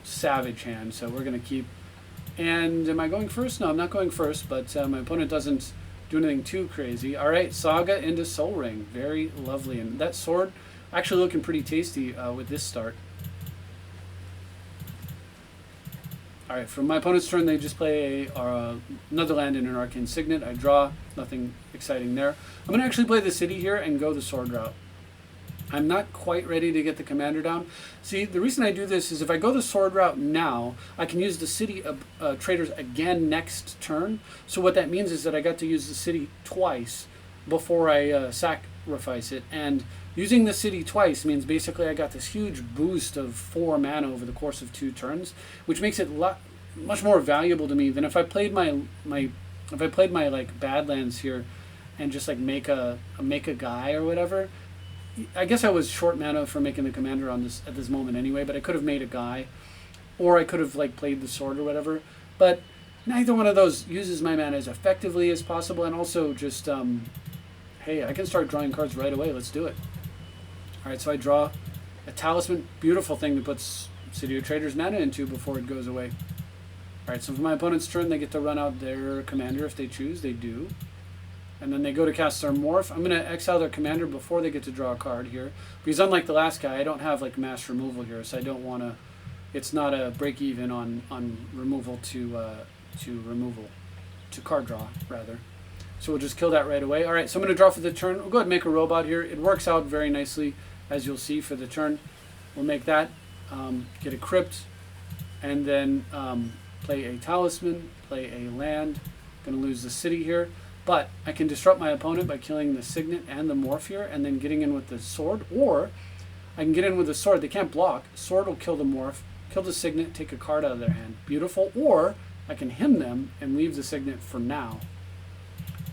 Savage Hand, so we're going to keep. And am I going first? No, I'm not going first, but my opponent doesn't do anything too crazy. All right, Saga into Soul Ring. Very lovely. And that sword actually looking pretty tasty with this start. All right, for my opponent's turn, they just play another land in an Arcane Signet. I draw, nothing exciting there. I'm going to actually play the city here and go the sword route. I'm not quite ready to get the commander down. See, the reason I do this is if I go the sword route now, I can use the city traders again next turn. So what that means is that I got to use the city twice before I sacrifice it. And using the city twice means basically I got this huge boost of 4 mana over the course of 2 turns, which makes it much more valuable to me than if I played my like Badlands here and just like make a guy or whatever. I guess I was short mana for making the commander on this at this moment anyway, but I could have made a guy, or I could have like played the sword or whatever. But neither one of those uses my mana as effectively as possible, and also just hey, I can start drawing cards right away. Let's do it. All right, so I draw a Talisman, beautiful thing to put City of Traders mana into before it goes away. All right, so for my opponent's turn, they get to run out their commander if they choose. They do. And then they go to cast their Morph. I'm going to exile their commander before they get to draw a card here. Because unlike the last guy, I don't have like mass removal here, so I don't want to... It's not a break even on removal to card draw, rather. So we'll just kill that right away. All right, so I'm going to draw for the turn. We'll go ahead and make a robot here. It works out very nicely, as you'll see for the turn. We'll make that, get a Crypt, and then play a Talisman, play a land. Going to lose the city here. But I can disrupt my opponent by killing the Signet and the Morph here and then getting in with the sword. Or I can get in with the sword. They can't block. Sword will kill the Morph, kill the Signet, take a card out of their hand. Beautiful. Or I can hymn them and leave the Signet for now.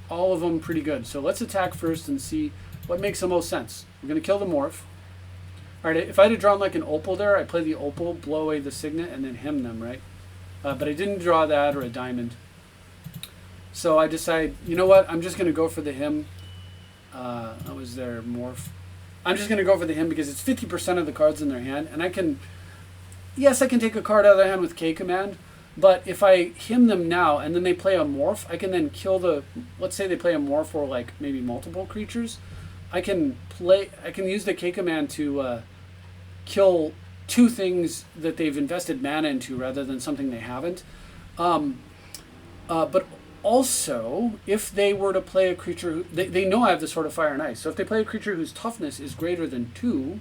All of them pretty good. So let's attack first and see what makes the most sense. We're going to kill the Morph. All right, if I had drawn like an Opal there, I play the Opal, blow away the Signet, and then hymn them, right? But I didn't draw that or a diamond. So I decide, you know what, I'm just going to go for the hymn. That was their Morph. I'm just going to go for the hymn because it's 50% of the cards in their hand. And I can, yes, I can take a card out of their hand with K command. But if I hymn them now and then they play a Morph, I can then kill the, let's say they play a Morph or like maybe multiple creatures. I can use the K command to kill 2 things that they've invested mana into rather than something they haven't. But also, if they were to play a creature who... They know I have the Sword of Fire and Ice. So if they play a creature whose toughness is greater than 2,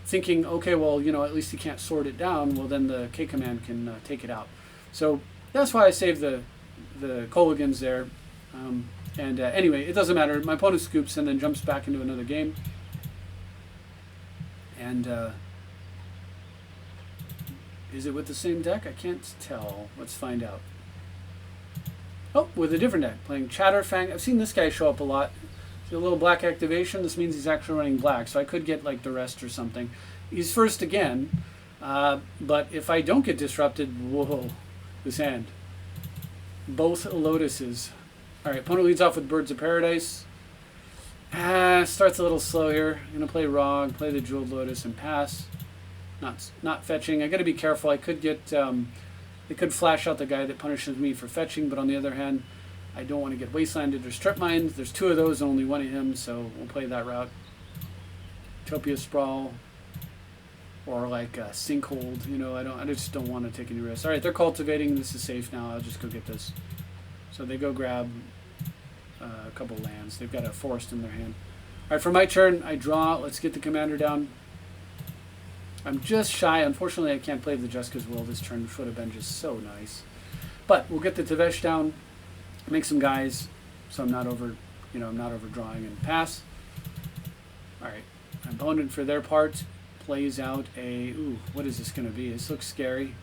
thinking, okay, well, you know, at least he can't sword it down, well, then the K command can take it out. So that's why I saved the Colligans there. Anyway, it doesn't matter. My opponent scoops and then jumps back into another game. And is it with the same deck? I can't tell. Let's find out. Oh, with a different deck, playing Chatterfang. I've seen this guy show up a lot. A little black activation. This means he's actually running black, so I could get like the rest or something. He's first again, but if I don't get disrupted, whoa, this hand. Both lotuses. All right, opponent leads off with Birds of Paradise. Starts a little slow here. I'm gonna play Rog, play the Jeweled Lotus, and pass. Not fetching. I got to be careful. I could get. They could flash out the guy that punishes me for fetching, but on the other hand, I don't want to get wastelanded or strip mined. There's two of those, and only one of him, so we'll play that route. Utopia Sprawl, or like a Sinkhold. You know, I just don't want to take any risks. All right, they're cultivating. This is safe now. I'll just go get this. So they go grab a couple lands. They've got a forest in their hand. All right, for my turn, I draw. Let's get the commander down. I'm just shy. Unfortunately, I can't play the Jessica's Will this turn, which would have been just so nice. But we'll get the Tevesh down, make some guys, so I'm not overdrawing, and pass. All right, my opponent for their part plays out a. Ooh, what is this going to be? This looks scary.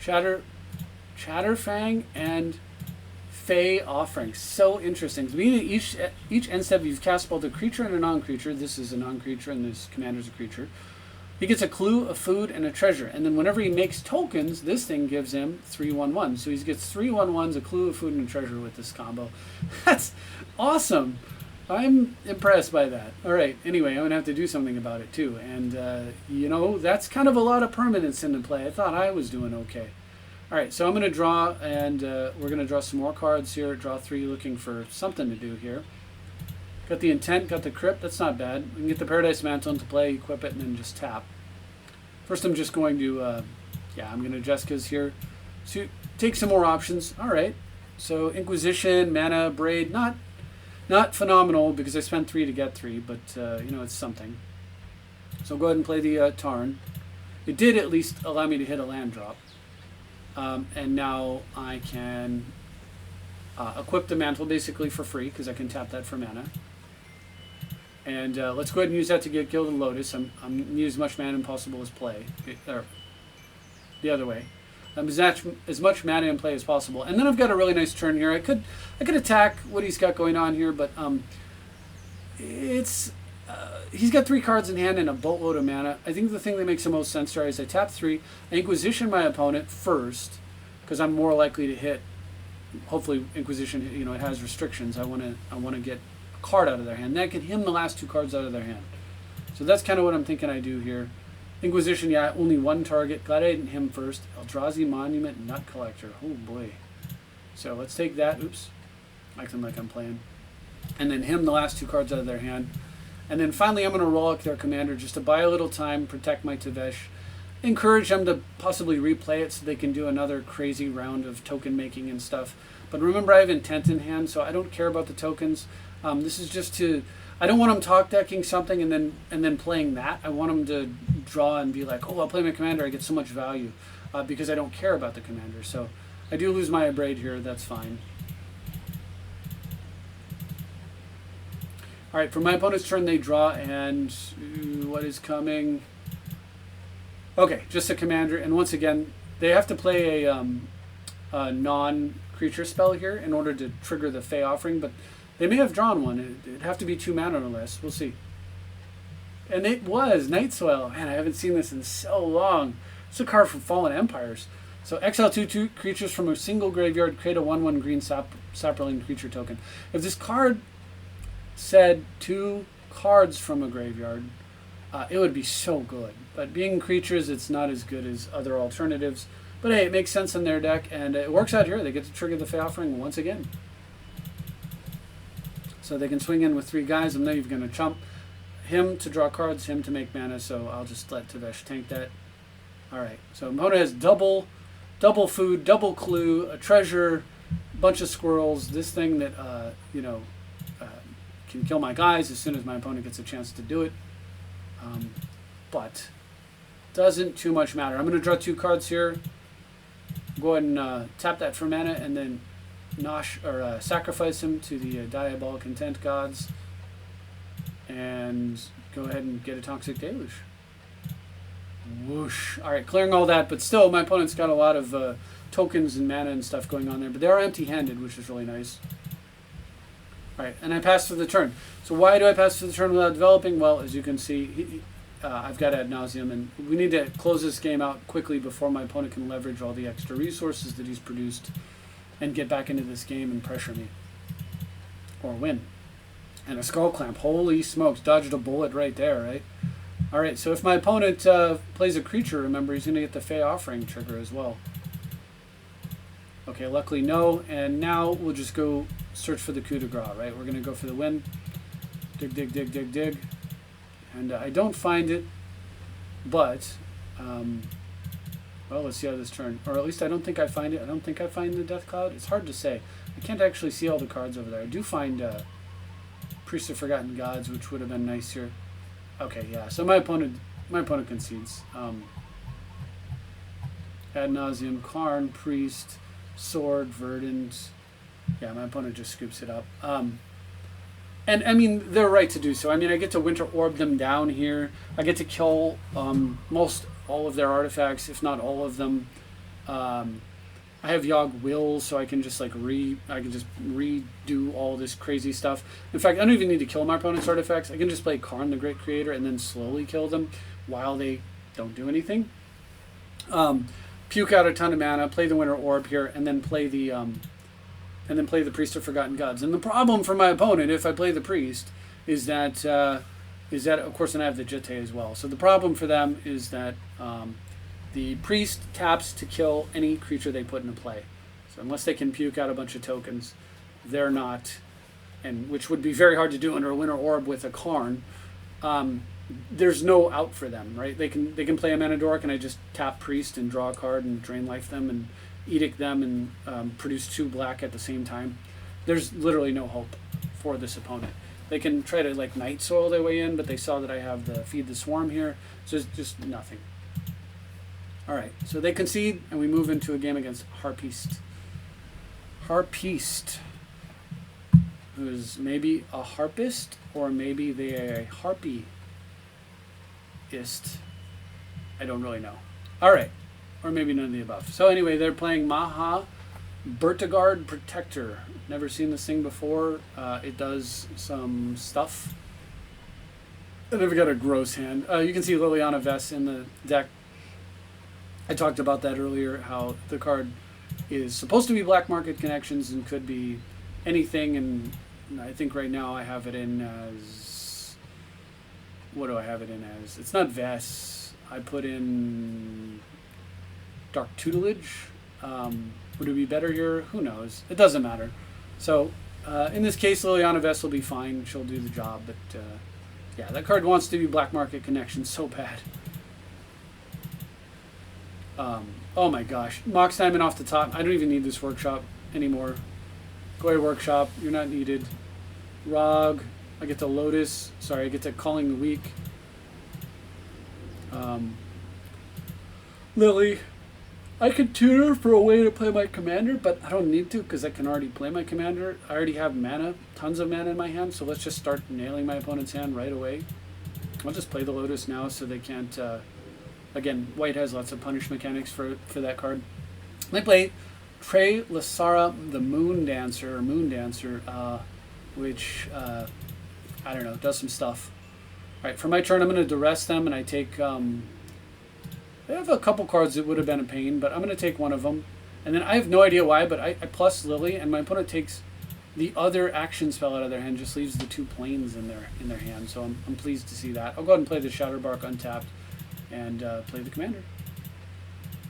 Chatterfang and Fey Offering. So interesting. Each end step you've cast both a creature and a non-creature. This is a non-creature, and this commander's a creature. He gets a clue, a food, and a treasure. And then whenever he makes tokens, this thing gives him 3/1/1. So he gets 3/1/1s, a clue, a food, and a treasure with this combo. That's awesome. I'm impressed by that. All right. Anyway, I'm going to have to do something about it, too. And, you know, that's kind of a lot of permanence into play. I thought I was doing okay. All right. So I'm going to draw, and we're going to draw some more cards here. Draw 3, looking for something to do here. Got the Intent, got the Crypt. That's not bad. We can get the Paradise Mantle into play, equip it, and then just tap. First, I'm just going to, I'm going to Jessica's here. So take some more options. All right. So Inquisition, Mana, Braid, not phenomenal because I spent 3 to get 3, but, you know, it's something. So I'll go ahead and play the Tarn. It did at least allow me to hit a land drop. And now I can equip the Mantle basically for free because I can tap that for mana. And let's go ahead and use that to get Gilded Lotus. I'm going to use as much mana as possible as play. Or the other way. As much mana in play as possible. And then I've got a really nice turn here. I could attack what he's got going on here, but he's got 3 cards in hand and a boatload of mana. I think the thing that makes the most sense here is I tap 3, I Inquisition my opponent first, because I'm more likely to hit. Hopefully Inquisition, you know, it has restrictions. I want to get card out of their hand. Then I can him the last 2 cards out of their hand. So that's kind of what I'm thinking I do here. Inquisition, yeah, only 1 target. Glad I didn't him first. Eldrazi Monument, Nut Collector. Oh boy. So let's take that. Oops. Acting like I'm playing. And then him the last 2 cards out of their hand. And then finally I'm going to roll out their commander just to buy a little time, protect my Tevesh. Encourage them to possibly replay it so they can do another crazy round of token making and stuff. But remember, I have Intent in hand, so I don't care about the tokens. This is just to, I don't want them talk decking something and then playing that. I want them to draw and be like, oh, I'll play my commander, I get so much value, because I don't care about the commander. So I do lose my Abrade here, that's fine. All right, for my opponent's turn, they draw, and what is coming? Okay, just a commander, and once again, they have to play a non-creature spell here in order to trigger the Fey Offering, but they may have drawn one. It'd have to be 2 mana or less. We'll see. And it was Night Soil. Man, I haven't seen this in so long. It's a card from Fallen Empires. So exile 2 creatures from a single graveyard, create a 1/1 green sapperling creature token. If this card said 2 cards from a graveyard, it would be so good. But being creatures, it's not as good as other alternatives. But hey, it makes sense in their deck, and it works out here. They get to trigger the Fey Offering once again. So they can swing in with 3 guys. I'm not even going to chump him to draw cards, him to make mana, so I'll just let Tevesh tank that. Alright, so Mona has double food, double clue, a treasure, bunch of squirrels, this thing that, can kill my guys as soon as my opponent gets a chance to do it. But doesn't too much matter. I'm going to draw 2 cards here. Go ahead and tap that for mana, and then sacrifice him to the Diabolic Intent gods, and go ahead and get a Toxic Deluge. Whoosh. All right, clearing all that, but still, my opponent's got a lot of tokens and mana and stuff going on there, but they are empty-handed, which is really nice. All right, and I pass through the turn. So why do I pass through the turn without developing? Well, as you can see, I've got ad nauseum, and we need to close this game out quickly before my opponent can leverage all the extra resources that he's produced and get back into this game and pressure me. Or win. And a skull clamp. Holy smokes, dodged a bullet right there, right? All right, so if my opponent plays a creature, remember, he's going to get the Fey Offering trigger as well. Okay, luckily no, and now we'll just go search for the coup de grace, right? We're going to go for the win. Dig, dig, dig, dig, dig. And I don't find it, but, well, let's see how this turn, or at least I don't think I find it. I don't think I find the Death Cloud. It's hard to say. I can't actually see all the cards over there. I do find Priest of Forgotten Gods, which would have been nice here. Okay, yeah, so my opponent concedes. Ad nauseum, Karn, Priest, Sword, Verdant. Yeah, my opponent just scoops it up. And, I mean, they're right to do so. I mean, I get to Winter Orb them down here. I get to kill most all of their artifacts, if not all of them. I have Yogg Will, so I can just, like, redo all this crazy stuff. In fact, I don't even need to kill my opponent's artifacts. I can just play Karn, the Great Creator, and then slowly kill them while they don't do anything. Puke out a ton of mana, play the Winter Orb here, and then play the Priest of Forgotten Gods. And the problem for my opponent, if I play the Priest, is that of course, then I have the Jitte as well. So the problem for them is that the Priest taps to kill any creature they put into play. So unless they can puke out a bunch of tokens, they're not, and which would be very hard to do under a Winter Orb with a Karn. There's no out for them, right? They can play a Manadoric, and I just tap Priest and draw a card and drain life them and edict them and produce 2 black at the same time. There's literally no hope for this opponent. They can try to like Night Soil their way in, but they saw that I have the Feed the Swarm here, so it's just nothing. All right, so they concede, and we move into a game against Harpiste. Harpiste, who is maybe a harpist, or maybe they are a harpyist. I don't really know. All right. Or maybe none of the above. So anyway, they're playing Maha Bertagard Protector. Never seen this thing before. It does some stuff. And they've got a gross hand. You can see Liliana Vess in the deck. I talked about that earlier, how the card is supposed to be Black Market Connections and could be anything. And I think right now I have it in as... What do I have it in as? It's not Vess. I put in... Dark Tutelage. Would it be better here? Who knows? It doesn't matter. So, in this case, Liliana Vess will be fine. She'll do the job. But, yeah, that card wants to be Black Market Connection so bad. Oh my gosh. Mox Diamond off the top. I don't even need this workshop anymore. Go away, workshop. You're not needed. Rog. I get to Lotus. Sorry, I get to Calling the Weak. Lily. I could tutor for a way to play my commander, but I don't need to because I can already play my commander. I already have mana, tons of mana in my hand, so let's just start nailing my opponent's hand right away. I'll just play the Lotus now so they can't... again, white has lots of punish mechanics for that card. They play Trey Lasara, the Moon Dancer, which, I don't know, does some stuff. Alright, for my turn, I'm going to duress them, and I take... I have a couple cards that would have been a pain, but I'm going to take one of them. And then I have no idea why, but I plus Lily, and my opponent takes the other action spell out of their hand, just leaves the 2 planes in their hand. So I'm pleased to see that. I'll go ahead and play the Shatterbark untapped and play the commander.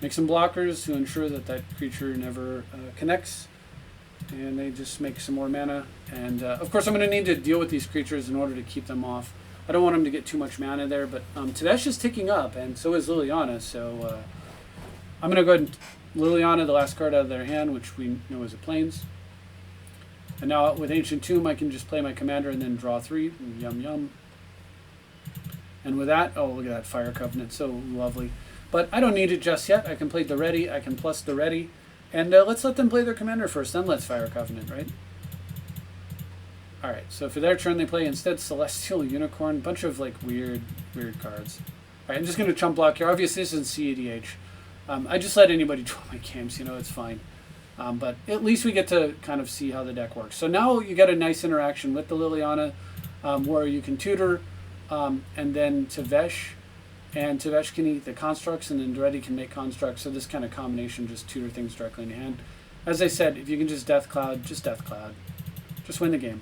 Make some blockers to ensure that that creature never connects. And they just make some more mana. And of course I'm going to need to deal with these creatures in order to keep them off. I don't want him to get too much mana there, but Tevesh is ticking up, and so is Liliana, so I'm going to go ahead and Liliana, the last card out of their hand, which we know is a Plains. And now with Ancient Tomb, I can just play my commander and then draw 3. Yum, yum. And with that, oh, look at that Fire Covenant, so lovely. But I don't need it just yet. I can play the ready, I can plus the ready, and let's let them play their commander first, then let's Fire Covenant, right? Alright, so for their turn they play instead Celestial Unicorn, bunch of like weird cards. Alright, I'm just going to chump block here. Obviously this isn't CEDH. I just let anybody draw my games, you know, it's fine. But at least we get to kind of see how the deck works. So now you get a nice interaction with the Liliana, where you can tutor, and then Tevesh, and Tevesh can eat the constructs, and then Duretti can make constructs. So this kind of combination just tutor things directly in hand. As I said, if you can just Death Cloud, just Death Cloud. Just win the game.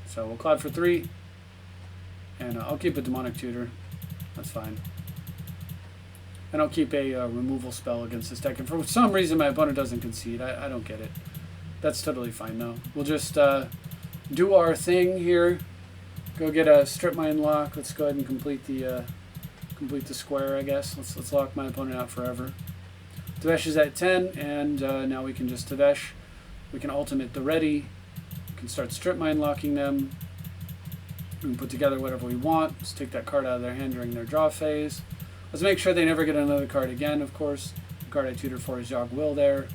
So we'll Cloud for 3, and I'll keep a Demonic Tutor. That's fine. And I'll keep a removal spell against this deck. And for some reason my opponent doesn't concede. I don't get it. That's totally fine though. We'll just do our thing here. Go get a Strip Mine lock. Let's go ahead and complete the square, I guess. Let's lock my opponent out forever. Tevesh is at 10, and now we can just Tevesh. We can ultimate the ready. We can start Strip Mine locking them. We can put together whatever we want. Let's take that card out of their hand during their draw phase. Let's make sure they never get another card again, of course. The card I tutored for is Yogg Will there.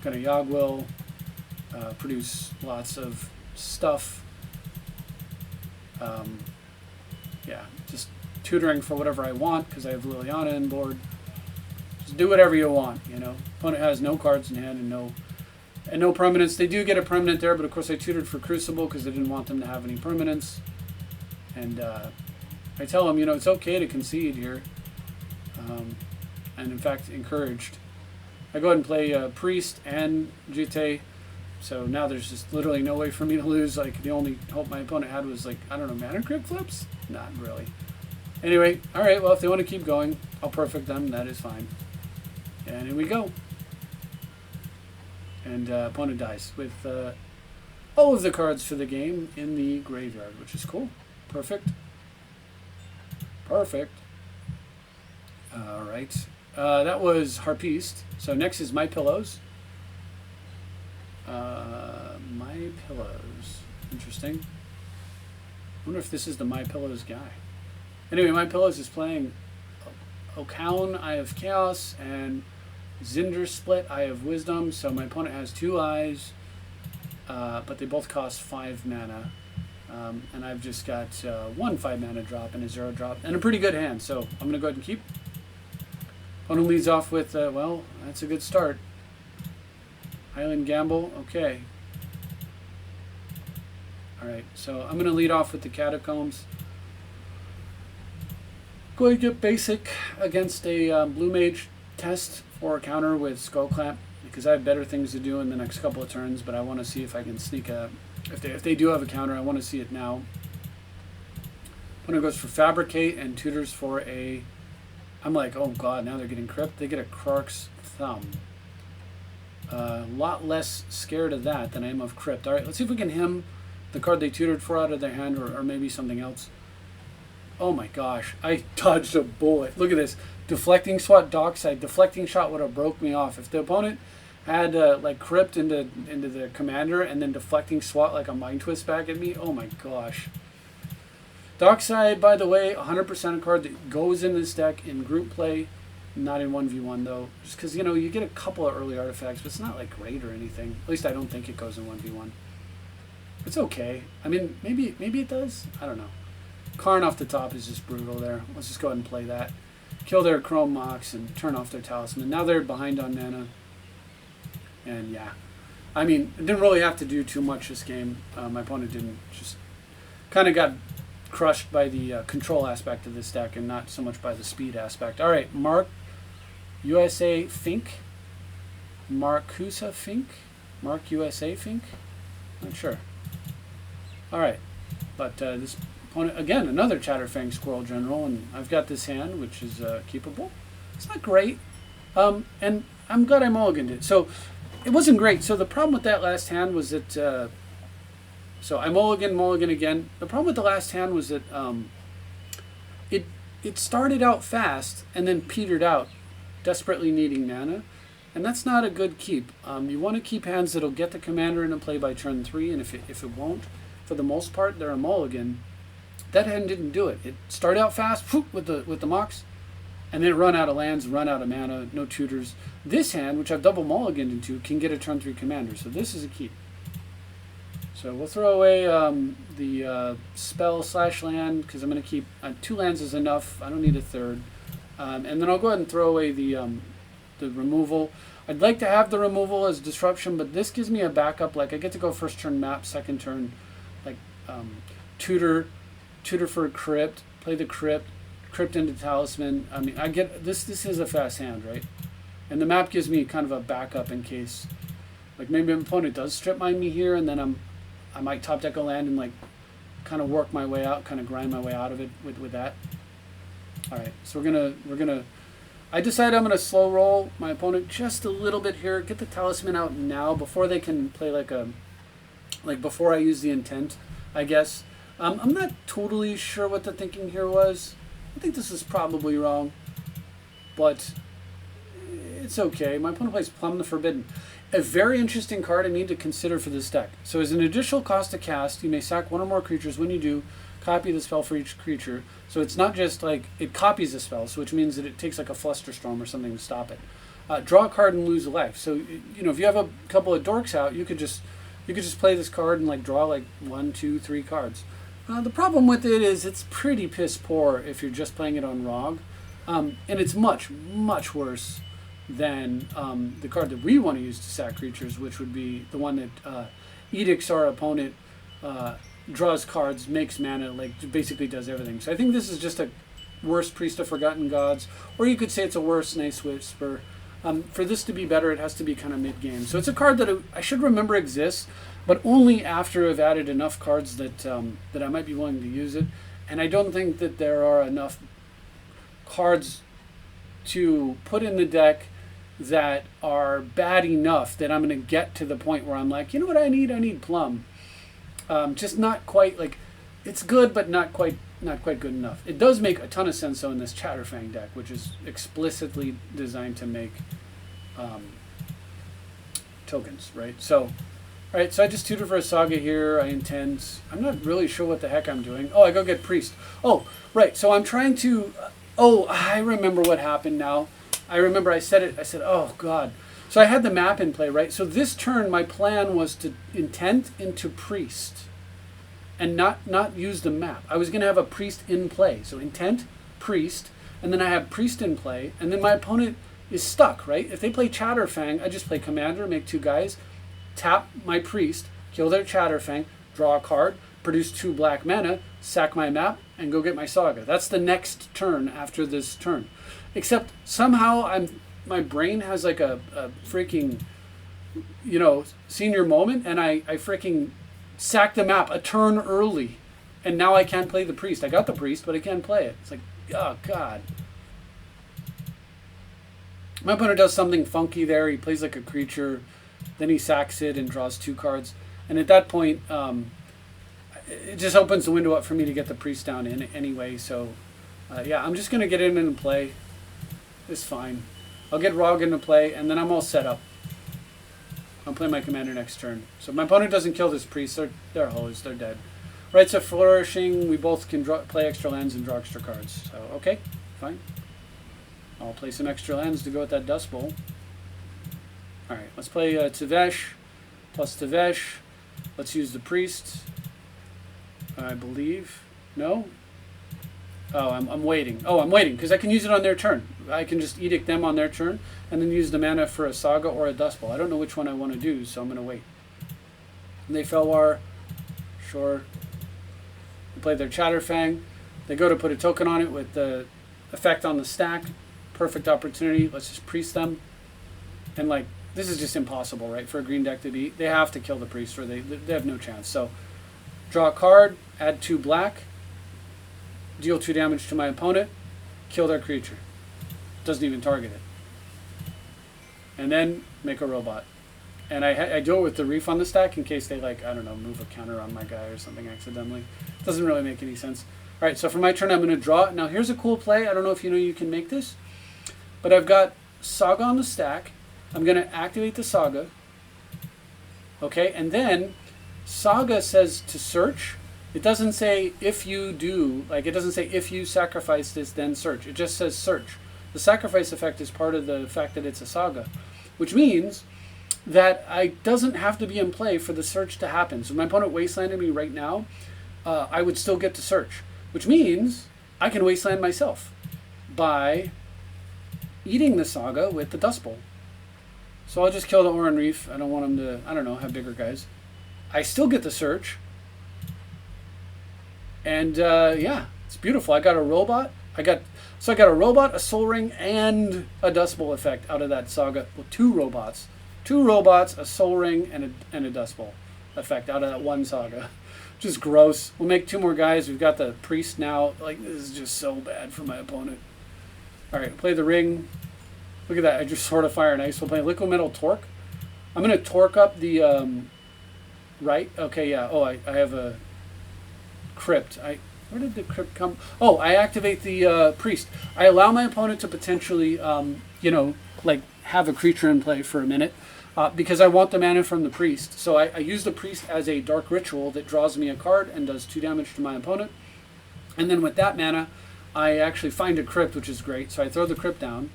Gonna Yogg Will, produce lots of stuff. Yeah, just tutoring for whatever I want because I have Liliana on board. Just do whatever you want, you know. Opponent has no cards in hand and no permanents. They do get a permanent there, but of course I tutored for Crucible because I didn't want them to have any permanents. And I tell them, you know, it's okay to concede here, and in fact encouraged. I go ahead and play Priest and Jite, so now there's just literally no way for me to lose. Like, the only hope my opponent had was, like, I don't know, Mana Crypt flips? Not really. Anyway, alright, well, if they want to keep going, I'll perfect them, that is fine. And here we go. And opponent dies with all of the cards for the game in the graveyard, which is cool. Perfect. Perfect. Alright. That was Harpiste. So next is My Pillows. My Pillows. Interesting. I wonder if this is the My Pillows guy. Anyway, My Pillows is playing Okaun, Eye of Chaos, and Zinder Split, Eye of Wisdom. So my opponent has 2 eyes, but they both cost 5 mana. And I've just got 1 5-mana drop and a 0 drop, and a pretty good hand, so I'm going to go ahead and keep. Opponent leads off with, well, that's a good start. Highland Gamble, okay. Alright, so I'm going to lead off with the Catacombs. Go ahead and get basic against a Blue Mage test for a counter with Skull Clamp, because I have better things to do in the next couple of turns, but I want to see if I can sneak a... If they do have a counter, I want to see it now. Opponent goes for Fabricate and tutors for a... I'm like, oh god, now they're getting Crypt. They get a Krark's Thumb. A lot less scared of that than I am of Crypt. Alright, let's see if we can him the card they tutored for out of their hand, or maybe something else. Oh my gosh, I dodged a bullet. Look at this. Deflecting Swat, Dockside. Deflecting Shot would have broke me off. If the opponent had like Crypt into the commander and then Deflecting Swat like a Mind Twist back at me, oh my gosh. Dockside, by the way, 100% a card that goes in this deck in group play, not in 1v1 though. Just because, you know, you get a couple of early artifacts, but it's not like great or anything. At least I don't think it goes in 1v1. It's okay. I mean, maybe it does. I don't know. Karn off the top is just brutal there. Let's just go ahead and play that. Kill their Chrome Mox and turn off their Talisman. Now they're behind on mana. And yeah. I mean, it didn't really have to do too much this game. My opponent didn't. Just kind of got crushed by the control aspect of this deck and not so much by the speed aspect. Alright, Mark USA Fink. Marcusa Fink? Mark USA Fink? Not sure. Alright. But this opponent, again, another Chatterfang Squirrel General, and I've got this hand, which is keepable. It's not great. And I'm glad I mulliganed it. So, it wasn't great. So the problem with that last hand was that... so I mulligan again. The problem with the last hand was that it started out fast and then petered out, desperately needing mana. And that's not a good keep. You want to keep hands that'll get the commander into play by turn 3, and if it won't, for the most part, they're a mulligan. That hand didn't do it. It started out fast with the Mox, and then it run out of lands, run out of mana, no tutors. This hand, which I've double mulliganed into, can get a turn 3 commander, so this is a keep. So we'll throw away the spell / land, because I'm going to keep 2 lands is enough. I don't need a third. And then I'll go ahead and throw away the the removal. I'd like to have the removal as disruption, but this gives me a backup. Like I get to go first turn map, second turn, like tutor for crypt, play the crypt into talisman. I mean, I get this. This is a fast hand, right? And the map gives me kind of a backup in case, like maybe my opponent does strip mine me here, and then I might top deck a land and like kind of work my way out, kind of grind my way out of it with that. All right, so we're gonna. I decide I'm gonna slow roll my opponent just a little bit here. Get the talisman out now before they can play before I use the intent, I guess. I'm not totally sure what the thinking here was. I think this is probably wrong, but it's okay. My opponent plays Plumb the Forbidden. A very interesting card I need to consider for this deck. So as an additional cost to cast, you may sack one or more creatures. When you do, copy the spell for each creature. So it's not just like it copies the spell, so which means that it takes like a Flusterstorm or something to stop it. Draw a card and lose a life. So if you have a couple of dorks out, you could just play this card and like draw like 1, 2, 3 cards. The problem with it is it's pretty piss poor if you're just playing it on ROG, and it's much worse than the card that we want to use to sack creatures, which would be the one that edicts our opponent, draws cards, makes mana, like basically does everything. So I think this is just a worse Priest of Forgotten Gods, or you could say it's a worse Nice Whisper. For this to be better, it has to be kind of mid-game. So it's a card that I should remember exists, but only after I've added enough cards that I might be willing to use it. And I don't think that there are enough cards to put in the deck that are bad enough that I'm going to get to the point where I'm like, you know what I need? I need Plum. Just not quite like, it's good, but not quite good enough. It does make a ton of sense though in this Chatterfang deck, which is explicitly designed to make tokens, right? So, all right, so I just tutor for a Saga here. I intend. I'm not really sure what the heck I'm doing. Oh, I go get Priest. Oh, right. So I'm trying to. Oh, I remember what happened now. I remember I said it. I said, oh God. So I had the map in play, right? So this turn, my plan was to intent into Priest and not use the map. I was going to have a Priest in play. So intent, Priest, and then I have Priest in play, and then my opponent is stuck, right? If they play Chatterfang, I just play Commander, make 2 guys, tap my Priest, kill their Chatterfang, draw a card, produce 2 black mana, sack my map, and go get my Saga. That's the next turn after this turn. Except somehow my brain has like a freaking, senior moment, and I freaking sack the map a turn early, and now I can't play the Priest. I got the Priest, but I can't play it. It's like, oh God. My opponent does something funky there. He plays like a creature, then he sacks it and draws 2 cards. And at that point, it just opens the window up for me to get the Priest down in anyway. So, yeah, I'm just going to get in and play. It's fine. I'll get Rog into play, and then I'm all set up. I'll play my Commander next turn. So if my opponent doesn't kill this Priest, they're hosed. They're dead. Rites of Flourishing, we both can play extra lands and draw extra cards. So, okay, fine. I'll play some extra lands to go with that Dust Bowl. Alright, let's play Tevesh plus Tevesh. Let's use the Priest, I believe. No? Oh, I'm waiting. Oh, I'm waiting, because I can use it on their turn. I can just edict them on their turn, and then use the mana for a Saga or a Dust Bowl. I don't know which one I want to do, so I'm going to wait. And they Felwar. Sure. They play their Chatterfang. They go to put a token on it with the effect on the stack. Perfect opportunity. Let's just Priest them. And, like, this is just impossible, right, for a green deck to beat. They have to kill the Priest, or they have no chance. So, draw a card, add 2 black, deal 2 damage to my opponent, kill their creature. Doesn't even target it. And then make a robot. And I do it with the Reef on the stack in case they, like, I don't know, move a counter on my guy or something accidentally. Doesn't really make any sense. All right, so for my turn, I'm going to draw. Now, here's a cool play. I don't know if you know you can make this. But I've got Saga on the stack. I'm going to activate the Saga. Okay, and then Saga says to search. It doesn't say if you do, like it doesn't say if you sacrifice this, then search. It just says search. The sacrifice effect is part of the fact that it's a Saga, which means that I doesn't have to be in play for the search to happen. So if my opponent wastelanded me right now, I would still get to search, which means I can wasteland myself by eating the Saga with the Dust Bowl. So I'll just kill the Oran Reef. I don't want him to, I don't know, have bigger guys. I still get the search. And yeah, it's beautiful. I got a robot. I got a robot, a Soul Ring, and a Dust Bowl effect out of that Saga. Well, two robots, a Soul Ring, and a Dust Bowl effect out of that one Saga. Just gross. We'll make 2 more guys. We've got the Priest now. Like, this is just so bad for my opponent. All right, play the Ring. Look at that. I just Sword of Fire and Ice. We'll play Liquid Metal Torque. I'm going to torque up the right. Okay, yeah. Oh, I have a Crypt. Where did the Crypt come? Oh, I activate the Priest. I allow my opponent to potentially, you know, like have a creature in play for a minute. Because I want the mana from the Priest. So I use the Priest as a Dark Ritual that draws me a card and does 2 damage to my opponent. And then with that mana, I actually find a Crypt, which is great. So I throw the Crypt down.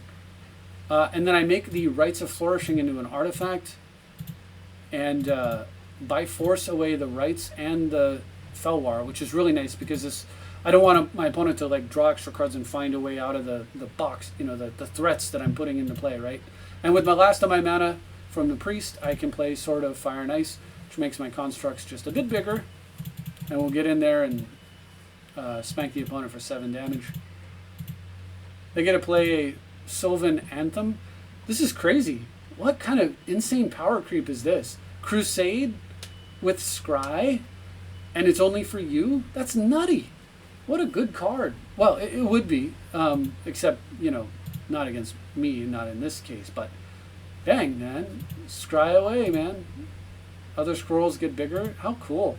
And then I make the Rites of Flourishing into an artifact. And by force away the Rites and the Felwar, which is really nice because this, I don't want my opponent to like draw extra cards and find a way out of the box, you know, the threats that I'm putting into play, right? And with my last of my mana, from the Priest, I can play Sword of Fire and Ice, which makes my constructs just a bit bigger. And we'll get in there and spank the opponent for 7 damage. They get to play a Sylvan Anthem. This is crazy. What kind of insane power creep is this? Crusade with Scry, and it's only for you? That's nutty. What a good card. Well, it would be, except, you know, not against me, not in this case, but dang, man. Scry away, man. Other scrolls get bigger. How cool.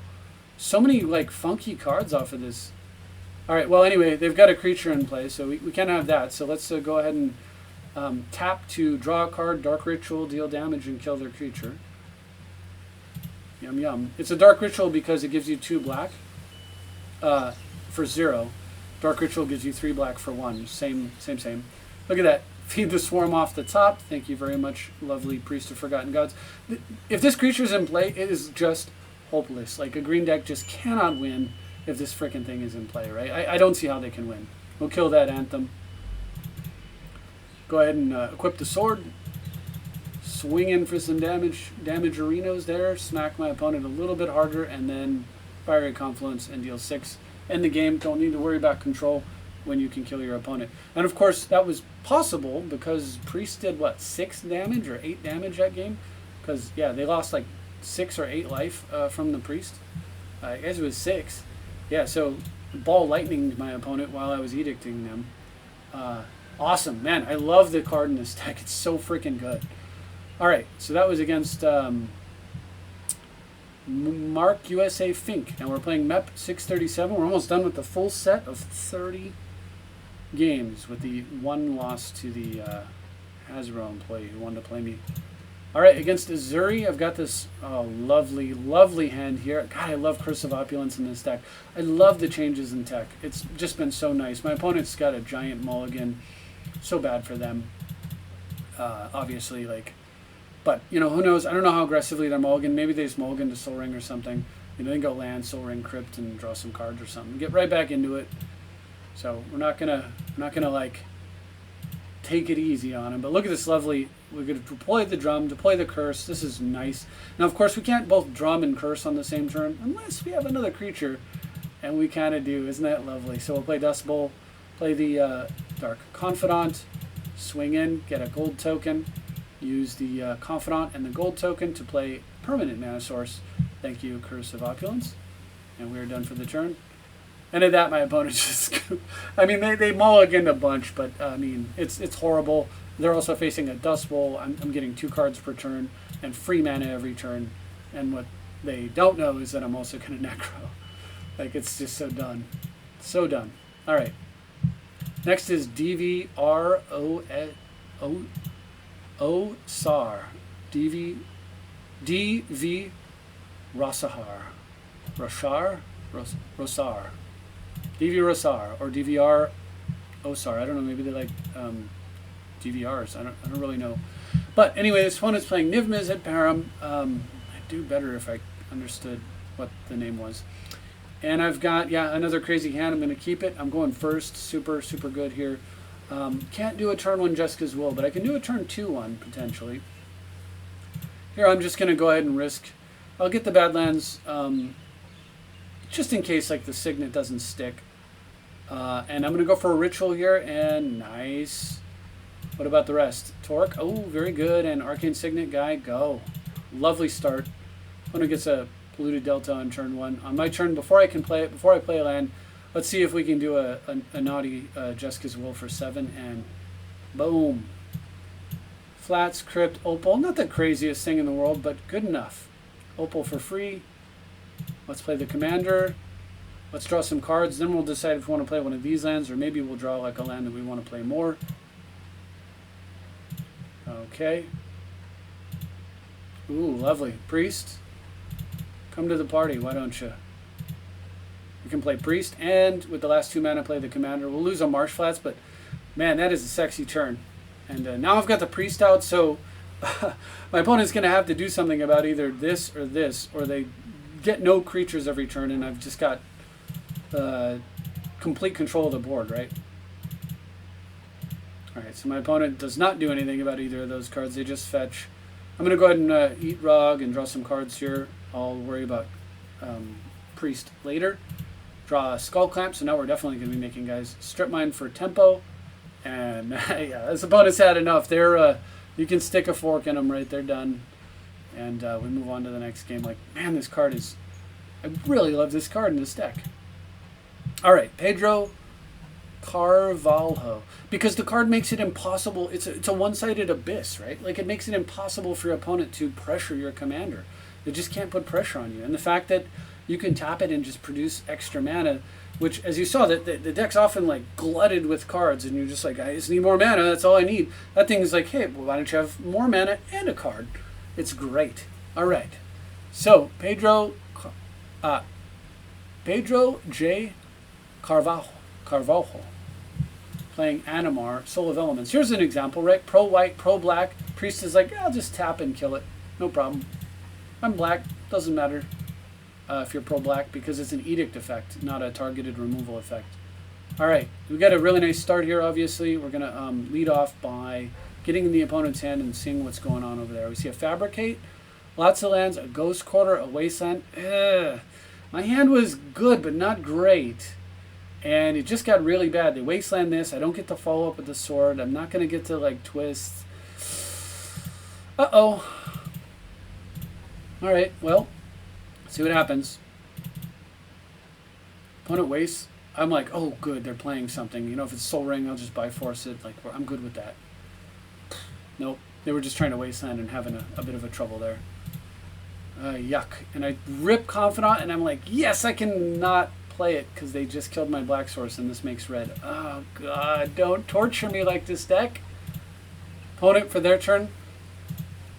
So many, like, funky cards off of this. All right, well, anyway, they've got a creature in play, so we can't have that. So let's go ahead and tap to draw a card, Dark Ritual, deal damage, and kill their creature. Yum, yum. It's a Dark Ritual because it gives you 2 black for 0. Dark Ritual gives you 3 black for 1. Same. Look at that. Feed the Swarm off the top. Thank you very much, lovely Priest of Forgotten Gods. If this creature's in play, it is just hopeless. Like, a green deck just cannot win if this frickin' thing is in play, right? I don't see how they can win. We'll kill that Anthem. Go ahead and equip the sword. Swing in for some damage. Damage Arenos there. Smack my opponent a little bit harder, and then Fiery Confluence and deal 6. End the game. Don't need to worry about control when you can kill your opponent. And of course, that was possible because Priest did, what, 6 damage or 8 damage that game? Because, yeah, they lost like 6 or 8 life from the Priest. I guess it was 6. Yeah, so ball lightninged my opponent while I was edicting them. Awesome. Man, I love the card in this deck. It's so freaking good. All right, so that was against Mark USA Fink. Now we're playing MEP 637. We're almost done with the full set of 30 games with the 1 loss to the Hasbro employee who wanted to play me. All right, against Azuri, I've got this lovely, lovely hand here. God, I love Curse of Opulence in this deck. I love the changes in tech. It's just been so nice. My opponent's got a giant mulligan. So bad for them. Obviously, like, but, you know, who knows? I don't know how aggressively they're mulligan. Maybe they just mulligan to Soul Ring or something. You know, they go land, Soul Ring, Crypt, and draw some cards or something. Get right back into it. So we're not gonna like take it easy on him. But look at this lovely. We're gonna deploy the drum, deploy the curse. This is nice. Now, of course, we can't both drum and curse on the same turn unless we have another creature, and we kind of do. Isn't that lovely? So we'll play Dust Bowl, play the Dark Confidant, swing in, get a gold token, use the Confidant and the gold token to play permanent mana source. Thank you, Curse of Opulence, and we're done for the turn. And at that, my opponent just, I mean, they mulliganed a bunch, but I mean, it's horrible. They're also facing a Dust Bowl. I'm getting 2 cards per turn and free mana every turn. And what they don't know is that I'm also going to Necro. Like, it's just so done. So done. All right. Next is DV-ROSAR. DV Rosahar. Rosar. DV Rosar or DVR Osar. I don't know. Maybe they like DVRs. I don't really know. But anyway, this one is playing Niv-Miz at Param. I'd do better if I understood what the name was. And I've got, yeah, another crazy hand. I'm going to keep it. I'm going first. Super, super good here. Can't do a turn 1 Jessica's Will, but I can do a turn 2 one, potentially. Here, I'm just going to go ahead and risk. I'll get the Badlands, just in case like the Signet doesn't stick. And I'm going to go for a Ritual here, and nice. What about the rest? Torque, oh, very good, and Arcane Signet guy, go. Lovely start. Opponent gets a Polluted Delta on turn 1. On my turn, before I can play it, before I play a land, let's see if we can do a naughty Jessica's Will for 7, and boom. Flats, Crypt, Opal. Not the craziest thing in the world, but good enough. Opal for free. Let's play the Commander. Let's draw some cards. Then we'll decide if we want to play one of these lands, or maybe we'll draw like a land that we want to play more. Okay. Ooh, lovely. Priest. Come to the party, why don't you? We can play Priest, and with the last 2 mana, play the Commander. We'll lose on Marsh Flats, but man, that is a sexy turn. And now I've got the Priest out, so my opponent's going to have to do something about either this, or they get no creatures every turn, and I've just got complete control of the board, right? Alright, so my opponent does not do anything about either of those cards. They just fetch. I'm going to go ahead and eat Rog and draw some cards here. I'll worry about Priest later. Draw a Skull Clamp, so now we're definitely going to be making guys. Strip Mine for tempo. And yeah, this opponent's had enough. They're you can stick a fork in them, right? They're done. And we move on to the next game. Like, man, this card is... I really love this card in this deck. Alright, Pedro Carvalho. Because the card makes it impossible. It's a one-sided abyss, right? Like, it makes it impossible for your opponent to pressure your commander. They just can't put pressure on you. And the fact that you can tap it and just produce extra mana, which, as you saw, the deck's often like glutted with cards, and you're just like, I just need more mana, that's all I need. That thing is like, hey, well, why don't you have more mana and a card? It's great. All right. So, Pedro J. Carvalho, playing Animar, Soul of Elements. Here's an example, right? Pro-white, pro-black. Priest is like, I'll just tap and kill it. No problem. I'm black. Doesn't matter if you're pro-black, because it's an edict effect, not a targeted removal effect. All right, we got a really nice start here, obviously. We're going to lead off by getting in the opponent's hand and seeing what's going on over there. We see a Fabricate, lots of lands, a Ghost Quarter, a Wasteland. My hand was good, but not great. And it just got really bad. They Wasteland this. I don't get to follow up with the Sword. I'm not going to get to, like, twist. Uh-oh. All right, well, see what happens. Opponent wastes. I'm like, oh, good, they're playing something. You know, if it's Soul Ring, I'll just Bifrost it. Like, I'm good with that. Nope, they were just trying to Wasteland and having a bit of a trouble there. Yuck. And I rip Confidant, and I'm like, yes, I can not play it because they just killed my Black Source, and this makes red. Oh, God, don't torture me like this, deck. Opponent, for their turn,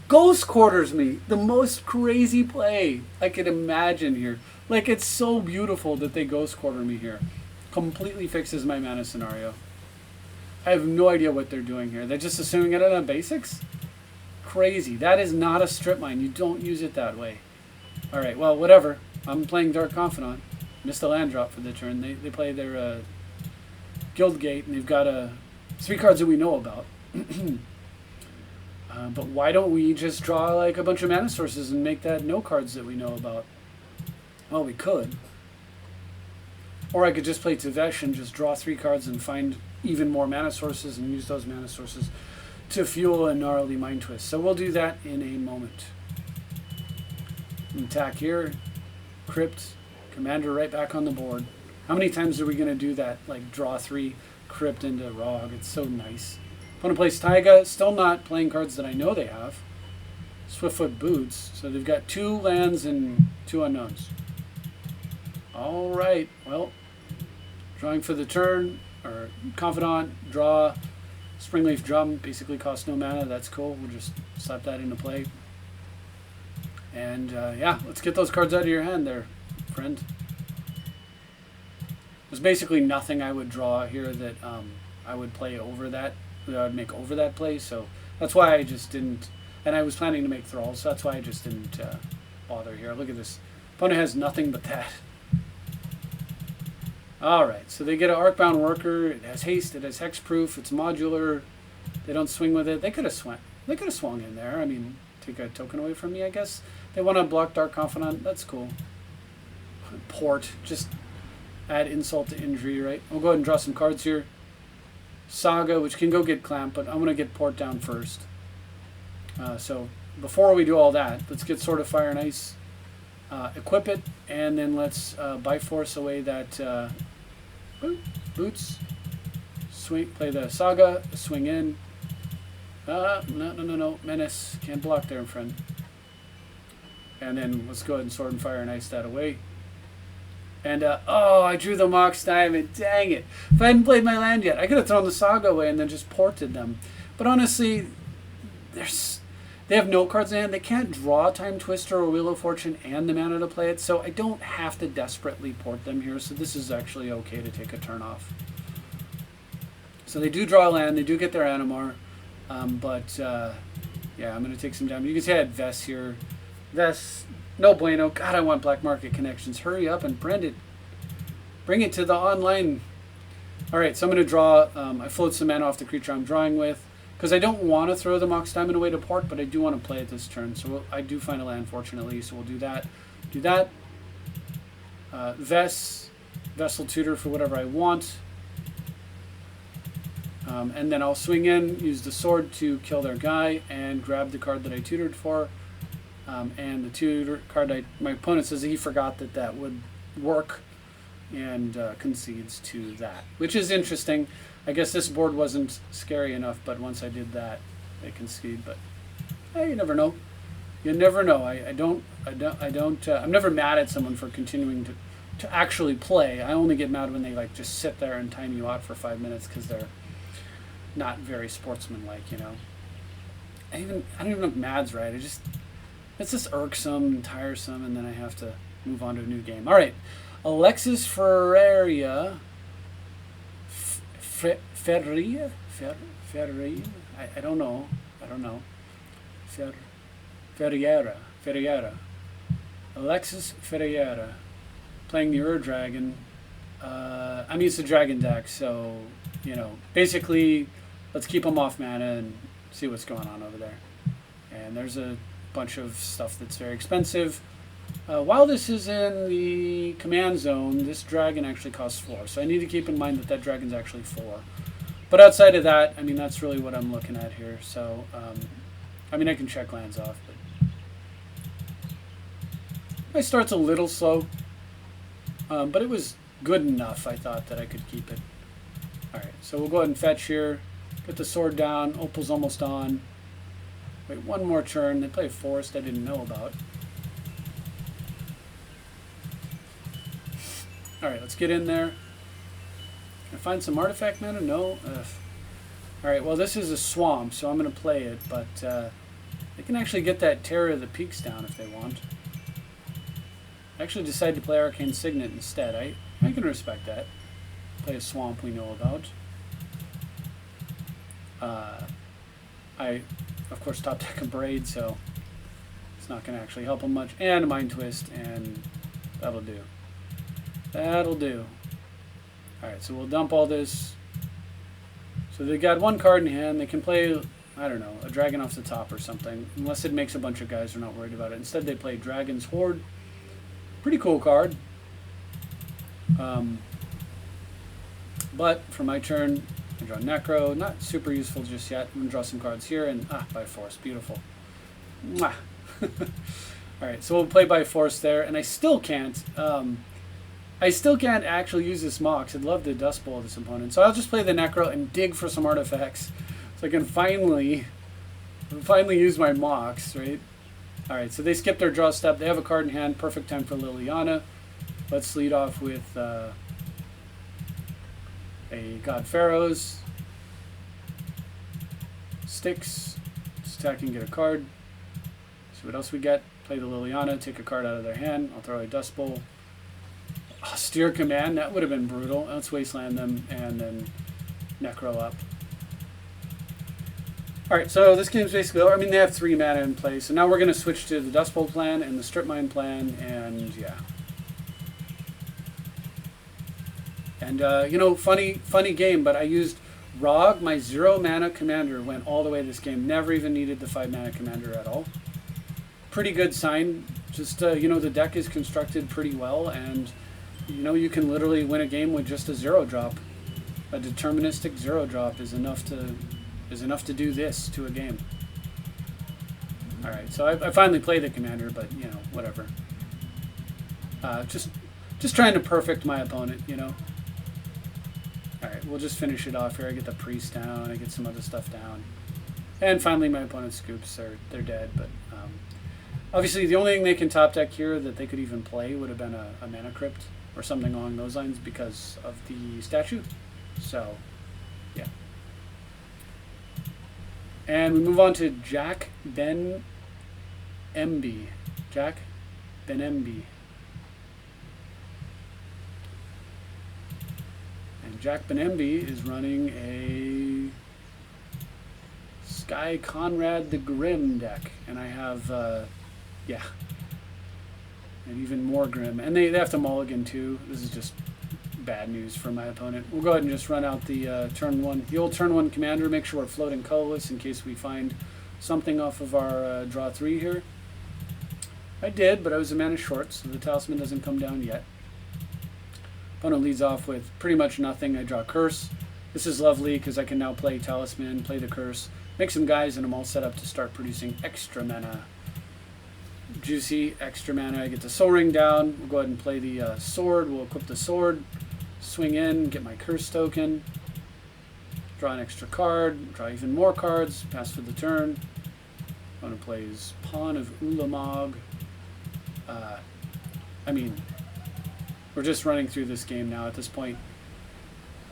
Ghost Quarters me. The most crazy play I could imagine here. Like, it's so beautiful that they Ghost Quarter me here. Completely fixes my mana scenario. I have no idea what they're doing here. They're just assuming it on basics? Crazy. That is not a Strip Mine. You don't use it that way. Alright, well, whatever. I'm playing Dark Confidant. Missed a land drop for the turn. They play their Guild Gate, and they've got 3 cards that we know about. But why don't we just draw like a bunch of mana sources and make that no cards that we know about? Well, we could. Or I could just play Tevesh and just draw 3 cards and find even more mana sources and use those mana sources to fuel a gnarly Mind Twist. So we'll do that in a moment. Attack here. Crypt. Commander right back on the board. How many times are we going to do that? Like draw 3, Crypt into Rog. It's so nice. Opponent plays Taiga, still not playing cards that I know they have. Swiftfoot Boots, so they've got 2 lands and 2 unknowns. Alright, well, drawing for the turn, or Confidant, draw, Springleaf Drum, basically costs no mana, that's cool, we'll just slap that into play. And yeah, let's get those cards out of your hand there, friend. There's basically nothing I would draw here that I would play over that. I would make over that play, so that's why I just didn't, and I was planning to make Thralls, so that's why I just didn't bother here. Look at this. Opponent has nothing but that. Alright, so they get an Arcbound Worker. It has haste, it has hexproof, it's modular. They don't swing with it. They could have swung. They could have swung in there. I mean, take a token away from me, I guess. They want to block Dark Confidant. That's cool. Port. Just add insult to injury, right? We'll go ahead and draw some cards here. Saga, which can go get Clamp, but I'm going to get Port down first. So before we do all that, let's get Sword of Fire and Ice. Equip it, and then let's Bifrost away that Boots. Swing, play the Saga, swing in. No. Menace. Can't block there, friend. And then let's go ahead and Sword and Fire and Ice that away. And, oh, I drew the Mox Diamond. Dang it. If I hadn't played my land yet, I could have thrown the Saga away and then just ported them. But honestly, they have no cards in hand. They can't draw Time Twister or Wheel of Fortune and the mana to play it, so I don't have to desperately port them here. So this is actually okay to take a turn off. So they do draw a land. They do get their Animar. Yeah, I'm going to take some damage. You can see I had Vess here. Vess, no bueno. God, I want Black Market Connections. Hurry up and print it. Bring it to the online. All right, so I'm going to draw. I float some mana off the creature I'm drawing with, because I don't want to throw the Mox Diamond away to port, but I do want to play it this turn. So I do find a land, fortunately, so we'll do that. Do that. Vessel Tutor for whatever I want. And then I'll swing in, use the sword to kill their guy, and grab the card that I tutored for. And the tutor card, my opponent says he forgot that would work, and concedes to that, which is interesting. I guess this board wasn't scary enough, but once I did that, they concede. But hey, you never know. You never know. I'm never mad at someone for continuing to actually play. I only get mad when they like just sit there and time you out for 5 minutes because they're not very sportsmanlike, you know. I don't even know if mad's right. It's just irksome and tiresome, and then I have to move on to a new game. All right, Alexis Ferreira. Ferreira? I don't know. Ferreira. Alexis Ferreira. Playing the Ur-Dragon. I'm used to Dragon deck, so, you know, basically, let's keep them off mana and see what's going on over there. And there's a bunch of stuff that's very expensive. While this is in the command zone, this dragon actually costs 4. So I need to keep in mind that dragon's actually 4. But outside of that, I mean, that's really what I'm looking at here. So, I mean, I can check lands off, but my start's a little slow. But it was good enough, I thought, that I could keep it. Alright, so we'll go ahead and fetch here. Get the sword down. Opal's almost on. Wait, one more turn. They play a forest I didn't know about. Alright, let's get in there. Can I find some artifact mana? No? Alright, well this is a swamp, so I'm going to play it, but they can actually get that Terror of the Peaks down if they want. I actually decided to play Arcane Signet instead. I can respect that. Play a swamp we know about. I, of course, top deck a Braid, so it's not going to actually help them much. And a Mind Twist, and that'll do. That'll do. Alright, so we'll dump all this. So they got one card in hand. They can play, I don't know, a dragon off the top or something. Unless it makes a bunch of guys, they're not worried about it. Instead, they play Dragon's Horde. Pretty cool card. But for my turn, I draw Necro. Not super useful just yet. I'm going to draw some cards here, and by force. Beautiful. Mwah. Alright, so we'll play by force there, and I still can't actually use this Mox. I'd love to Dust Bowl this opponent. So I'll just play the Necro and dig for some artifacts so I can finally use my Mox, right? Alright, so they skip their draw step. They have a card in hand. Perfect time for Liliana. Let's lead off with a God Pharaohs. Sticks. Let's attack and get a card. See what else we get. Play the Liliana. Take a card out of their hand. I'll throw a Dust Bowl. Austere Command. That would have been brutal. Let's wasteland them and then Necro up. Alright, so this game's basically over. I mean, they have 3 mana in play, so now we're going to switch to the Dust Bowl plan and the Strip Mine plan, and yeah. And, you know, funny game, but I used Rog, my 0 mana commander, went all the way this game. Never even needed the 5 mana commander at all. Pretty good sign. Just, you know, the deck is constructed pretty well, and, you know, you can literally win a game with just a 0 drop. A deterministic 0 drop is enough to do this to a game. Alright, so I finally played the commander, but, you know, whatever. Just trying to perfect my opponent, you know. Alright, we'll just finish it off here. I get the priest down, I get some other stuff down. And finally my opponent's scoops, they're dead, but obviously the only thing they can top deck here that they could even play would have been a mana crypt or something along those lines because of the statue. So, yeah. And we move on to Jack Ben Emby. Jack Ben Emby. And Jack Ben Emby is running a Sky Conrad the Grim deck. And I have, yeah, and even more Grim. And they have to mulligan too. This is just bad news for my opponent. We'll go ahead and just run out the the old turn 1 commander. Make sure we're floating colorless in case we find something off of our draw 3 here. I did, but I was a mana short, so the talisman doesn't come down yet. Opponent leads off with pretty much nothing. I draw Curse. This is lovely because I can now play Talisman, play the Curse, make some guys, and I'm all set up to start producing extra mana. Juicy, extra mana. I get the Soul Ring down. We'll go ahead and play the sword. We'll equip the sword, swing in, get my Curse token, draw an extra card, draw even more cards, pass for the turn. Opponent plays Pawn of Ulamog. I mean, we're just running through this game now at this point.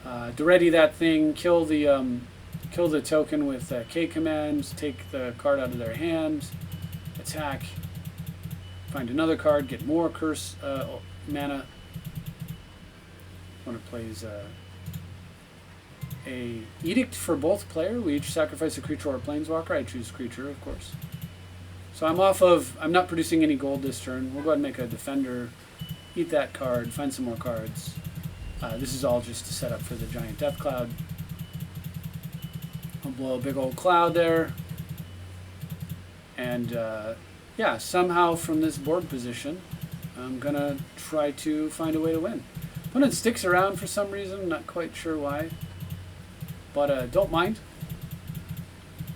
To ready that thing, kill the token with K commands, take the card out of their hand, attack, find another card, get more Curse mana. Opponent plays a Edict for both player. We each sacrifice a creature or a planeswalker. I choose creature, of course. So I'm not producing any gold this turn. We'll go ahead and make a defender, eat that card, find some more cards. This is all just to set up for the giant death cloud. I'll blow a big old cloud there. And yeah, somehow from this board position, I'm going to try to find a way to win. Opponent sticks around for some reason, not quite sure why. But don't mind.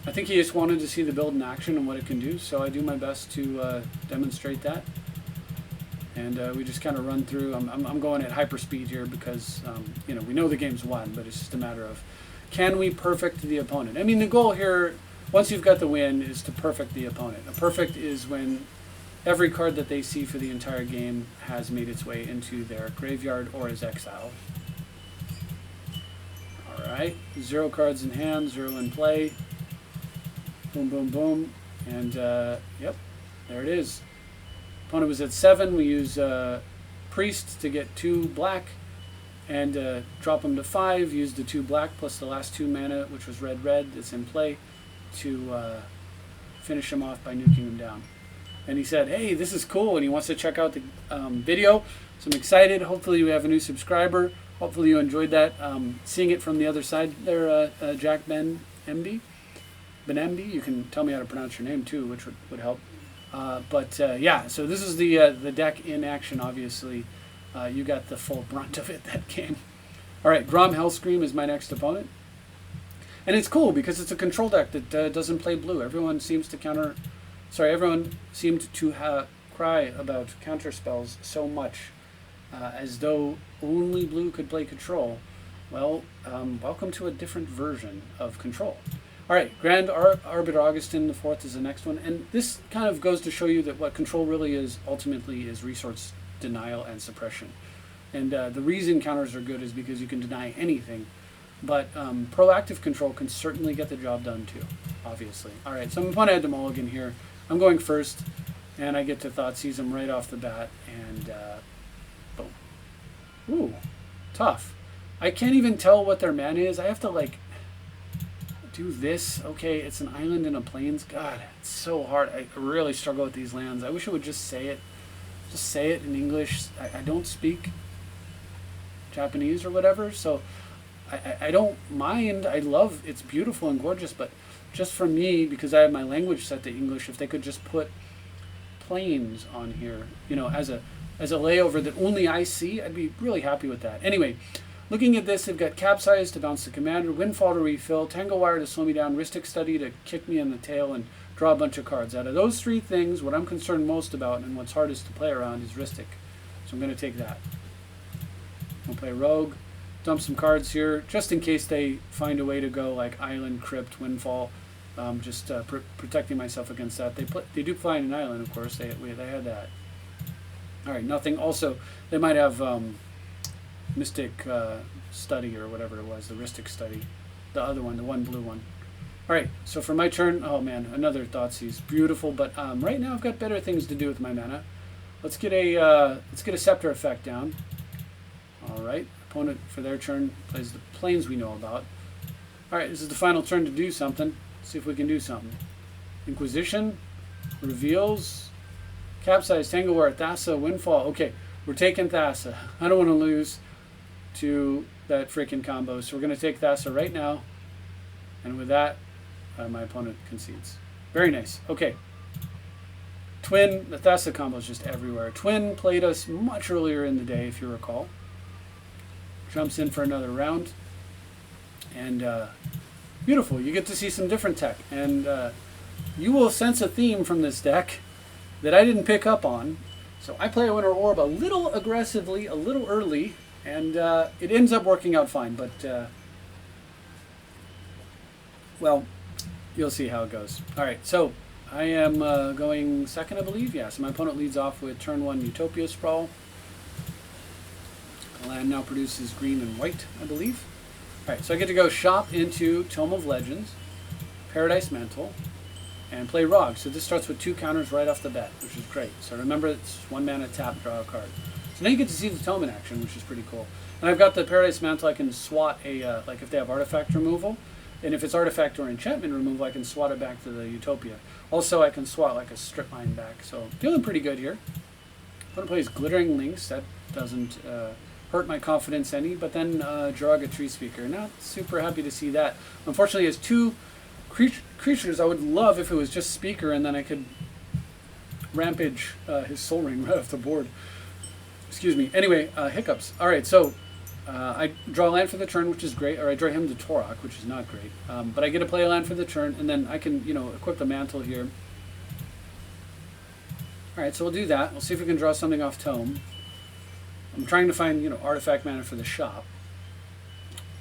I think he just wanted to see the build in action and what it can do, so I do my best to demonstrate that. And we just kind of run through. I'm going at hyper speed here because you know, we know the game's won, but it's just a matter of can we perfect the opponent. I mean, the goal here, once you've got the win, is to perfect the opponent. A perfect is when every card that they see for the entire game has made its way into their graveyard or is exiled. Alright, 0 cards in hand, 0 in play. Boom, boom, boom. And, yep, there it is. Opponent was at 7. We use Priest to get 2 black and drop him to 5. Use the 2 black plus the last 2 mana, which was red, that's in play, to finish him off by nuking him down. And he said, hey, this is cool, and he wants to check out the video. So I'm excited. Hopefully you have a new subscriber. Hopefully you enjoyed that. Seeing it from the other side there, Jack Ben Emby. Benemby, you can tell me how to pronounce your name too, which would help. Yeah, so this is the deck in action, obviously. You got the full brunt of it that game. Alright, Grom Hellscream is my next opponent. And it's cool because it's a control deck that doesn't play blue. Everyone seemed to cry about counter spells so much as though only blue could play control. Well, welcome to a different version of control. Alright, Grand Arbiter Augustin IV is the next one, and this kind of goes to show you that what control really is, ultimately, is resource denial and suppression. And the reason counters are good is because you can deny anything, but proactive control can certainly get the job done too, obviously. Alright, so I'm going to add to mulligan here. I'm going first, and I get to Thoughtseize him right off the bat, and boom. Ooh, tough. I can't even tell what their mana is. I have to, like, do this. Okay, it's an island and a plains. God, it's so hard. I really struggle with these lands. I wish I would just say it. Just say it in English. I don't speak Japanese or whatever. So I don't mind. I love, it's beautiful and gorgeous, but just for me, because I have my language set to English, if they could just put planes on here, you know, as a layover that only I see, I'd be really happy with that. Anyway, looking at this, they've got Capsize to bounce the commander, Windfall to refill, Tangle Wire to slow me down, Rhystic Study to kick me in the tail and draw a bunch of cards. Out of those three things, what I'm concerned most about and what's hardest to play around is Rhystic. So I'm going to take that. I'll play Rogue, dump some cards here, just in case they find a way to go like Island, Crypt, Windfall. Just protecting myself against that. They do fly in an island, of course. They had that. All right, nothing. Also, they might have Mystic Study or whatever it was, the Rhystic Study, the other one, the one blue one. All right, so for my turn, oh man, another Thoughtseize, beautiful. But right now I've got better things to do with my mana. Let's get a Scepter effect down. All right, opponent for their turn plays the planes we know about. All right, this is the final turn to do something. See if we can do something. Inquisition, reveals, Capsize, Tangle Wire, Thassa, Windfall. Okay, we're taking Thassa. I don't want to lose to that freaking combo, so we're going to take Thassa right now. And with that, my opponent concedes. Very nice. Okay. Twin, the Thassa combo is just everywhere. Twin played us much earlier in the day, if you recall. Jumps in for another round. And beautiful. You get to see some different tech. And you will sense a theme from this deck that I didn't pick up on. So I play a Winter Orb a little aggressively, a little early, and it ends up working out fine. But, well, you'll see how it goes. All right, so I am going second, I believe. Yeah, so my opponent leads off with turn 1 Utopia Sprawl. The land now produces green and white, I believe. All right, so I get to go shop into Tome of Legends, Paradise Mantle, and play Rog. So this starts with 2 counters right off the bat, which is great. So remember, it's 1 mana tap, draw a card. So now you get to see the Tome in action, which is pretty cool. And I've got the Paradise Mantle. I can swat a, like if they have artifact removal, and if it's artifact or enchantment removal, I can swat it back to the Utopia. Also, I can swat like a strip mine back. So feeling pretty good here. Opponent plays Glittering Links. That doesn't hurt my confidence any, but then Rograkh, a Tree Speaker. Not super happy to see that. Unfortunately, he has 2 creatures. I would love if it was just Speaker, and then I could rampage his Soul Ring right off the board. Excuse me. Anyway, hiccups. All right, so I draw a land for the turn, which is great, or I draw him to Torok, which is not great. But I get to play a land for the turn, and then I can, you know, equip the Mantle here. All right, so we'll do that. We'll see if we can draw something off Tome. I'm trying to find, you know, artifact mana for the shop.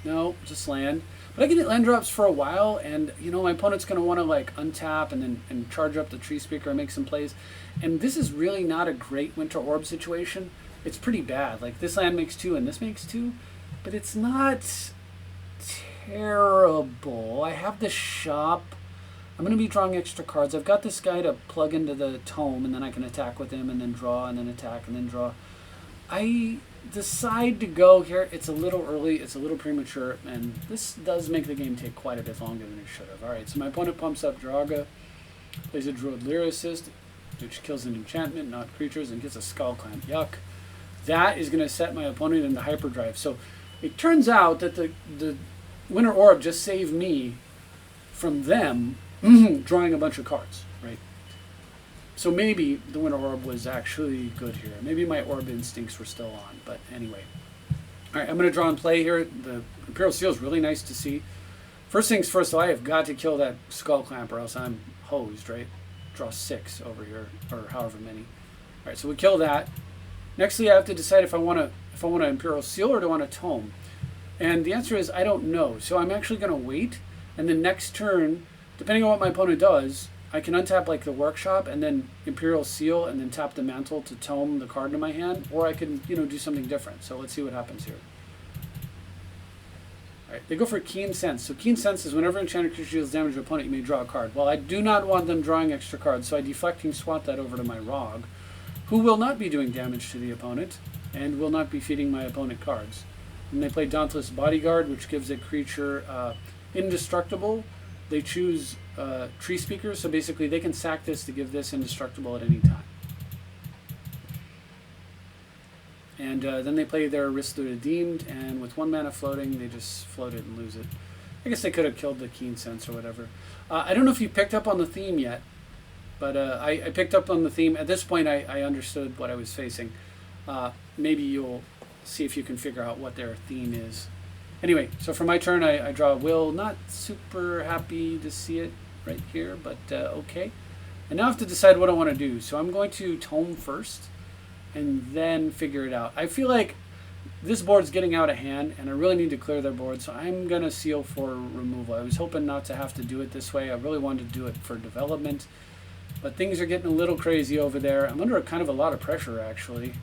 No, just land. But I can hit land drops for a while, and, you know, my opponent's going to want to, like, untap and charge up the Tree Speaker and make some plays. And this is really not a great Winter Orb situation. It's pretty bad. Like, this land makes 2 and this makes 2, but it's not terrible. I have the shop. I'm going to be drawing extra cards. I've got this guy to plug into the Tome, and then I can attack with him, and then draw, and then attack, and then draw. I decide to go here. It's a little early, it's a little premature, and this does make the game take quite a bit longer than it should have. Alright, so my opponent pumps up Rograkh, plays a Druid Lyricist, which kills an enchantment, not creatures, and gets a Skull Clamp. Yuck. That is going to set my opponent into hyperdrive. So it turns out that the Winter Orb just saved me from them drawing a bunch of cards, right? So maybe the Winter Orb was actually good here. Maybe my Orb instincts were still on, but anyway. All right, I'm going to draw and play here. The Imperial Seal is really nice to see. First things first, though, I have got to kill that Skull Clamp or else I'm hosed, right? Draw 6 over here, or however many. All right, so we kill that. Nextly, I have to decide if I want to Imperial Seal or do I want to Tome. And the answer is I don't know. So I'm actually going to wait, and then next turn, depending on what my opponent does, I can untap like the Workshop and then Imperial Seal and then tap the Mantle to Tome the card in my hand, or I can, you know, do something different. So let's see what happens here. All right, they go for Keen Sense. So Keen Sense is whenever enchanted creature deals damage to your opponent, you may draw a card. Well, I do not want them drawing extra cards, so I deflecting swat that over to my Rog, who will not be doing damage to the opponent and will not be feeding my opponent cards. And they play Dauntless Bodyguard, which gives a creature indestructible. They choose Tree Speakers, so basically they can sack this to give this indestructible at any time. And then they play their Risk the Redeemed, and with 1 mana floating, they just float it and lose it. I guess they could have killed the Keen Sense or whatever. I don't know if you picked up on the theme yet, but I picked up on the theme. At this point, I understood what I was facing. Maybe you'll see if you can figure out what their theme is. Anyway, so for my turn, I draw a Will. Not super happy to see it right here, but okay. And now I have to decide what I want to do. So I'm going to Tome first, and then figure it out. I feel like this board's getting out of hand, and I really need to clear their board, so I'm going to seal for removal. I was hoping not to have to do it this way. I really wanted to do it for development, but things are getting a little crazy over there. I'm under kind of a lot of pressure, actually.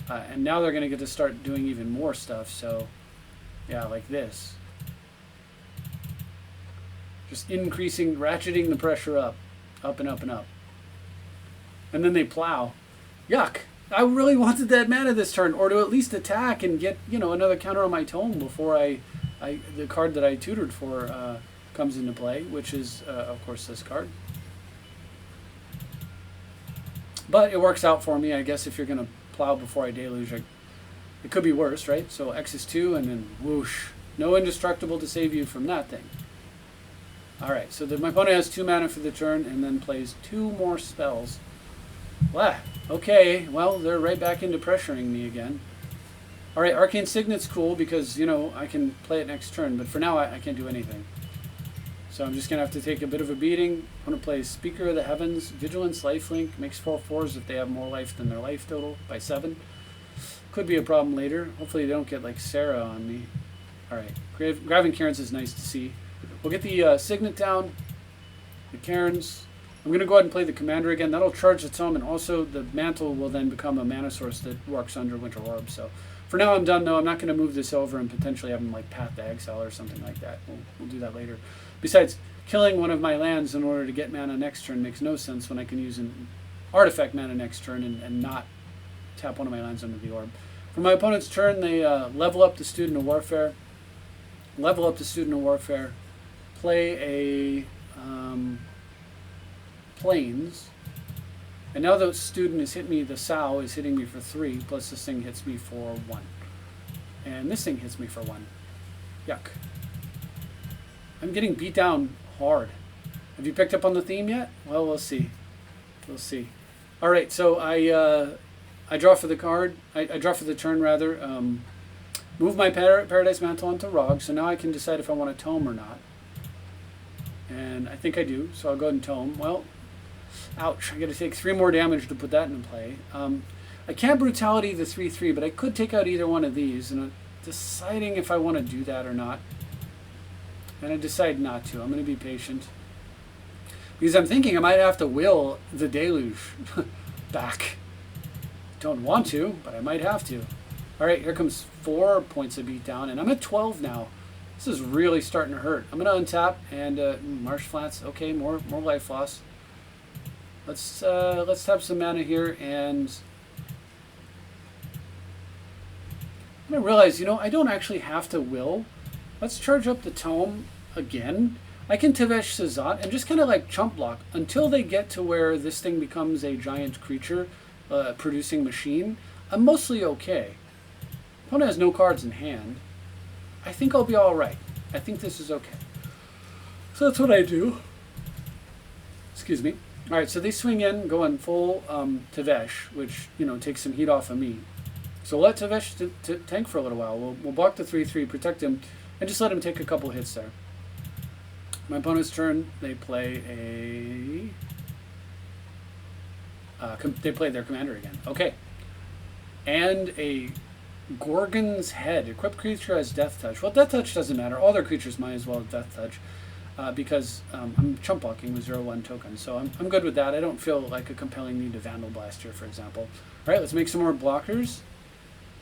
And now they're going to get to start doing even more stuff, so yeah, like this. Just increasing, ratcheting the pressure up and up and up. And then they plow. Yuck! I really wanted that mana this turn, or to at least attack and get, you know, another counter on my tome before the card that I tutored for comes into play, which is, of course, this card. But it works out for me, I guess, if you're going to plow before I deluge. It could be worse, right? So X is 2, and then whoosh. No indestructible to save you from that thing. Alright, so my opponent has 2 mana for the turn, and then plays 2 more spells. Wow, okay, well, they're right back into pressuring me again. Alright, Arcane Signet's cool because, you know, I can play it next turn, but for now I can't do anything. So I'm just going to have to take a bit of a beating. I'm going to play Speaker of the Heavens, Vigilance, Lifelink, makes 4/4s if they have more life than their life total by 7. Could be a problem later. Hopefully they don't get like Sarah on me. Alright, Graven Cairns is nice to see. We'll get the Signet down, the Cairns. I'm going to go ahead and play the Commander again. That'll charge the tome, and also the Mantle will then become a mana source that works under Winter Orb. So for now I'm done, though. I'm not going to move this over and potentially have them like Path to Exile or something like that. We'll do that later. Besides, killing one of my lands in order to get mana next turn makes no sense when I can use an artifact mana next turn and not tap one of my lands under the Orb. For my opponent's turn, they level up the Student of Warfare. Level up the Student of Warfare. Play a Plains. And now the Student has hit me, the Sow is hitting me for 3, plus this thing hits me for 1. And this thing hits me for 1. Yuck. I'm getting beat down hard. Have you picked up on the theme yet? Well, we'll see. We'll see. All right, so I draw for the card. I draw for the turn, rather. Move my Paradise Mantle onto Rog, so now I can decide if I want to tome or not. And I think I do, so I'll go ahead and tome. Well, ouch, I got to take 3 more damage to put that into play. I can't Brutality the 3/3, but I could take out either one of these, and I'm deciding if I want to do that or not. And I decide not to. I'm going to be patient. Because I'm thinking I might have to will the Deluge back. Don't want to, but I might have to. Alright, here comes 4 points of beatdown, and I'm at 12 now. This is really starting to hurt. I'm going to untap, and Marsh Flats. Okay, more life loss. Let's tap some mana here, and I'm going to realize, you know, I don't actually have to will. Let's charge up the tome again. I can Tevesh Szat and just kind of like chump block until they get to where this thing becomes a giant creature producing machine. I'm mostly okay. Opponent has no cards in hand. I think I'll be alright. I think this is okay. So that's what I do. Excuse me. Alright, so they swing in, go in full Tevesh, which, you know, takes some heat off of me. So let Tevesh tank for a little while. We'll block the 3/3, protect him, and just let him take a couple hits there. My opponent's turn, they play they play their commander again. Okay. And a Gorgon's Head. Equipped creature has Death Touch. Well, Death Touch doesn't matter. All their creatures might as well have Death Touch because I'm chump blocking with 0/1 tokens. So I'm good with that. I don't feel like a compelling need to Vandal Blast here, for example. All right, let's make some more blockers.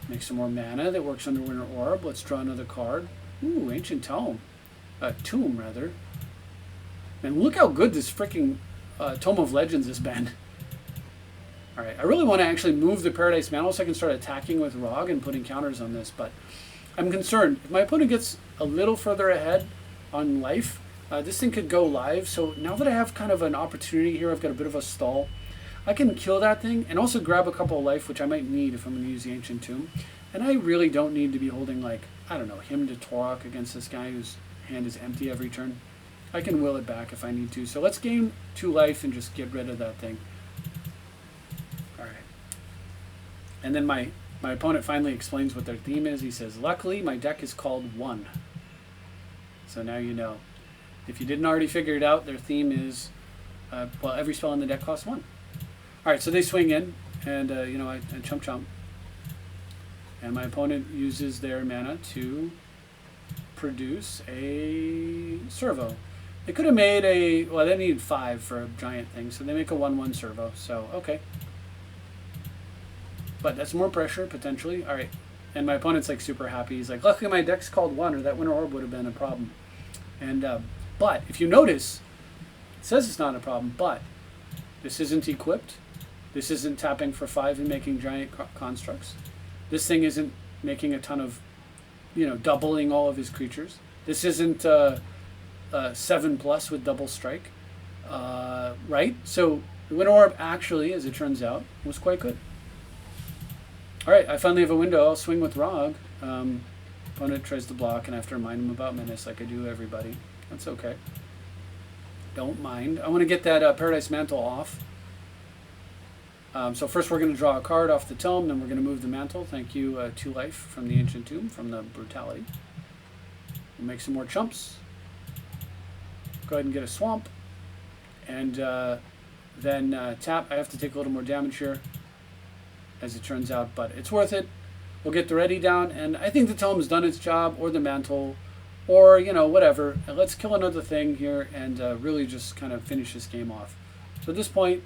Make some more mana that works under Winter Orb. Let's draw another card. Ooh, Ancient Tome. Tomb, rather. And look how good this freaking Tome of Legends has been. Alright, I really want to actually move the Paradise Mantle so I can start attacking with Rog and putting counters on this, but I'm concerned. If my opponent gets a little further ahead on life, this thing could go live. So now that I have kind of an opportunity here, I've got a bit of a stall. I can kill that thing and also grab a couple of life, which I might need if I'm going to use the Ancient Tomb. And I really don't need to be holding, like, I don't know, him to Torok against this guy whose hand is empty every turn. I can will it back if I need to. So let's gain 2 life and just get rid of that thing. Alright. And then my opponent finally explains what their theme is. He says, luckily, my deck is called 1. So now you know. If you didn't already figure it out, their theme is, well, every spell in the deck costs 1. Alright, so they swing in, and, you know, I chump chump. And my opponent uses their mana to produce a servo. They could have made a, well, they needed 5 for a giant thing, so they make a 1/1 servo. So, okay. But that's more pressure, potentially. Alright. And my opponent's like super happy. He's like, luckily my deck's called 1, or that Winter Orb would have been a problem. And, but, if you notice, it says it's not a problem, but this isn't equipped. This isn't tapping for 5 and making giant constructs. This thing isn't making a ton of, you know, doubling all of his creatures. This isn't 7+ with double strike, right? So the Winter Orb actually, as it turns out, was quite good. All right, I finally have a window. I'll swing with Rog. Opponent tries to block, and I have to remind him about Menace like I do everybody. That's okay. Don't mind. I want to get that Paradise Mantle off. So first we're going to draw a card off the tome, then we're going to move the mantle. Thank you, 2 life from the Ancient Tomb, from the Brutality. We'll make some more chumps. Go ahead and get a swamp. And then tap. I have to take a little more damage here, as it turns out, but it's worth it. We'll get the ready down, and I think the tome's done its job, or the mantle, or, you know, whatever. Let's kill another thing here and really just kind of finish this game off. So at this point,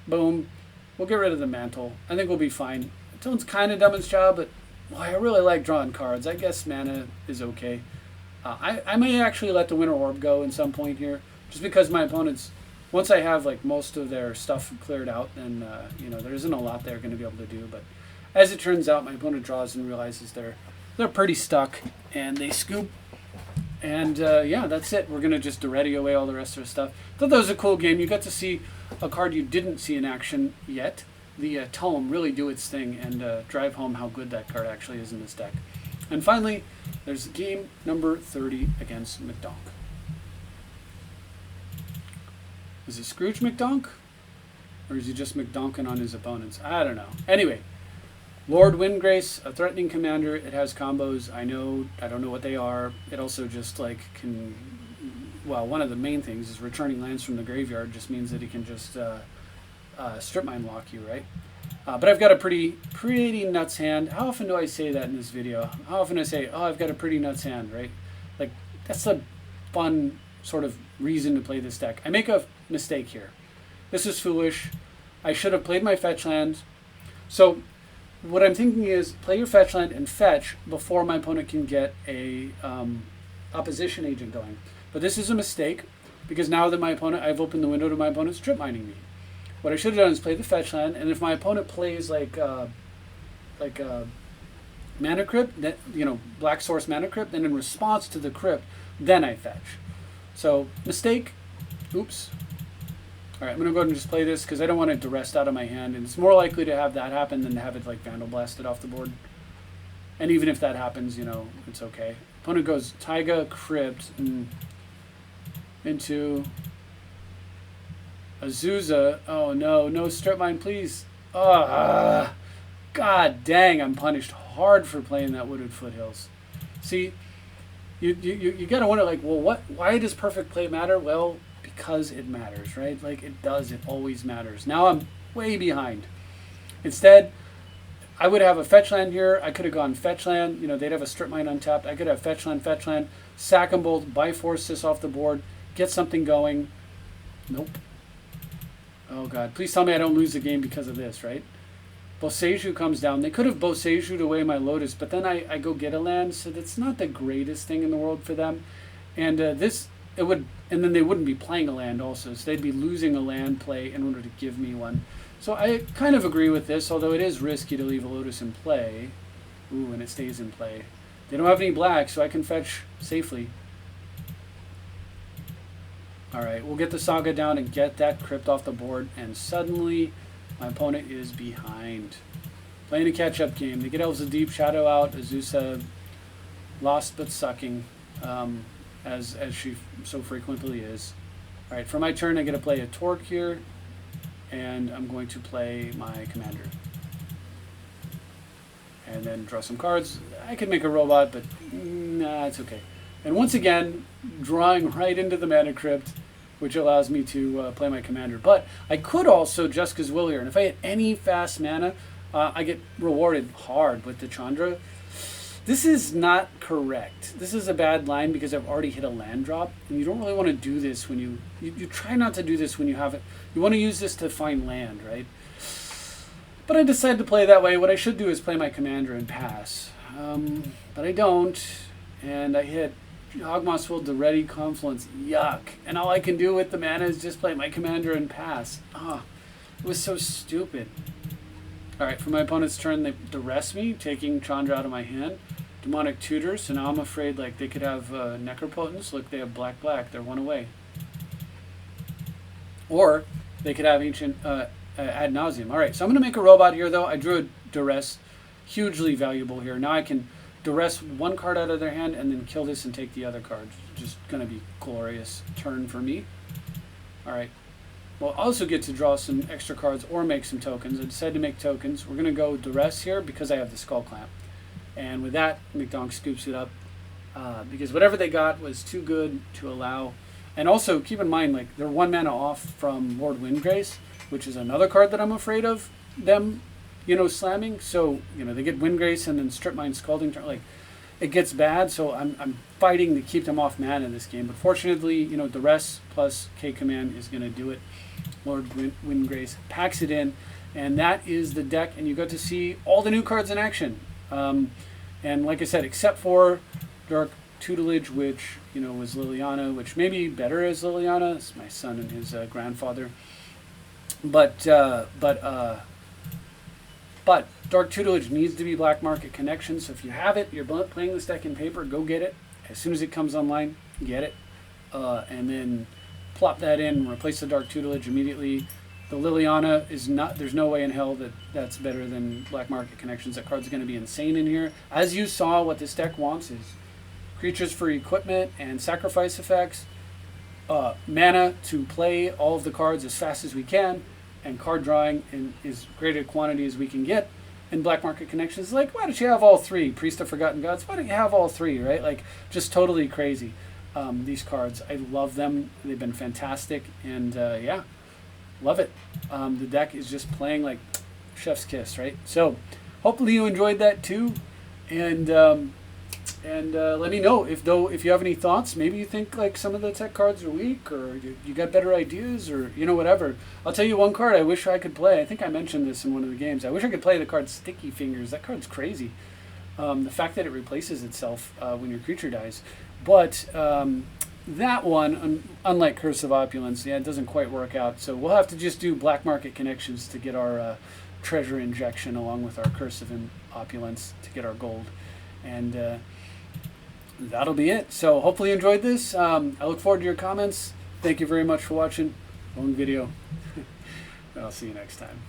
boom. We'll get rid of the mantle. I think we'll be fine. The tone's kind of done its job, but boy, I really like drawing cards. I guess mana is okay. I may actually let the Winter Orb go in some point here, just because my opponents, once I have like most of their stuff cleared out, then you know, there isn't a lot they're going to be able to do. But as it turns out, my opponent draws and realizes they're pretty stuck, and they scoop. And yeah, that's it. We're going to just ready away all the rest of the stuff. Thought that was a cool game. You got to see a card you didn't see in action yet, the Tome, really do its thing and drive home how good that card actually is in this deck. And finally, there's game number 30 against McDonk. Is it Scrooge McDonk? Or is he just McDonkin on his opponents? I don't know. Anyway, Lord Windgrace, a threatening commander. It has combos. I don't know what they are. It also just like can, well, one of the main things is returning lands from the graveyard just means that he can just strip mine lock you, right? But I've got a pretty nuts hand. How often do I say that in this video? How often do I say, oh, I've got a pretty nuts hand, right? Like, that's a fun sort of reason to play this deck. I make a mistake here. This is foolish. I should have played my fetch land. So what I'm thinking is play your fetch land and fetch before my opponent can get a opposition agent going. But this is a mistake because now that I've opened the window to my opponent strip mining me. What I should have done is play the fetch land, and if my opponent plays like mana crypt, that, you know, black source mana crypt, then in response to the crypt, then I fetch. So mistake. Oops. All right, I'm gonna go ahead and just play this because I don't want it to rest out of my hand, and it's more likely to have that happen than to have it like Vandal Blasted off the board. And even if that happens, you know, it's okay. Opponent goes Taiga, Crypt, and into Azusa. Oh no, no strip mine, please. God dang, I'm punished hard for playing that Wooded Foothills. See, you gotta wonder, like, well, why does perfect play matter? Well, because it matters, right? Like, it does, it always matters. Now I'm way behind. Instead, I would have a fetch land here. I could have gone fetch land. You know, they'd have a strip mine untapped. I could have fetch land, sack them both, buy force this off the board, get something going. Nope. Oh god, please tell me I don't lose the game because of this, right? Boseiju comes down. They could have Boseiju'd away my Lotus, but then I go get a land, so that's not the greatest thing in the world for them. And and then they wouldn't be playing a land also, so they'd be losing a land play in order to give me one. So I kind of agree with this, although it is risky to leave a Lotus in play. Ooh, and it stays in play. They don't have any black, so I can fetch safely. Alright, we'll get the Saga down and get that crypt off the board, and suddenly My opponent is behind. Playing a catch-up game. They get Elves of Deep Shadow out. Azusa lost but sucking, as she so frequently is. All right, for my turn, I get to play a Torque here, and I'm going to play my Commander. And then draw some cards. I could make a robot, but nah, it's okay. And once again, drawing right into the Mana Crypt, which allows me to play my Commander. But I could also Jessica's Will here, and if I hit any fast mana, I get rewarded hard with the Chandra. This is not correct. This is a bad line because I've already hit a land drop, and you don't really want to do this when you try not to do this when you have it. You want to use this to find land, right? But I decided to play that way. What I should do is play my Commander and pass. But I don't, and I hit Hogmoss Will, the Ready Confluence. Yuck. And all I can do with the mana is just play my Commander and pass. It was so stupid. Alright, for my opponent's turn, they duress me, taking Chandra out of my hand. Demonic Tutor, so now I'm afraid like they could have Necropotence. Look, they have black, they're one away. Or they could have Ancient Ad Nauseam. Alright, so I'm going to make a robot here though. I drew a Duress, hugely valuable here. Now I can Duress one card out of their hand and then kill this and take the other card. Just going to be glorious turn for me. Alright. We'll also get to draw some extra cards or make some tokens. I decided to make tokens. We're going to go Duress here because I have the Skull Clamp. And with that, McDonk scoops it up because whatever they got was too good to allow. And also, keep in mind, like they're 1 mana off from Lord Windgrace, which is another card that I'm afraid of them, slamming. So, they get Windgrace and then Strip Mine Scalding. Like, it gets bad, so I'm fighting to keep them off mana in this game. But fortunately, Duress plus K-Command is going to do it. Lord Windgrace packs it in, and that is the deck, and you got to see all the new cards in action. And like I said, except for Dark Tutelage, which was Liliana, which may be better as Liliana. It's my son and his grandfather. But Dark Tutelage needs to be Black Market Connection. So if you have it, you're playing this deck in paper, go get it. As soon as it comes online, get it, and then plop that in, replace the Dark Tutelage immediately. The Liliana is not, there's no way in hell that that's better than Black Market Connections. That card's going to be insane in here. As you saw, what this deck wants is creatures for equipment and sacrifice effects, mana to play all of the cards as fast as we can, and card drawing in as great a quantity as we can get. And Black Market Connections, like, why don't you have all three? Priest of Forgotten Gods, why don't you have all three, right? Like, just totally crazy. These cards, I love them. They've been fantastic, and yeah, love it. The deck is just playing like chef's kiss, right? So hopefully you enjoyed that too, and let me know if you have any thoughts. Maybe you think like some of the tech cards are weak, or you got better ideas, or whatever. I'll tell you one card I wish I could play. I think I mentioned this in one of the games. I wish I could play the card Sticky Fingers. That card's crazy. The fact that it replaces itself when your creature dies. But that one, unlike Curse of Opulence, yeah, it doesn't quite work out. So we'll have to just do Black Market Connections to get our treasure injection along with our Curse of Opulence to get our gold. And that'll be it. So hopefully you enjoyed this. I look forward to your comments. Thank you very much for watching. Long video. And I'll see you next time.